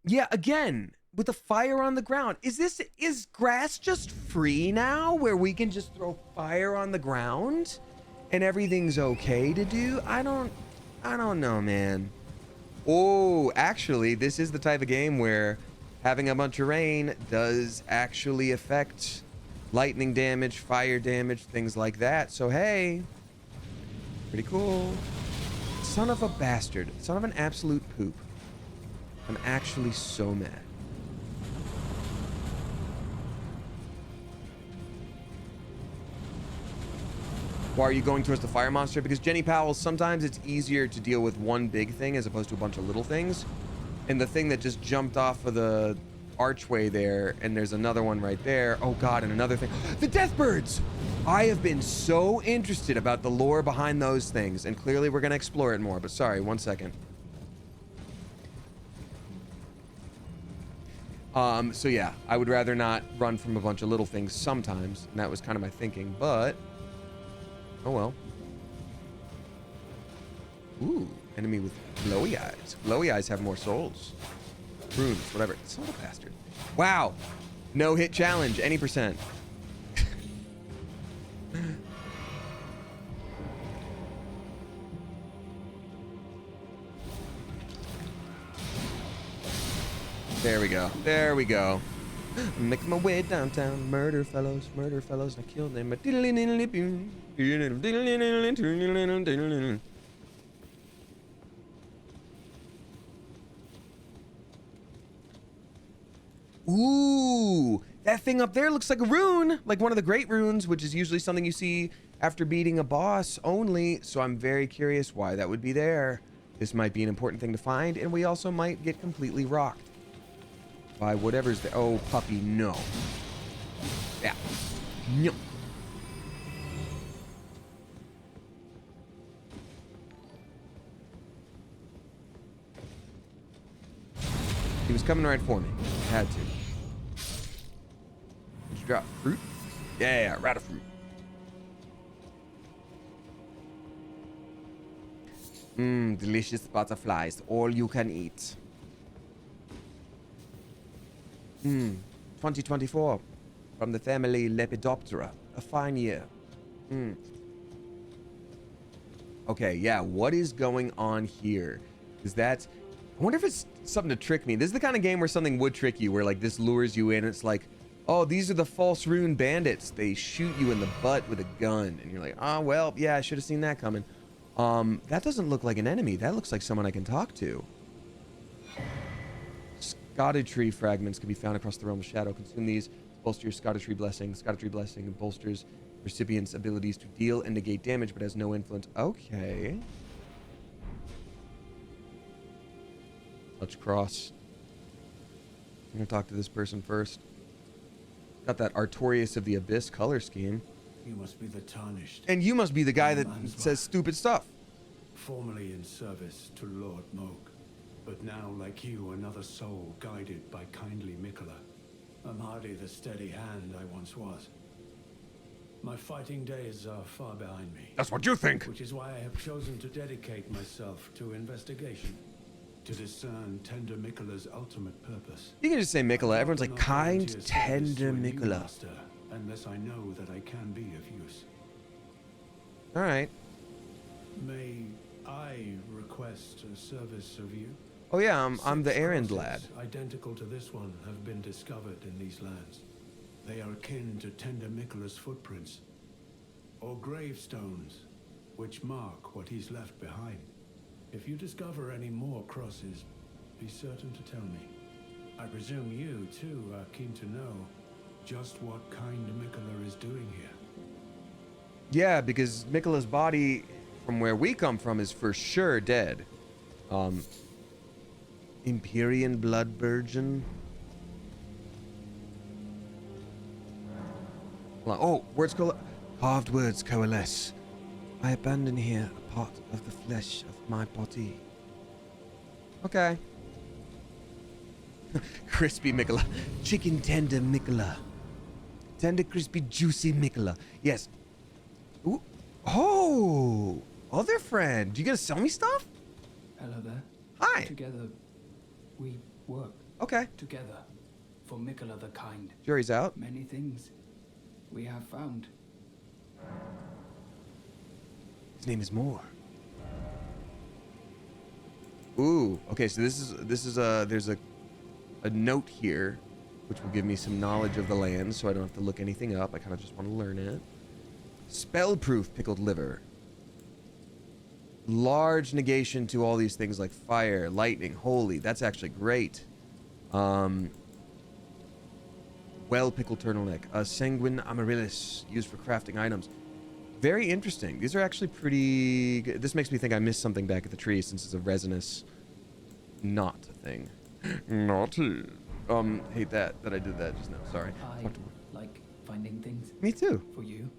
Yeah, again, with the fire on the ground. Is grass just free now where we can just throw fire on the ground and everything's okay to do? I don't know, man. Oh, actually, this is the type of game where having a bunch of rain does actually affect lightning damage, fire damage, things like that. So, hey, pretty cool. Son of a bastard. Son of an absolute poop. I'm actually so mad. Why are you going towards the fire monster? Because Jenny Powell, sometimes it's easier to deal with one big thing as opposed to a bunch of little things. And the thing that just jumped off of the archway there, and there's another one right there. Oh God, and another thing. The Deathbirds! I have been so interested about the lore behind those things, and clearly we're gonna explore it more, but sorry, one second. So yeah, I would rather not run from a bunch of little things sometimes, and that was kind of my thinking, but oh well. Ooh, enemy with glowy eyes. Glowy eyes have more souls. runes, whatever. Son of a bastard. Wow. No hit challenge, any percent. There we go. There we go. Making my way downtown. Murder fellows, and I killed them. Ooh, that thing up there looks like a rune, like one of the great runes, which is usually something you see after beating a boss only. So I'm very curious why that would be there. This might be an important thing to find, and we also might get completely rocked by whatever's there. Oh, puppy, no. Yeah. No. He was coming right for me. Had to. Did you drop fruit? Yeah, rat of fruit. Mmm, delicious butterflies. All you can eat. 2024 from the family Lepidoptera. A fine year. Okay, yeah, what is going on here? Is that... I wonder if it's something to trick me. This is the kind of game where something would trick you, where like this lures you in. It's like, oh, these are the false rune bandits. They shoot you in the butt with a gun. And you're like, oh, well, yeah, I should have seen that coming. That doesn't look like an enemy. That looks like someone I can talk to. Scottry fragments can be found across the realm of shadow. Consume these, bolster your Scottry blessing. Scottry blessing bolsters recipient's abilities to deal and negate damage, but has no influence. Okay. Touch cross. I'm gonna talk to this person first. Got that Artorias of the Abyss color scheme. You must be the Tarnished. And you must be the guy that says stupid stuff. Formerly in service to Lord Moog, but now, like you, another soul guided by kindly Mikola. I'm hardly the steady hand I once was. My fighting days are far behind me. That's what you think. Which is why I have chosen to dedicate myself to investigation, to discern tender Mikola's ultimate purpose. You can just say Mikola. Everyone's like, Not kind, volunteer service tender to a new Mikola. master, unless I know that I can be of use. All right. May I request a service of you? Oh yeah, I'm the 6 errand crosses lad. identical to this one have been discovered in these lands. They are akin to tender Mikola's footprints, or gravestones, which mark what he's left behind. If you discover any more crosses, be certain to tell me. I presume you, too, are keen to know just what kind Mikola is doing here. Yeah, because Mikola's body, from where we come from, is for sure dead. Empyrean blood virgin. Oh, words carved words coalesce. I abandon here a part of the flesh of my body. Okay. Crispy Mikola. Chicken tender Mikola. Tender, crispy, juicy Mikola. Yes. Ooh. Oh! Other friend. You gonna sell me stuff? Hello there. Hi. Together, we work. Okay. Together, for Mikola the Kind. Jury's out. Many things we have found. His name is Moore. Ooh. Okay, so this is there's a note here which will give me some knowledge of the land, so I don't have to look anything up. I kind of just want to learn it. Spell-proof pickled liver. Large negation to all these things like fire, lightning, holy. That's actually great. Well-pickled turtleneck. Sanguine amaryllis, used for crafting items. Very interesting. These are actually pretty good. This makes me think I missed something back at the tree since it's a resinous knot thing. Naughty. Hate that I did that just now. Sorry. I like finding things. Me too. For you,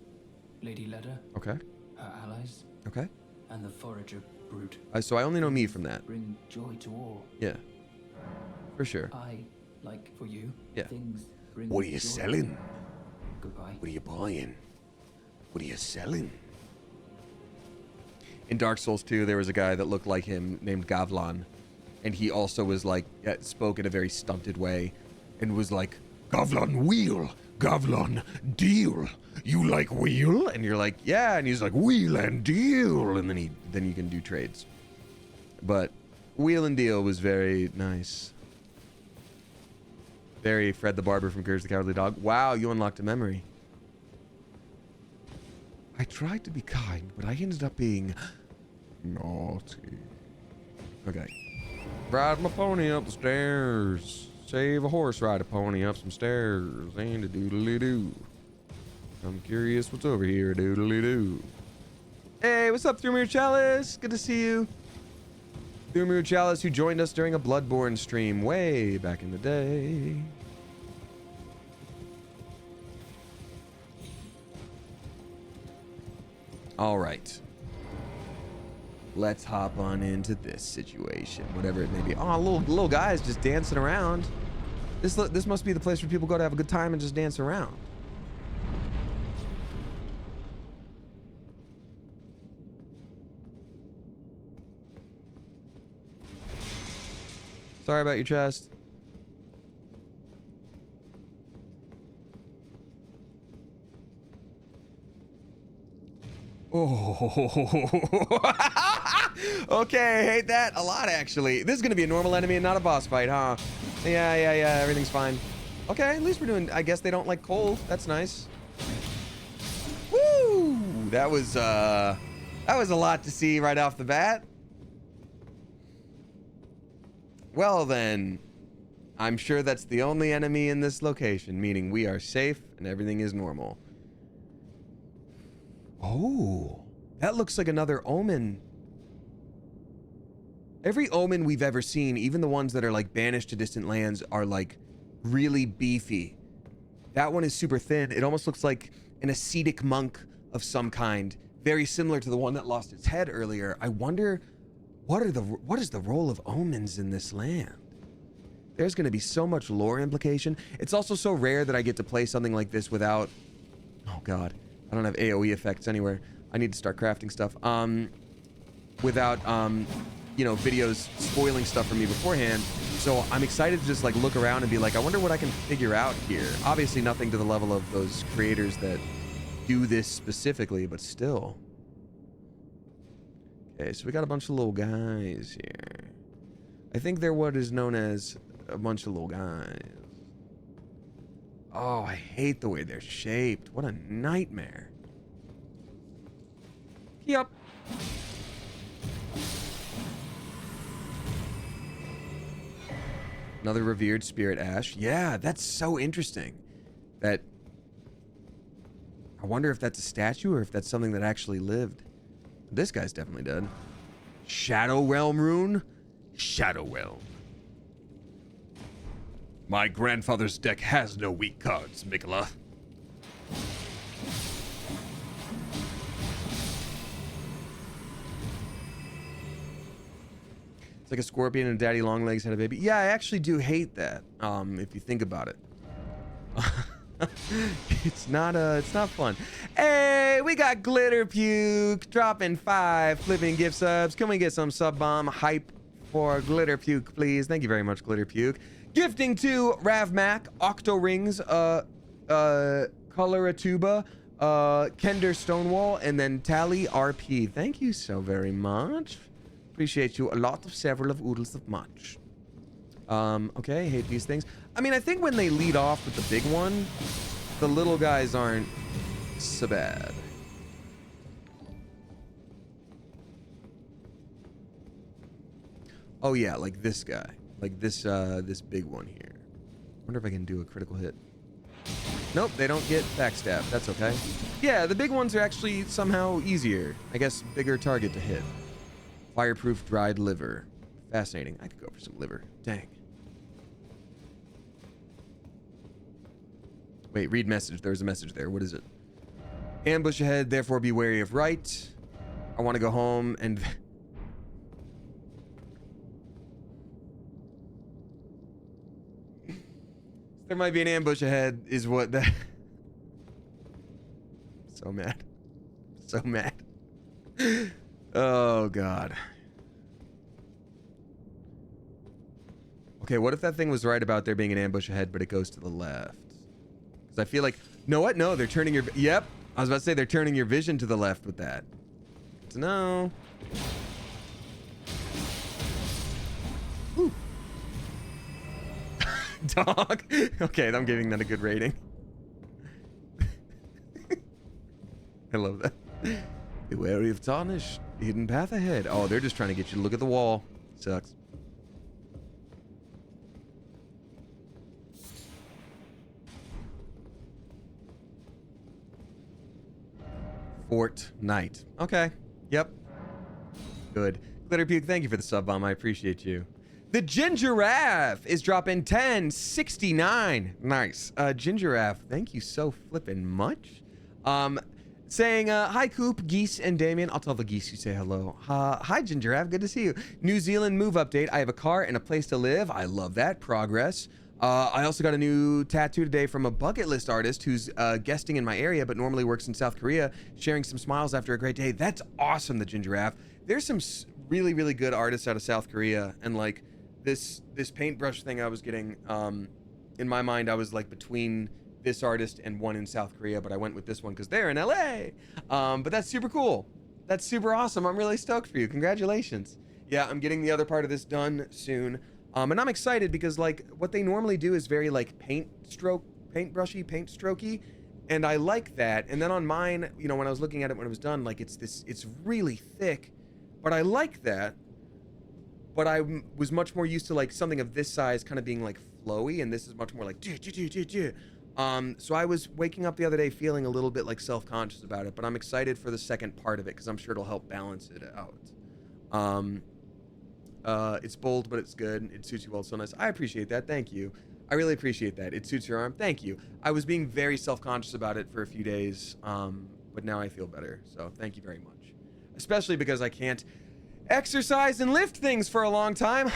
Lady Leda, Okay. her allies, Okay. and the Forager Brute. So I only know me from that. Bring joy to all. Yeah. For sure. I like for you. Yeah. Things bring What are you joy. selling? Goodbye. What are you buying? What are you selling? In Dark Souls 2, there was a guy that looked like him named Gavlan. and he also was like, spoke in a very stunted way and was like, Gavlan wheel, Gavlan deal. You like wheel? And you're like, yeah. And he's like, wheel and deal. And then you can do trades. But wheel and deal was very nice. Very Fred the Barber from Courage the Cowardly Dog. Wow, you unlocked a memory. I tried to be kind, but I ended up being naughty. Okay. Ride my pony up the stairs. Save a horse, ride a pony up some stairs. And a doodly-doo. I'm curious what's over here, doodly-doo. Hey, what's up, Thrumir Chalice? Good to see you. Thrumir Chalice, who joined us during a Bloodborne stream way back in the day. All right. Let's hop on into this situation, whatever it may be. Oh, little guys just dancing around. This must be the place where people go to have a good time and just dance around. Sorry about your chest. Oh. Okay, I hate that a lot, actually. This is going to be a normal enemy and not a boss fight, huh? Yeah, everything's fine. Okay, at least we're doing... I guess they don't like cold. That's nice. Woo! That was a lot to see right off the bat. Well, then. I'm sure that's the only enemy in this location, meaning we are safe and everything is normal. Oh, that looks like another omen. Every omen we've ever seen, even the ones that are like banished to distant lands, are like really beefy. That one is super thin. It almost looks like an ascetic monk of some kind, very similar to the one that lost its head earlier. I wonder what is the role of omens in this land? There's going to be so much lore implication. It's also so rare that I get to play something like this without... Oh god, I don't have AoE effects anywhere. I need to start crafting stuff. Without, you know, videos spoiling stuff for me beforehand. So I'm excited to just like look around and be like, I wonder what I can figure out here. Obviously nothing to the level of those creators that do this specifically, but still. Okay, so we got a bunch of little guys here. I think they're what is known as a bunch of little guys. Oh, I hate the way they're shaped. What a nightmare. Yep. Another revered spirit ash. Yeah, that's so interesting. That... I wonder if that's a statue or if that's something that actually lived. This guy's definitely dead. Shadow Realm rune? Shadow Realm. My grandfather's deck has no weak cards, Mikola. It's like a scorpion and Daddy Longlegs had a baby. Yeah, I actually do hate that. If you think about it. it's not fun. Hey, we got Glitter Puke dropping 5 flipping gift subs. Can we get some sub bomb hype for Glitter Puke, please? Thank you very much, Glitter Puke. Gifting to Rav Mac, Octo Rings, Coloratuba, Kender Stonewall, and then Tally RP. Thank you so very much. Appreciate you a lot of several of oodles of much. Okay, hate these things. I mean, I think when they lead off with the big one, the little guys aren't so bad. Oh yeah, like this guy. Like this, this big one here. Wonder if I can do a critical hit. Nope, they don't get backstab. That's okay. Yeah, the big ones are actually somehow easier. I guess bigger target to hit. Fireproof dried liver. Fascinating. I could go for some liver. Dang. Wait, read message. There's a message there. What is it? Ambush ahead, therefore be wary of right. I want to go home and... There might be an ambush ahead, is what that... So mad. So mad. Oh, God. Okay, what if that thing was right about there being an ambush ahead, but it goes to the left? Because I feel like, no, what? No, they're turning your, yep. I was about to say they're turning your vision to the left with that. So no. Ooh. Dog. Okay, I'm giving that a good rating. I love that. Be wary of tarnish. Hidden path ahead. Oh, they're just trying to get you to look at the wall. Sucks. Fortnite. Okay. Yep. Good. Glitter Puke, thank you for the sub bomb. I appreciate you. The Gingiraffe is dropping 1069. Nice. Gingiraffe, thank you so flippin' much. Saying, hi, Coop, Geese, and Damien. I'll tell the Geese you say hello. Hi, Gingiraffe. Good to see you. New Zealand move update. I have a car and a place to live. I love that. Progress. I also got a new tattoo today from a bucket list artist who's guesting in my area, but normally works in South Korea, sharing some smiles after a great day. That's awesome, the Gingiraffe. There's some really, really good artists out of South Korea, and like this paintbrush thing I was getting, in my mind, I was like between this artist and one in South Korea, but I went with this one because they're in LA. But that's super cool. That's super awesome. I'm really stoked for you. Congratulations. Yeah, I'm getting the other part of this done soon. And I'm excited because like what they normally do is very like paint strokey. And I like that. And then on mine, you know, when I was looking at it when it was done, like it's really thick, but I like that. But I was much more used to like something of this size kind of being like flowy, and this is much more like so I was waking up the other day feeling a little bit like self-conscious about it, but I'm excited for the second part of it because I'm sure it'll help balance it out. It's bold, but it's good. It suits you well. So nice. I appreciate that. Thank you. I really appreciate that. It suits your arm. Thank you. I was being very self-conscious about it for a few days, but now I feel better. So thank you very much. Especially because I can't exercise and lift things for a long time.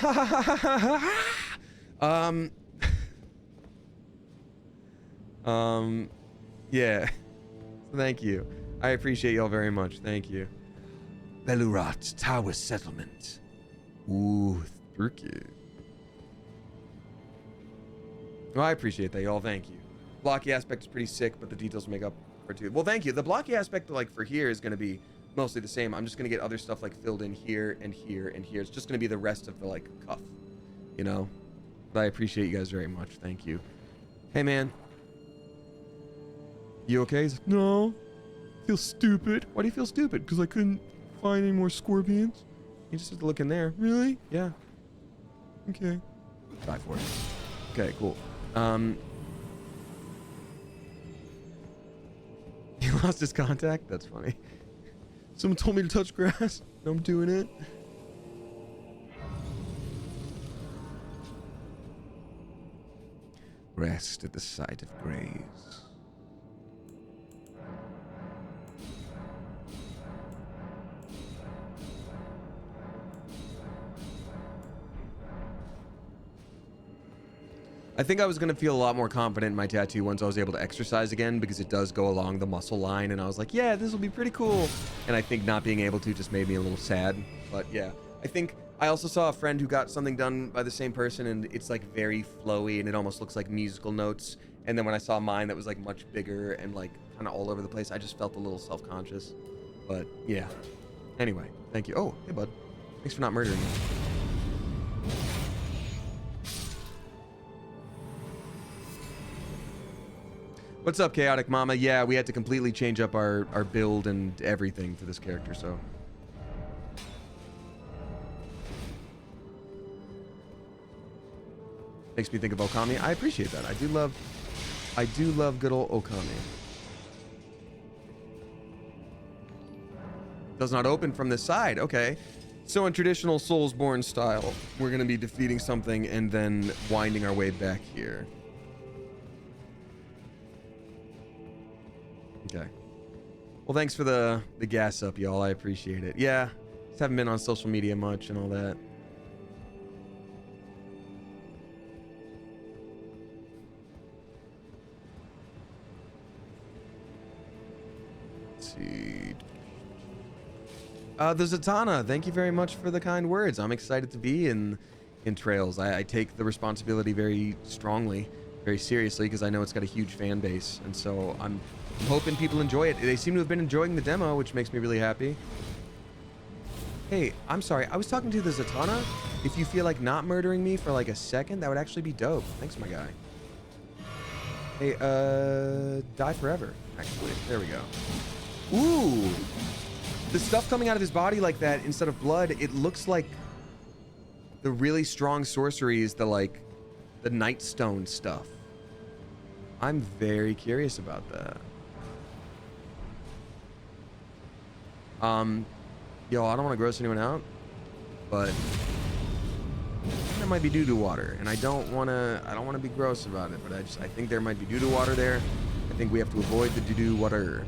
Yeah. Thank you. I appreciate y'all very much. Thank you. Belurat Tower Settlement. Ooh, Turkey. Well, I appreciate that, y'all. Thank you. Blocky aspect is pretty sick, but the details make up for it too. Well, thank you. The blocky aspect, like for here, is going to be mostly the same. I'm just going to get other stuff like filled in here and here and here. It's just going to be the rest of the like cuff, you know. But I appreciate you guys very much. Thank you. Hey, man. You okay? He's like, no. I feel stupid. Why do you feel stupid? Because I couldn't find any more scorpions. You just have to look in there. Really? Yeah. Okay. Try for it. Okay, cool. He lost his contact? That's funny. Someone told me to touch grass. I'm doing it. Rest at the site of graves. I think I was going to feel a lot more confident in my tattoo once I was able to exercise again, because it does go along the muscle line, and I was like, yeah, this will be pretty cool. And I think not being able to just made me a little sad. But yeah, I think I also saw a friend who got something done by the same person, and it's like very flowy and it almost looks like musical notes. And then when I saw mine that was like much bigger and like kind of all over the place, I just felt a little self-conscious. But yeah. Anyway, thank you. Oh, hey bud. Thanks for not murdering me. What's up, Chaotic Mama? Yeah, we had to completely change up our build and everything for this character, so. Makes me think of Okami. I appreciate that. I do love good old Okami. Does not open from this side. Okay. So in traditional Soulsborne style, we're going to be defeating something and then winding our way back here. Okay. Well, thanks for the gas up, y'all. I appreciate it. Yeah, just haven't been on social media much and all that. Let's see. The Zatanna, thank you very much for the kind words. I'm excited to be in in Trails. I take the responsibility very strongly, very seriously, because I know it's got a huge fan base, and so I'm hoping people enjoy it. They seem to have been enjoying the demo, which makes me really happy. Hey, I'm sorry, I was talking to the Zatanna. If you feel like not murdering me for like a second, that would actually be dope. Thanks, my guy. Hey, die forever, actually. There we go. Ooh! The stuff coming out of his body like that, instead of blood, it looks like the really strong sorceries, the Nightstone stuff. I'm very curious about that. Yo, I don't want to gross anyone out, but there might be doo-doo water, and I don't want to be gross about it, but I think there might be doo-doo water there. I think we have to avoid the doo-doo water.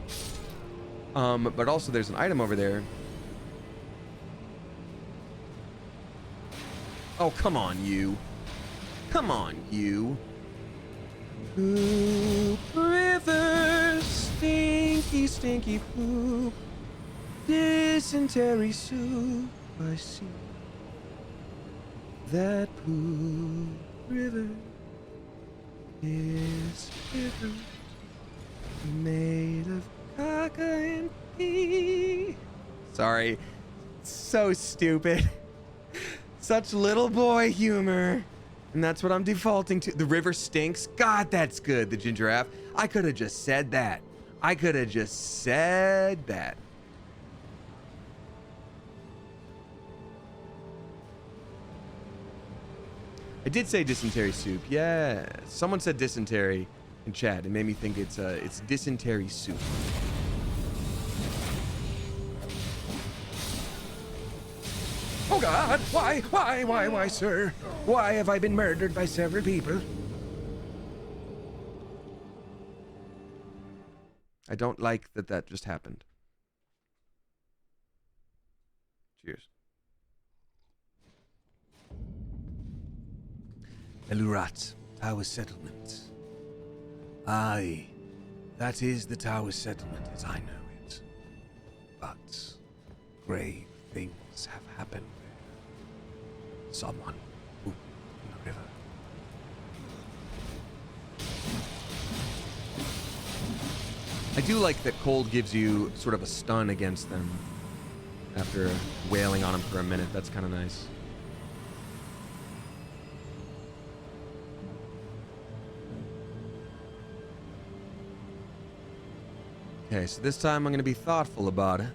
But also there's an item over there. Oh, come on, you. Come on, you. Poop river, stinky, stinky poop. Dysentery soup, I see. That poop river is river made of caca and pee. Sorry. So stupid. Such little boy humor. And that's what I'm defaulting to. The river stinks. God, that's good. The ginger half. I could have just said that. I could have just said that. I did say dysentery soup. Yeah. Someone said dysentery in chat. It made me think it's dysentery soup. Oh God, why, sir? Why have I been murdered by several people? I don't like that just happened. Cheers. Elurat, Tower Settlement. Aye, that is the Tower Settlement as I know it. But grave things have happened. Someone pooped in the river. I do like that cold gives you sort of a stun against them after wailing on them for a minute. That's kind of nice. Okay, so this time I'm going to be thoughtful about it.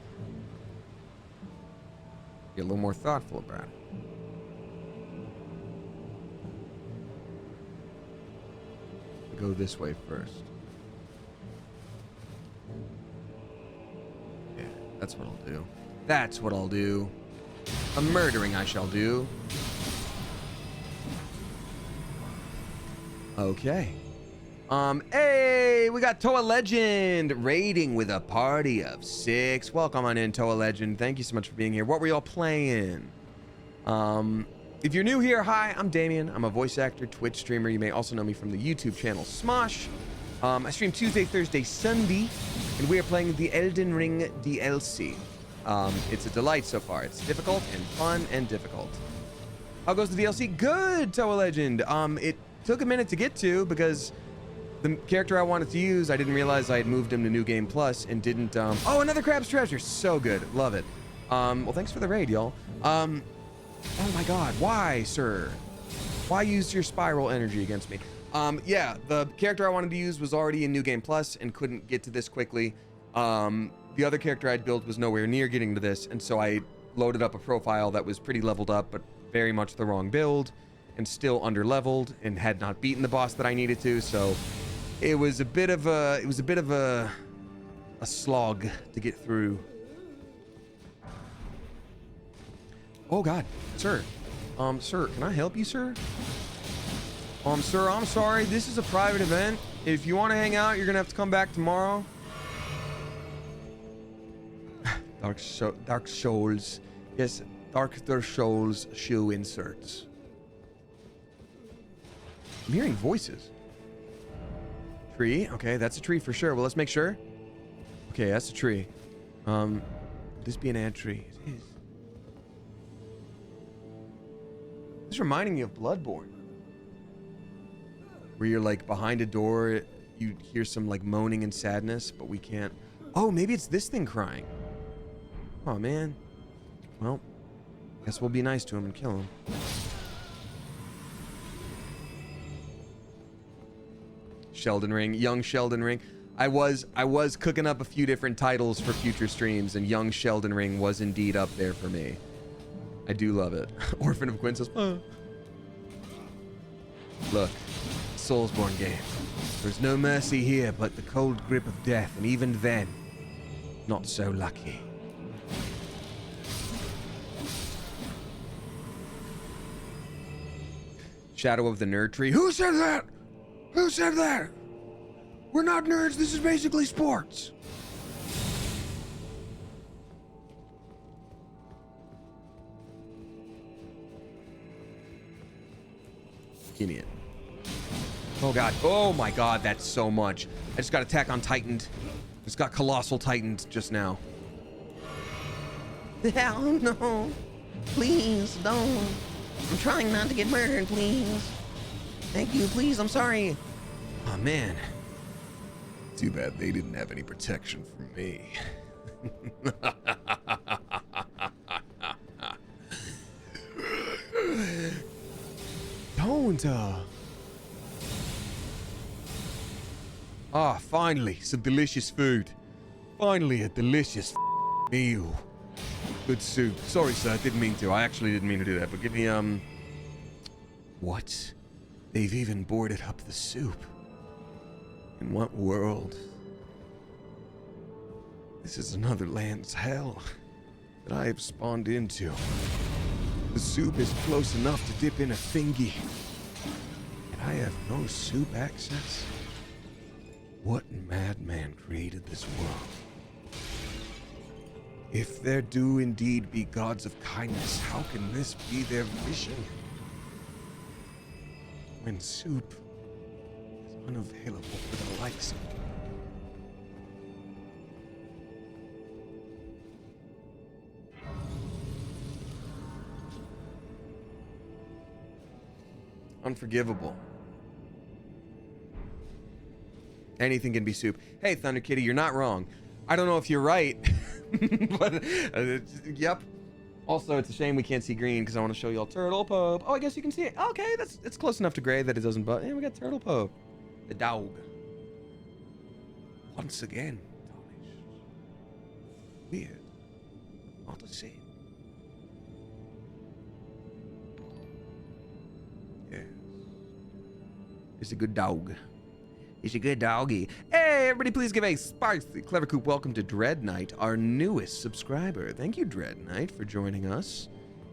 Get a little more thoughtful about it. Go this way first. Yeah, that's what I'll do. That's what I'll do. A murdering I shall do. Okay. Hey, we got Toa Legend raiding with a party of 6. Welcome on in, Toa Legend. Thank you so much for being here. What were y'all playing? If you're new here, hi, I'm Damien. I'm a voice actor, Twitch streamer. You may also know me from the YouTube channel Smosh. I stream Tuesday, Thursday, Sunday, and we are playing the Elden Ring DLC. It's a delight so far. It's difficult and fun and difficult. How goes the DLC? Good, Toa Legend. It took a minute to get to because the character I wanted to use, I didn't realize I had moved him to New Game Plus and didn't, oh, another Crab's Treasure. So good. Love it. Well, thanks for the raid, y'all. Oh my God, why, sir? Why use your spiral energy against me? Yeah, the character I wanted to use was already in New Game Plus and couldn't get to this quickly. The other character I'd built was nowhere near getting to this, and so I loaded up a profile that was pretty leveled up, but very much the wrong build, and still under-leveled, and had not beaten the boss that I needed to, so it was a bit of a slog to get through. Oh God, sir. Sir, can I help you, sir? Sir, I'm sorry. This is a private event. If you want to hang out, you're gonna have to come back tomorrow. Dark Souls. Yes, Dark Souls shoe inserts. I'm hearing voices. Tree. Okay, that's a tree for sure. Well, let's make sure. Okay, that's a tree. Would this be an ant tree? It is. It's reminding me of Bloodborne, where you're like behind a door, you hear some like moaning and sadness, but we can't. Oh, maybe it's this thing crying. Oh man. Well, guess we'll be nice to him and kill him. Sheldon Ring, young Sheldon Ring. I was cooking up a few different titles for future streams, and young Sheldon Ring was indeed up there for me. I do love it. Orphan of Gwyn says, oh. Look, Soulsborne game. There's no mercy here but the cold grip of death, and even then, not so lucky. Shadow of the Nerd Tree. Who said that? Who said that? We're not nerds, this is basically sports. Give me it. Oh god. Oh my god, that's so much. I just got Attack on Titaned. Just got Colossal Titaned just now. Oh no. Please, don't. I'm trying not to get murdered, please. Thank you, please, I'm sorry. Oh man. Too bad they didn't have any protection from me. Don't, Ah, finally, some delicious food. Finally, a delicious meal. Good soup. Sorry, sir, I didn't mean to. I actually didn't mean to do that, but give me, What? They've even boarded up the soup. In what world? This is another land's hell that I have spawned into. The soup is close enough to dip in a thingy, and I have no soup access? What madman created this world? If there do indeed be gods of kindness, how can this be their vision? When soup is unavailable for the likes of unforgivable. Anything can be soup. Hey, Thunder Kitty, you're not wrong. I don't know if you're right, but yep. Also, it's a shame we can't see green because I want to show y'all Turtle Pope. Oh, I guess you can see it. Okay, it's close enough to gray that it doesn't. But yeah, we got Turtle Pope, the dog. Once again, tarnished. Weird. Not the same. Yes. It's a good dog. He's a good doggy. Hey, everybody, please give a spicy Clever Coop welcome to Dread Knight, our newest subscriber. Thank you, Dread Knight, for joining us.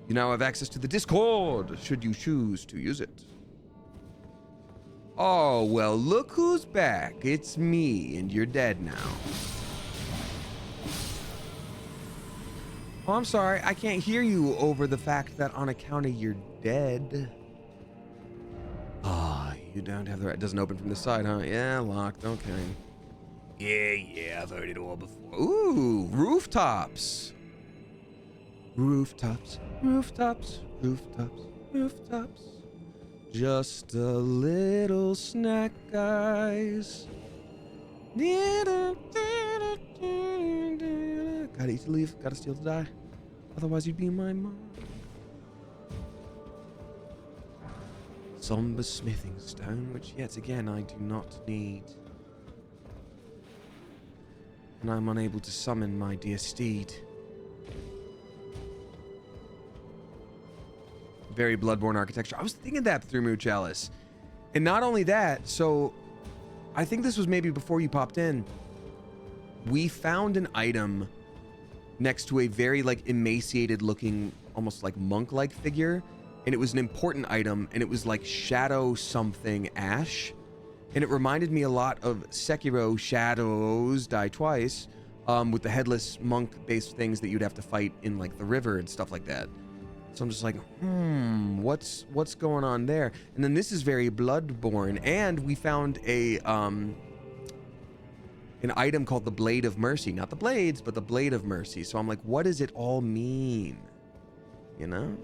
You now have access to the Discord, should you choose to use it. Oh, well, look who's back. It's me, and you're dead now. Oh, I'm sorry. I can't hear you over the fact that on account of you're dead. Ah, you don't have the right. It doesn't open from the side, huh? Yeah, locked. Okay. Yeah, I've heard it all before. Ooh, rooftops. Rooftops, rooftops, rooftops, rooftops. Just a little snack, guys. Gotta eat to leave, gotta steal to die. Otherwise, you'd be my mom. Somber smithing stone, which yet again I do not need. And I'm unable to summon my dear steed. Very Bloodborne architecture. I was thinking that through Mood Chalice. And not only that, so I think this was maybe before you popped in. We found an item next to a very like emaciated looking, almost like monk-like figure. And it was an important item, and it was like Shadow something Ash. And it reminded me a lot of Sekiro Shadows Die Twice, with the headless monk-based things that you'd have to fight in like the river and stuff like that. So I'm just like, what's going on there? And then this is very Bloodborne, and we found a an item called the Blade of Mercy. Not the blades, but the Blade of Mercy. So I'm like, what does it all mean? You know?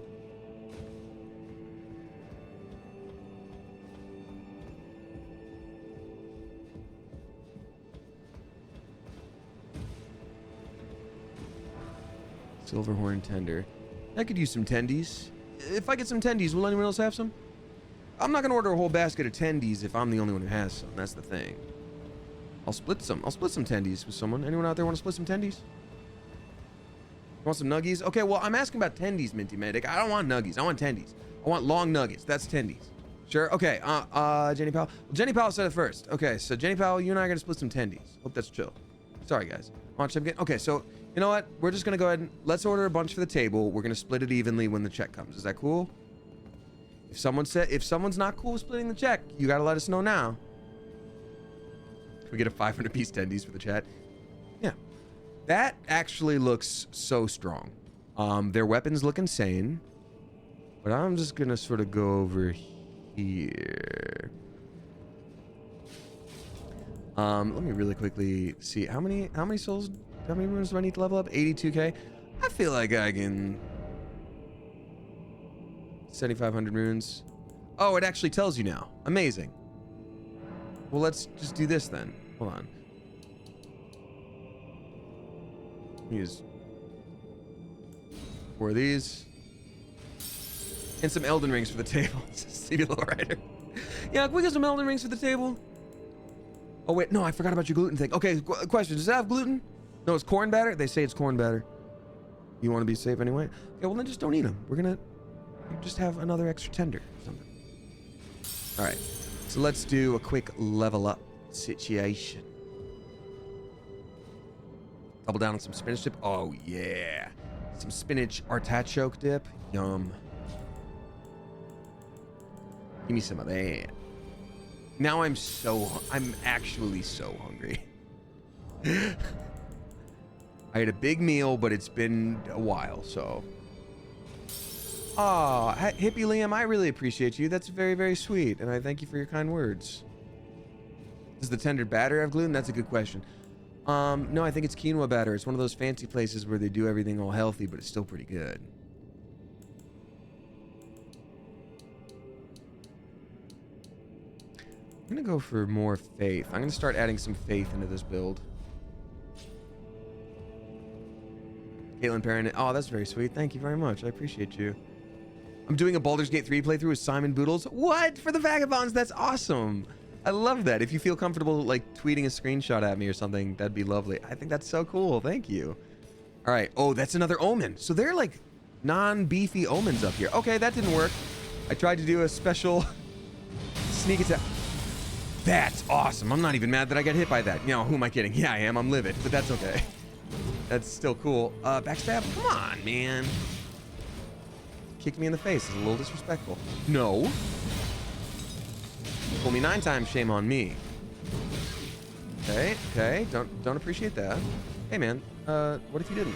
Silverhorn tender. I could use some tendies. If I get some tendies, will anyone else have some? I'm not gonna order a whole basket of tendies if I'm the only one who has some. That's the thing. I'll split some tendies with someone. Anyone out there want to split some tendies? Want some nuggies? Okay, well, I'm asking about tendies, Minty Medic. I don't want nuggies. I want tendies. I want long nuggets. That's tendies. Sure? Okay, Jenny Powell. Well, Jenny Powell said it first. Okay, so Jenny Powell, you and I are gonna split some tendies. Hope that's chill. Sorry, guys. Okay, so you know what? We're just gonna go ahead and let's order a bunch for the table. We're gonna split it evenly when the check comes. Is that cool? If someone's not cool with splitting the check, you gotta let us know now. Can we get a 500 piece tendies for the chat? Yeah. That actually looks so strong. Their weapons look insane. But I'm just gonna sort of go over here. Let me really quickly see how many souls, how many runes do I need to level up? 82k. I feel like I can 7,500 runes. Oh, it actually tells you now. Amazing. Well, let's just do this then. Hold on. Use 4 of these. And some Elden Rings for the table. CD Lowrider. Yeah, can we get some Elden Rings for the table? Oh, wait. No, I forgot about your gluten thing. Okay, question. Does it have gluten? No, it's corn batter? They say it's corn batter. You want to be safe anyway? Okay, well, then just don't eat them. We're going to just have another extra tender or something. All right. So let's do a quick level up situation. Double down on some spinach dip. Oh, yeah. Some spinach artichoke dip. Yum. Give me some of that. Now I'm actually so hungry. I had a big meal, but it's been a while, so. Aw, Hippie Liam, I really appreciate you. That's very, very sweet, and I thank you for your kind words. Does the tender batter have gluten? That's a good question. No, I think it's quinoa batter. It's one of those fancy places where they do everything all healthy, but it's still pretty good. I'm gonna go for more faith. I'm gonna start adding some faith into this build. Caitlin Perrin. Oh, that's very sweet. Thank you very much. I appreciate you. I'm doing a Baldur's Gate 3 playthrough with Simon Boodles. What? For the Vagabonds? That's awesome. I love that. If you feel comfortable, like, tweeting a screenshot at me or something, that'd be lovely. I think that's so cool. Thank you. All right. Oh, that's another omen. So they're, like, non-beefy omens up here. Okay, that didn't work. I tried to do a special sneak attack. That's awesome. I'm not even mad that I got hit by that. You know, who am I kidding? Yeah, I am. I'm livid, but that's okay. That's still cool. Backstab? Come on, man. Kicked me in the face. It's a little disrespectful. No. Pull me 9 times, shame on me. Okay, okay. Don't appreciate that. Hey, man. What if you didn't?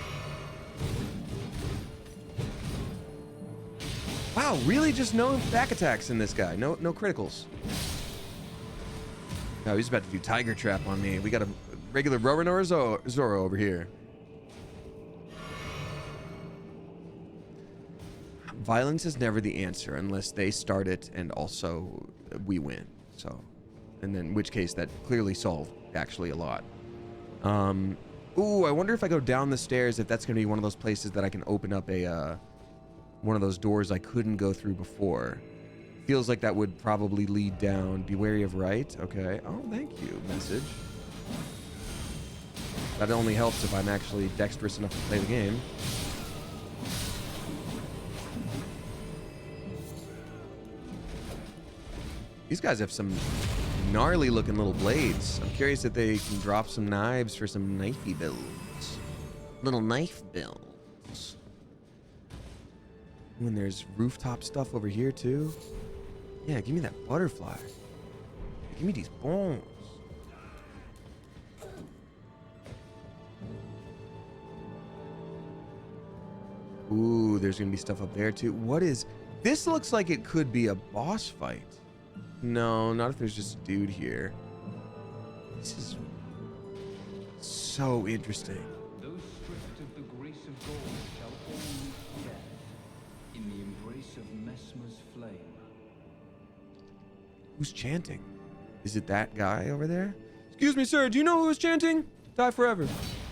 Wow, really? Just no back attacks in this guy. No criticals. No, he's about to do Tiger Trap on me. We got a regular Roronoa Zoro over here. Violence is never the answer unless they start it and also we win. So, and then in which case that clearly solved actually a lot. Ooh, I wonder if I go down the stairs if that's going to be one of those places that I can open up a one of those doors I couldn't go through before. Feels like that would probably lead down. Be wary of right. Okay. Oh, thank you. Message. That only helps if I'm actually dexterous enough to play the game. These guys have some gnarly looking little blades. I'm curious if they can drop some knives for some knifey builds. Little knife builds. Ooh, and there's rooftop stuff over here too. Yeah, give me that butterfly. Give me these bones. Ooh, there's gonna be stuff up there too. What is... This looks like it could be a boss fight. No, not if there's just a dude here. This is so interesting. Those stripped of the grace of gold shall all meet death in the embrace of Mesmer's flame. Who's chanting? Is it that guy over there? Excuse me, sir. Do you know who was chanting? Die forever.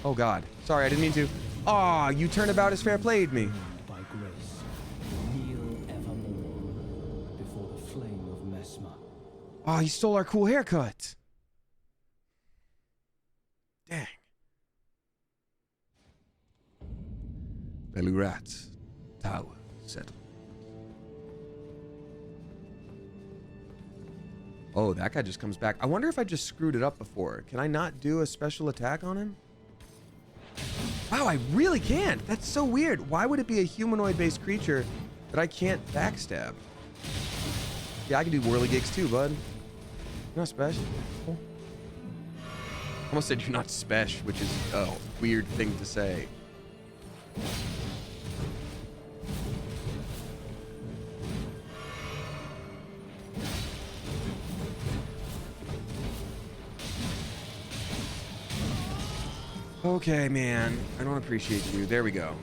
Oh, God. Sorry, I didn't mean to. Aw, you turnabout as fair played me. By grace, kneel evermore before the flame of Mesmer. Aw, you stole our cool haircut. Dang. Belurat Tower settled. Oh, that guy just comes back. I wonder if I just screwed it up before. Can I not do a special attack on him? Wow, I really can't. That's so weird. Why would it be a humanoid-based creature that I can't backstab? Yeah, I can do whirligigs too, bud. You're not special. Almost said you're not special, which is a weird thing to say. Okay, man. I don't appreciate you. There we go.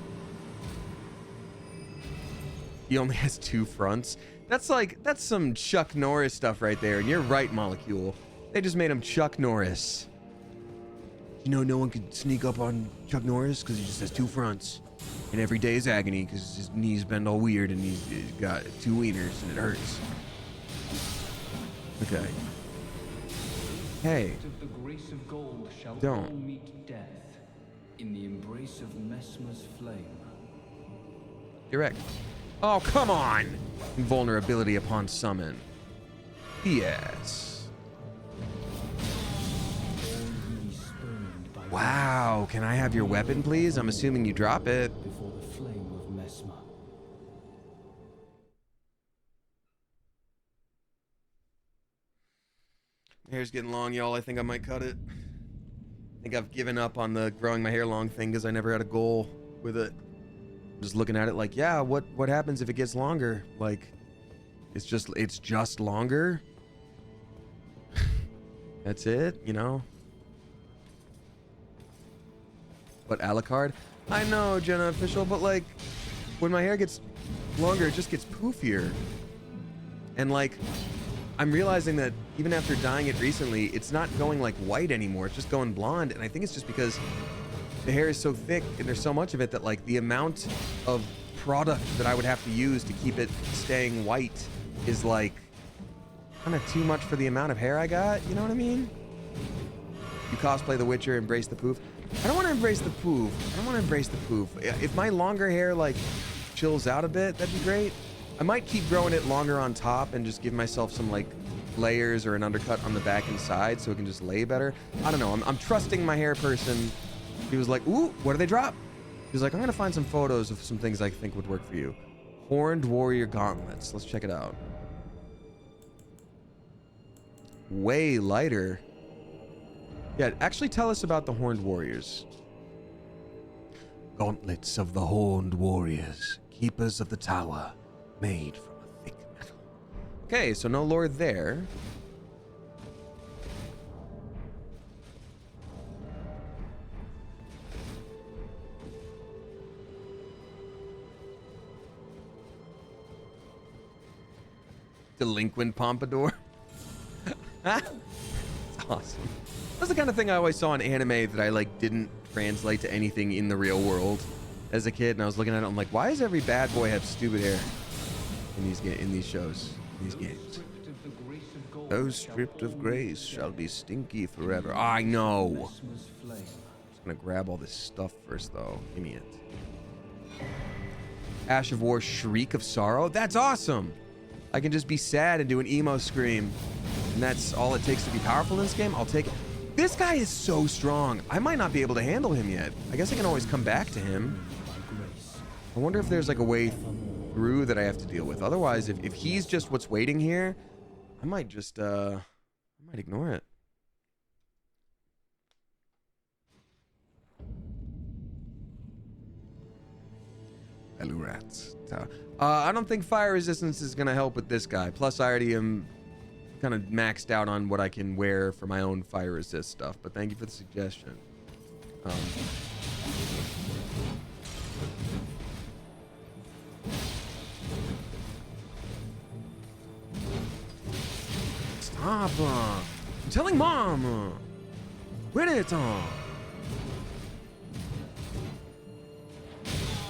He only has 2 fronts. That's some Chuck Norris stuff right there. And you're right, Molecule. They just made him Chuck Norris. You know, no one could sneak up on Chuck Norris because he just has 2 fronts. And every day is agony because his knees bend all weird and he's got 2 wieners and it hurts. Okay. Hey. Of the grace of gold shall Don't. all meet death in the embrace of Mesmer's flame. Direct. Oh, come on! Invulnerability upon summon. Yes. Wow, can I have your weapon, please? I'm assuming you drop it. Before the flame of Mesmer. Hair's getting long, y'all. I think I might cut it. I think I've given up on the growing my hair long thing because I never had a goal with it. Just looking at it like, yeah, what happens if it gets longer? Like, it's just longer. That's it, you know? But Alucard? I know, Jenna Official, but like, when my hair gets longer, it just gets poofier. And like, I'm realizing that even after dyeing it recently, it's not going like white anymore. It's just going blonde. And I think it's just because the hair is so thick and there's so much of it that like the amount of product that I would have to use to keep it staying white is like kind of too much for the amount of hair I got. You know what I mean? You cosplay The Witcher, embrace the poof. I don't want to embrace the poof. I don't want to embrace the poof. If my longer hair like chills out a bit, that'd be great. I might keep growing it longer on top and just give myself some like layers or an undercut on the back and side so it can just lay better. I don't know. I'm trusting my hair person. He was like, ooh, what do they drop? He was like, I'm going to find some photos of some things I think would work for you. Horned Warrior Gauntlets. Let's check it out. Way lighter. Yeah, actually tell us about the Horned Warriors. Gauntlets of the Horned Warriors, keepers of the tower, made from a thick metal. Okay, so no lore there. Delinquent Pompadour. That's awesome. That's the kind of thing I always saw in anime that I like didn't translate to anything in the real world as a kid, and I was looking at it, I'm like, why does every bad boy have stupid hair in these shows, in these games? Those stripped of grace shall be stinky forever. I know. Just gonna grab all this stuff first, though. Give me it. Ash of War, Shriek of Sorrow. That's awesome. I can just be sad and do an emo scream, and that's all it takes to be powerful in this game. I'll take it. This guy is so strong. I might not be able to handle him yet. I guess I can always come back to him. I wonder if there's like a way through that I have to deal with. Otherwise, if he's just what's waiting here, I might just, I might ignore it. Hello, rats. I don't think fire resistance is going to help with this guy. Plus, I already am kind of maxed out on what I can wear for my own fire resist stuff. But thank you for the suggestion. Stop. I'm telling Mom. Quit it.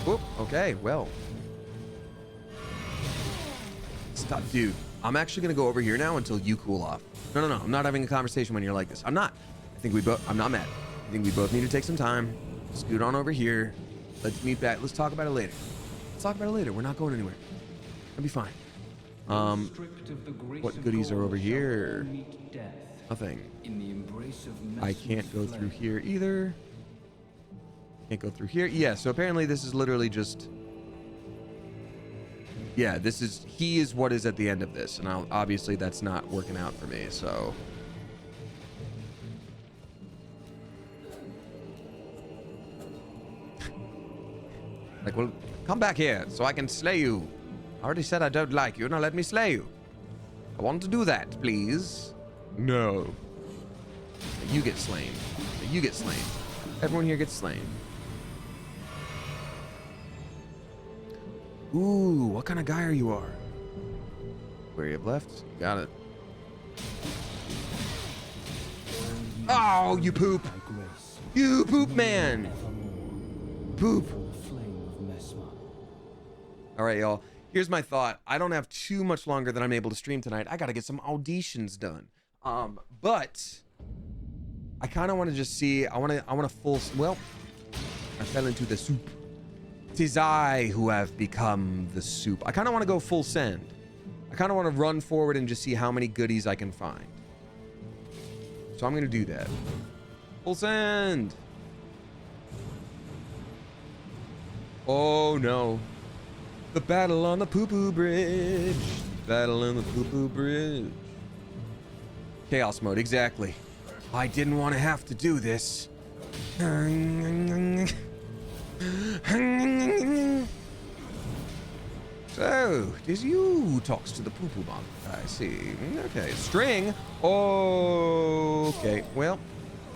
Whoop. Okay, well. Stop, dude. I'm actually gonna go over here now until you cool off. No, I'm not having a conversation when you're like this. I'm not. I'm not mad. I think we both need to take some time. Scoot on over here. Let's meet back. Let's talk about it later. We're not going anywhere. It'll be fine. What goodies are over here? Nothing. I can't go through here either. Can't go through here. Yeah, so apparently this is literally just... Yeah, he is what is at the end of this. And obviously that's not working out for me, so... Like, well, come back here so I can slay you. I already said I don't like you. Now let me slay you. I want to do that, please. No. You get slain. You get slain. Everyone here gets slain. Ooh, what kind of guy are you? Where you have left? Got it. Oh, you poop. You poop, man. Poop. All right, y'all. Here's my thought. I don't have too much longer than I'm able to stream tonight. I got to get some auditions done. But I kind of want to just see. I want to full. Well, I fell into the soup. 'Tis I who have become the soup. I kind of want to go full send. I kind of want to run forward and just see how many goodies I can find. So I'm going to do that. Full send. Oh, no. The battle on the poo-poo bridge. Battle on the poo-poo bridge. Chaos mode, exactly. I didn't want to have to do this. So, it is you who talks to the poo-poo bomb. I see. Okay, string. Okay, well,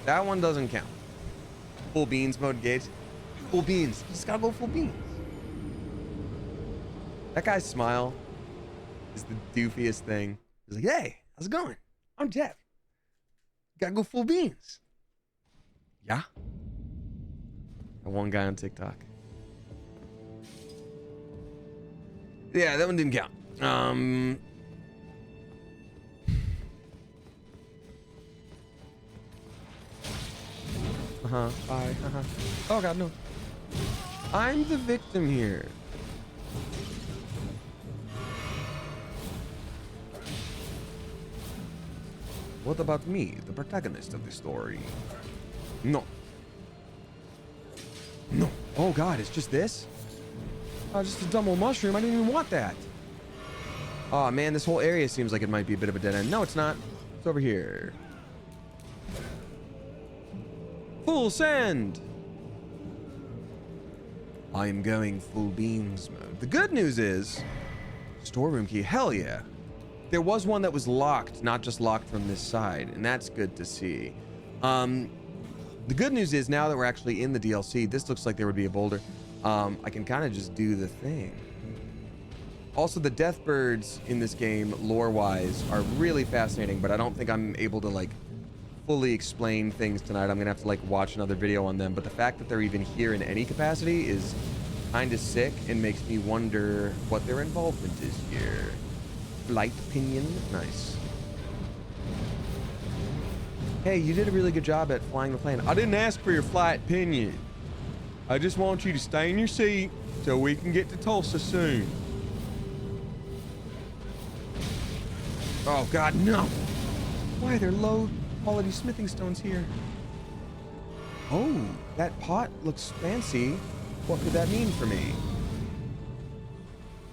that one doesn't count. Full beans mode gate. Full beans. Just gotta go full beans. That guy's smile is the doofiest thing. He's like, hey, how's it going? I'm Jeff. Gotta go full beans. Yeah? That one guy on TikTok. Yeah, that one didn't count. Bye. Oh god, no. I'm the victim here. What about me, the protagonist of the story? No. No. Oh god, it's just this? Oh, just a dumb old mushroom. I didn't even want that. Oh man, this whole area seems like it might be a bit of a dead end. No, it's not. It's over here. Full send. I am going full beans mode. The good news is, storeroom key. Hell yeah. There was one that was locked, not just locked from this side, and that's good to see. The good news is now that we're actually in the DLC, this looks like there would be a boulder. I can kind of just do the thing. Also, the death birds in this game, lore-wise, are really fascinating, but I don't think I'm able to, like, fully explain things tonight. I'm gonna have to, like, watch another video on them, but the fact that they're even here in any capacity is kind of sick and makes me wonder what their involvement is here. Flight pinion, nice. Hey, you did a really good job at flying the plane. I didn't ask for your flight pinion. I just want you to stay in your seat so we can get to Tulsa soon. Oh god, no! Why are there low quality smithing stones here? Oh, that pot looks fancy. What could that mean for me?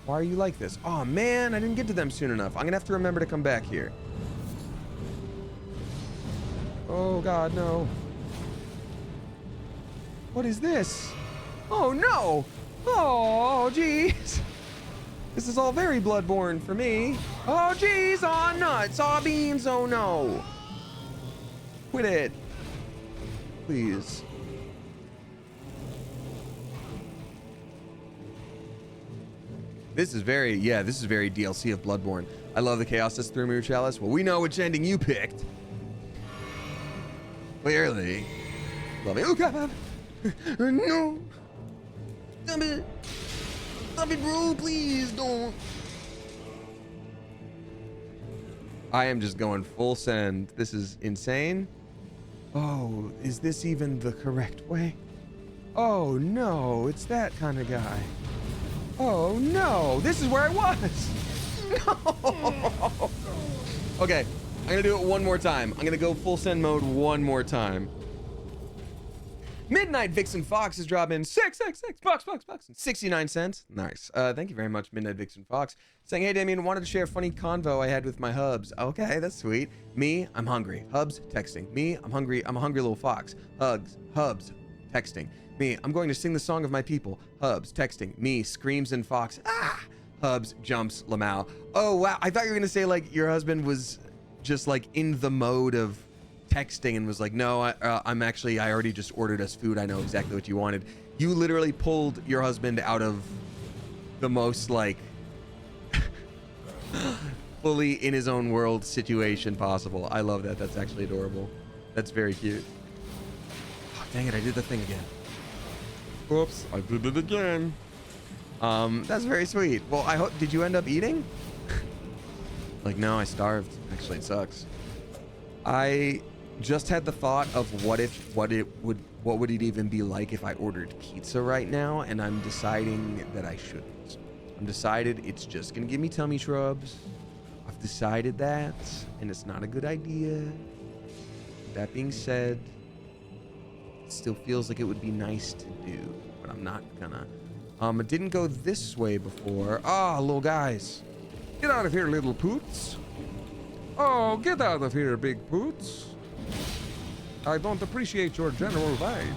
Why are you like this? Oh man, I didn't get to them soon enough. I'm gonna have to remember to come back here. Oh god, no. What is this? Oh no! Oh jeez! This is all very Bloodborne for me. Oh jeez! Oh nuts! Oh beans! Oh no! Quit it. Please. This is very, yeah, this is very DLC of Bloodborne. I love the chaos that's through Mirror Chalice. Well, we know which ending you picked. Clearly. Love it. Oh god! No! Stop it. Stop it, bro. Please don't. I am just going full send. This is insane. Oh, is this even the correct way? Oh no, it's that kind of guy. Oh no, this is where I was. No. Okay, I'm gonna do it one more time. I'm gonna go full send mode one more time. Midnight Vixen Fox is dropping 666 bucks, 69 cents. Nice. Thank you very much, Midnight Vixen Fox. Saying, hey, Damien, wanted to share a funny convo I had with my hubs. Okay, that's sweet. Me, I'm hungry. Hubs, texting. Me, I'm hungry. I'm a hungry little fox. Hubs, texting. Me, I'm going to sing the song of my people. Hubs, texting. Me, screams and fox. Ah! Hubs, jumps, Lamau. Oh, wow. I thought you were going to say, like, your husband was just, like, in the mode of texting and was like, no, I already just ordered us food. I know exactly what you wanted. You literally pulled your husband out of the most, like, fully in his own world situation possible. I love that. That's actually adorable. That's very cute. Oh, dang it, I did the thing again. Whoops, I did it again. That's very sweet. Well, I hope, did you end up eating? Like, no, I starved. Actually, it sucks. I just had the thought of what would it even be like if I ordered pizza right now, and I'm deciding that I shouldn't. I'm decided it's just gonna give me tummy shrubs. I've decided that, and it's not a good idea. That being said, it still feels like it would be nice to do, but I'm not gonna. It didn't go this way before. Ah, little guys. Get out of here, little poots. Oh, get out of here, big poots. I don't appreciate your general vibes.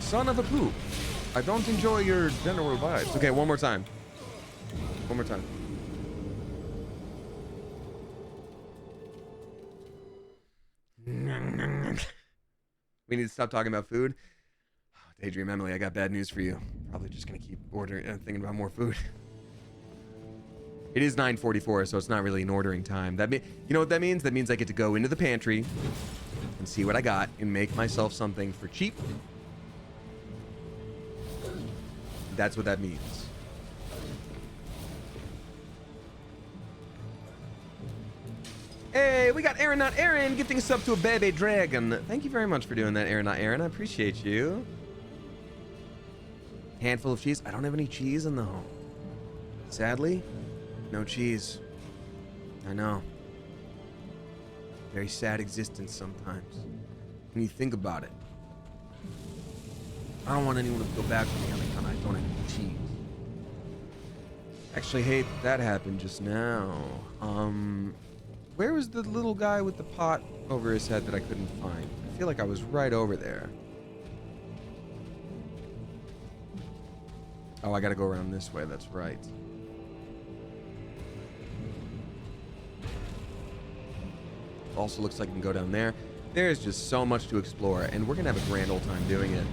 Son of a poop. I don't enjoy your general vibes. Okay, one more time. One more time. We need to stop talking about food. Daydream Emily, I got bad news for you. Probably just gonna keep ordering, thinking about more food. It is 9:44, so it's not really an ordering time. You know what that means? That means I get to go into the pantry and see what I got and make myself something for cheap. That's what that means. Hey, we got Aaron Not Aaron gifting a sub to a baby dragon. Thank you very much for doing that, Aaron Not Aaron. I appreciate you. Handful of cheese. I don't have any cheese in the home. Sadly, no cheese. I know. Very sad existence sometimes. When you think about it. I don't want anyone to go back with me on account I don't have any cheese. Actually hate that happened just now. Where was the little guy with the pot over his head that I couldn't find? I feel like I was right over there. Oh, I gotta go around this way, that's right. Also looks like I can go down there. There's just so much to explore, and we're gonna have a grand old time doing it.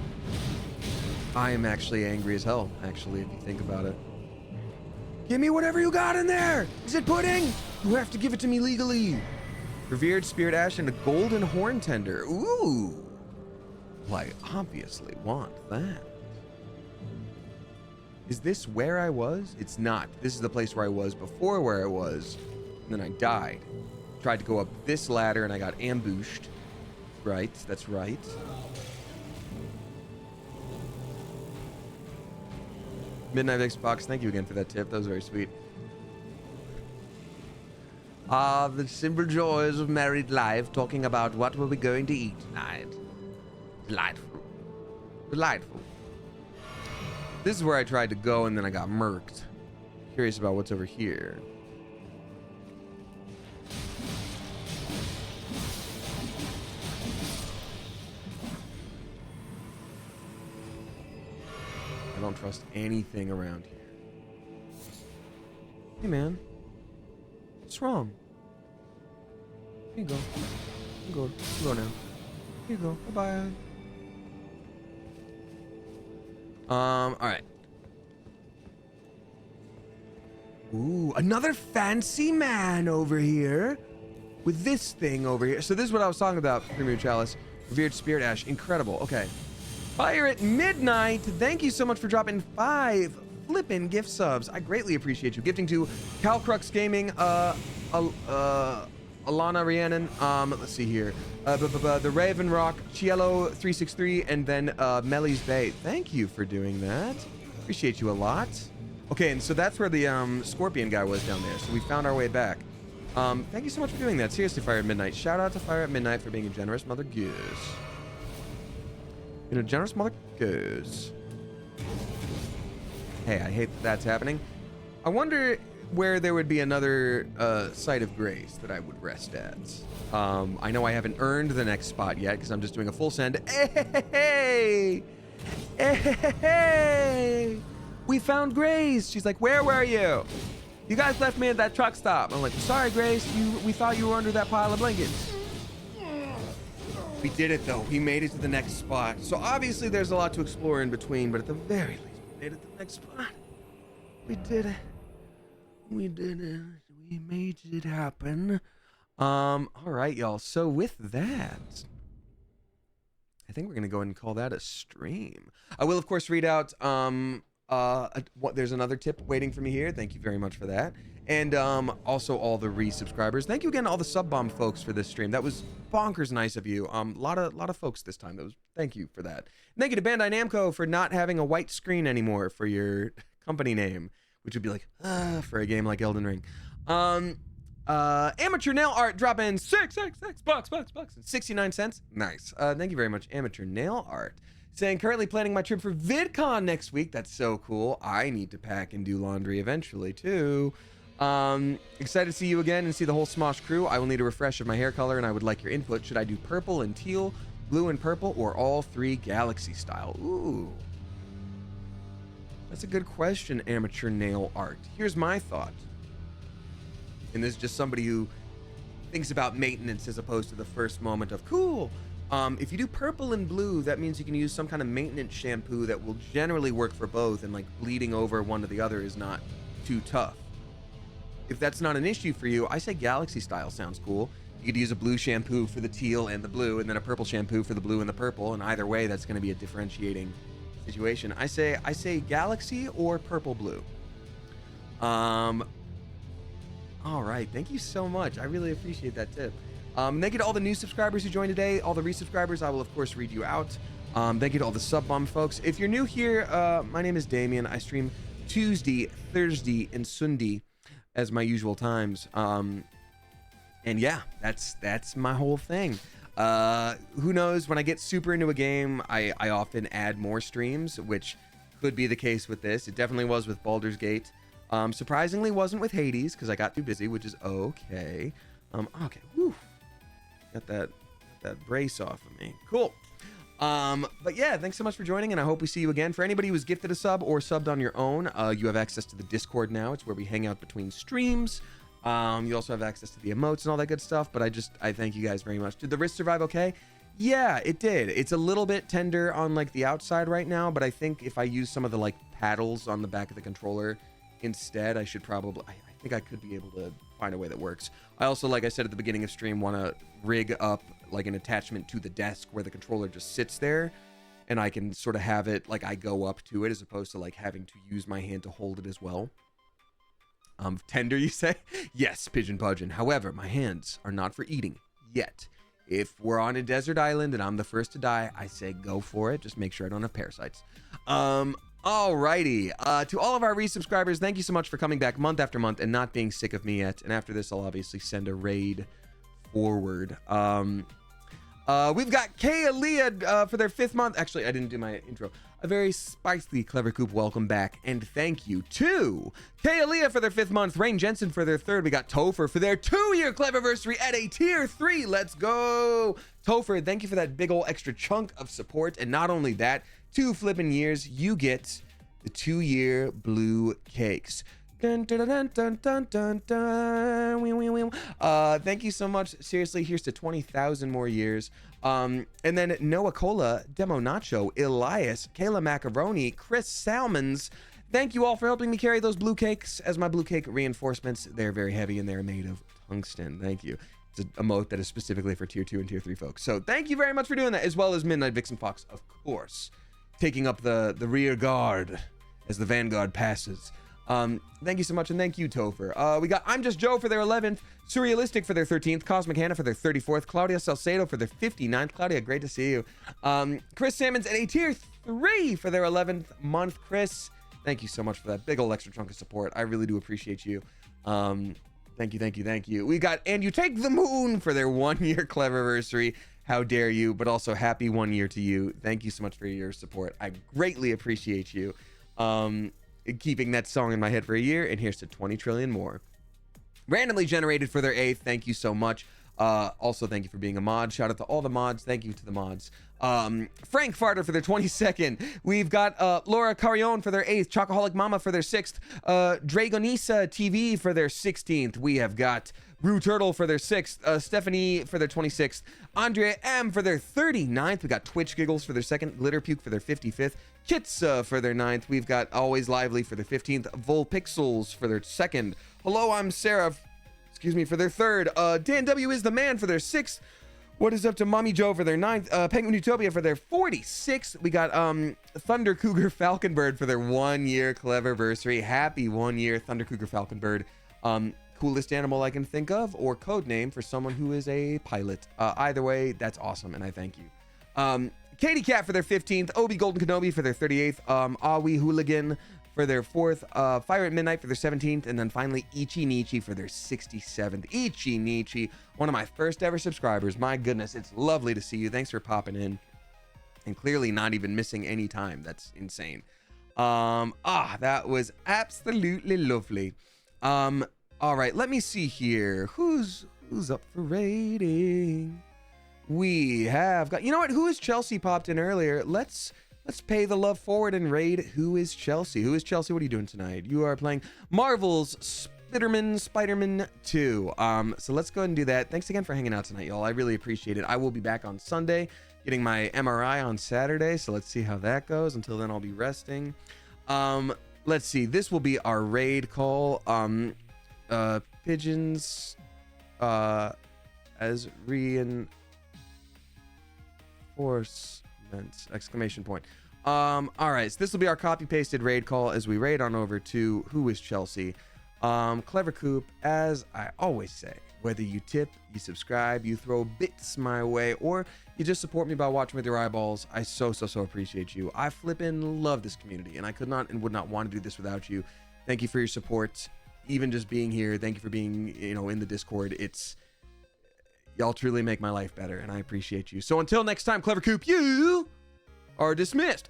I am actually angry as hell, actually, if you think about it. Give me whatever you got in there! Is it pudding? You have to give it to me legally. Revered Spirit Ash and a golden horn tender. Ooh. Well, I obviously want that. Is this where I was? It's not. This is the place where I was before where I was. And then I died. Tried to go up this ladder and I got ambushed. Right, that's right. Midnight Xbox, thank you again for that tip. That was very sweet. Ah, the simple joys of married life, talking about what we'll be going to eat tonight. Delightful. Delightful. This is where I tried to go and then I got murked. Curious about what's over here. I don't trust anything around here. Hey man, what's wrong? Here you go. You go now. Here you go. Bye bye. All right. Ooh, another fancy man over here with this thing over here. So this is what I was talking about, Premier Chalice. Revered Spirit Ash, incredible. Okay. Fire at Midnight, thank you so much for dropping 5 flippin' gift subs. I greatly appreciate you. Gifting to Calcrux Gaming, Alana Rhiannon, let's see here, the Raven Rock, Cielo 363, and then Melly's Bay. Thank you for doing that. Appreciate you a lot. Okay, and so that's where the Scorpion guy was down there. So we found our way back. Thank you so much for doing that. Seriously, Fire at Midnight. Shout out to Fire at Midnight for being a generous mother goose. You know, generous mother goose. Hey, I hate that's happening. I wonder where there would be another site of grace that I would rest at. I know I haven't earned the next spot yet because I'm just doing a full send. Hey, hey, we found Grace. She's like, where were you? You guys left me at that truck stop. I'm like, sorry, Grace. We thought you were under that pile of blankets. We did it though. We made it to the next spot. So obviously there's a lot to explore in between, but at the very least, we made it to the next spot. We did it. We did it. We made it happen. All right, y'all. So with that, I think we're gonna go ahead and call that a stream. I will, of course, read out there's another tip waiting for me here. Thank you very much for that. And also all the resubscribers. Thank you again to all the sub bomb folks for this stream. That was bonkers nice of you. Lot of folks this time. Thank you for that. Thank you to Bandai Namco for not having a white screen anymore for your company name, which would be like for a game like Elden Ring. Amateur Nail Art dropping $6 and 69 cents. Nice. Thank you very much, Amateur Nail Art. Saying currently planning my trip for VidCon next week. That's so cool. I need to pack and do laundry eventually too. Excited to see you again and see the whole Smosh crew. I will need a refresh of my hair color and I would like your input. Should I do purple and teal, blue and purple, or all 3 galaxy style? Ooh. That's a good question, Amateur Nail Art. Here's my thought. And this is just somebody who thinks about maintenance as opposed to the first moment of cool. If you do purple and blue, that means you can use some kind of maintenance shampoo that will generally work for both, and like bleeding over one to the other is not too tough. If that's not an issue for you, I say galaxy style sounds cool. You could use a blue shampoo for the teal and the blue, and then a purple shampoo for the blue and the purple, and either way, that's going to be a differentiating situation. I say galaxy or purple blue. All right, thank you so much. I really appreciate that tip. Thank you to all the new subscribers who joined today. All the resubscribers, I will of course read you out. Thank you to all the sub bomb folks. If you're new here, my name is Damien. I stream Tuesday, Thursday, and Sunday as my usual times. And yeah, that's my whole thing. Who knows, when I get super into a game, I often add more streams, which could be the case with this. It definitely was with Baldur's Gate. Surprisingly wasn't with Hades because I got too busy, which is okay. Okay, whew. Got that brace off of me. Cool. But yeah, thanks so much for joining, and I hope we see you again. For anybody who's gifted a sub or subbed on your own, you have access to the Discord now. It's where we hang out between streams. You also have access to the emotes and all that good stuff, but I thank you guys very much. Did the wrist survive okay? Yeah, it did. It's a little bit tender on like the outside right now, but I think if I use some of the like paddles on the back of the controller instead, I should probably, I think I could be able to find a way that works. I also, like I said at the beginning of stream, want to rig up like an attachment to the desk where the controller just sits there, and I can sort of have it like I go up to it as opposed to like having to use my hand to hold it as well. Tender, you say? Yes, Pigeon Pudgeon. However, my hands are not for eating yet. If we're on a desert island and I'm the first to die, I say go for it. Just make sure I don't have parasites. Alrighty. To all of our resubscribers, thank you so much for coming back month after month and not being sick of me yet. And after this, I'll obviously send a raid forward. We've got Kay Aaliyah for their 5th month. Actually, I didn't do my intro. A very spicy Clever Coop welcome back, and thank you to Kay Aaliyah for their 5th month, Rain Jensen for their 3rd. We got Topher for their 2-year Cleverversary at a tier 3. Let's go, Topher! Thank you for that big ol' extra chunk of support, and not only that, 2 flippin' years, you get the 2-year blue cakes. Dun, dun, dun, dun, dun, dun, dun. Thank you so much. Seriously, here's to 20,000 more years. And then Noah Cola, Demo Nacho, Elias, Kayla Macaroni, Chris Salmons. Thank you all for helping me carry those blue cakes as my blue cake reinforcements. They're very heavy and they're made of tungsten. Thank you. It's an emote that is specifically for tier 2 and tier 3 folks. So thank you very much for doing that, as well as Midnight Vixen Fox, of course, taking up the rear guard as the vanguard passes. Thank you so much, and thank you, Topher. We got I'm Just Joe for their 11th, Surrealistic for their 13th, Cosmic Hannah for their 34th, Claudia Salcedo for their 59th. Claudia, great to see you. Chris Salmons at a tier 3 for their 11th month. Chris, thank you so much for that big old extra chunk of support. I really do appreciate you. Thank you. We got And You Take the Moon for their 1-year Cleverversary. How dare you, but also happy 1 year to you. Thank you so much for your support. I greatly appreciate you. Keeping that song in my head for a year, and here's to 20 trillion more. Randomly generated for their 8th. Thank you so much. Also, thank you for being a mod. Shout out to all the mods. Thank you to the mods. Frank Farter for their 22nd. We've got Laura Carrion for their 8th. Chocoholic Mama for their 6th. Dragonisa TV for their 16th. We have got Brew Turtle for their 6th. Stephanie for their 26th. Andrea M for their 39th. We got Twitch Giggles for their 2nd. Glitter Puke for their 55th. Kits for their 9th. We've got Always Lively for their 15th. Volpixels for their 2nd. Hello, I'm Sarah. Excuse me, for their 3rd. Dan W is the man for their 6th. What is up to Mommy Joe for their 9th. Penguin Utopia for their 46th. We got Thunder Cougar Falconbird for their 1-year Cleverversary. Happy 1 year, Thunder Cougar Falconbird. Coolest animal I can think of, or code name for someone who is a pilot. Either way, that's awesome, and I thank you. Katie Cat for their 15th. Obi Golden Kenobi for their 38th. Awi Hooligan for their 4th. Fire at Midnight for their 17th. And then finally, Ichi Nichi for their 67th. Ichi Nichi, one of my first ever subscribers. My goodness, it's lovely to see you. Thanks for popping in. And clearly not even missing any time. That's insane. That was absolutely lovely. All right, let me see here. Who's up for rating? We have got, you know what? Who is Chelsea popped in earlier? Let's pay the love forward and raid Who is Chelsea. Who is Chelsea? What are you doing tonight? You are playing Marvel's Spider-Man 2. So let's go ahead and do that. Thanks again for hanging out tonight, y'all. I really appreciate it. I will be back on Sunday, getting my MRI on Saturday. So let's see how that goes. Until then, I'll be resting. Let's see. This will be our raid call. Pigeons as reinforcements! Exclamation point. All right, so this will be our copy pasted raid call as we raid on over to Who is Chelsea. Clever Coop, as I always say, whether you tip, you subscribe, you throw bits my way, or you just support me by watching with your eyeballs, I so appreciate you. I flippin' love this community, and I could not and would not want to do this without you. Thank you for your support. Even just being here, thank you for being, in the Discord. Y'all truly make my life better, and I appreciate you. So until next time, Clever Coop, you are dismissed.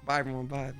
Bye, everyone. Bye.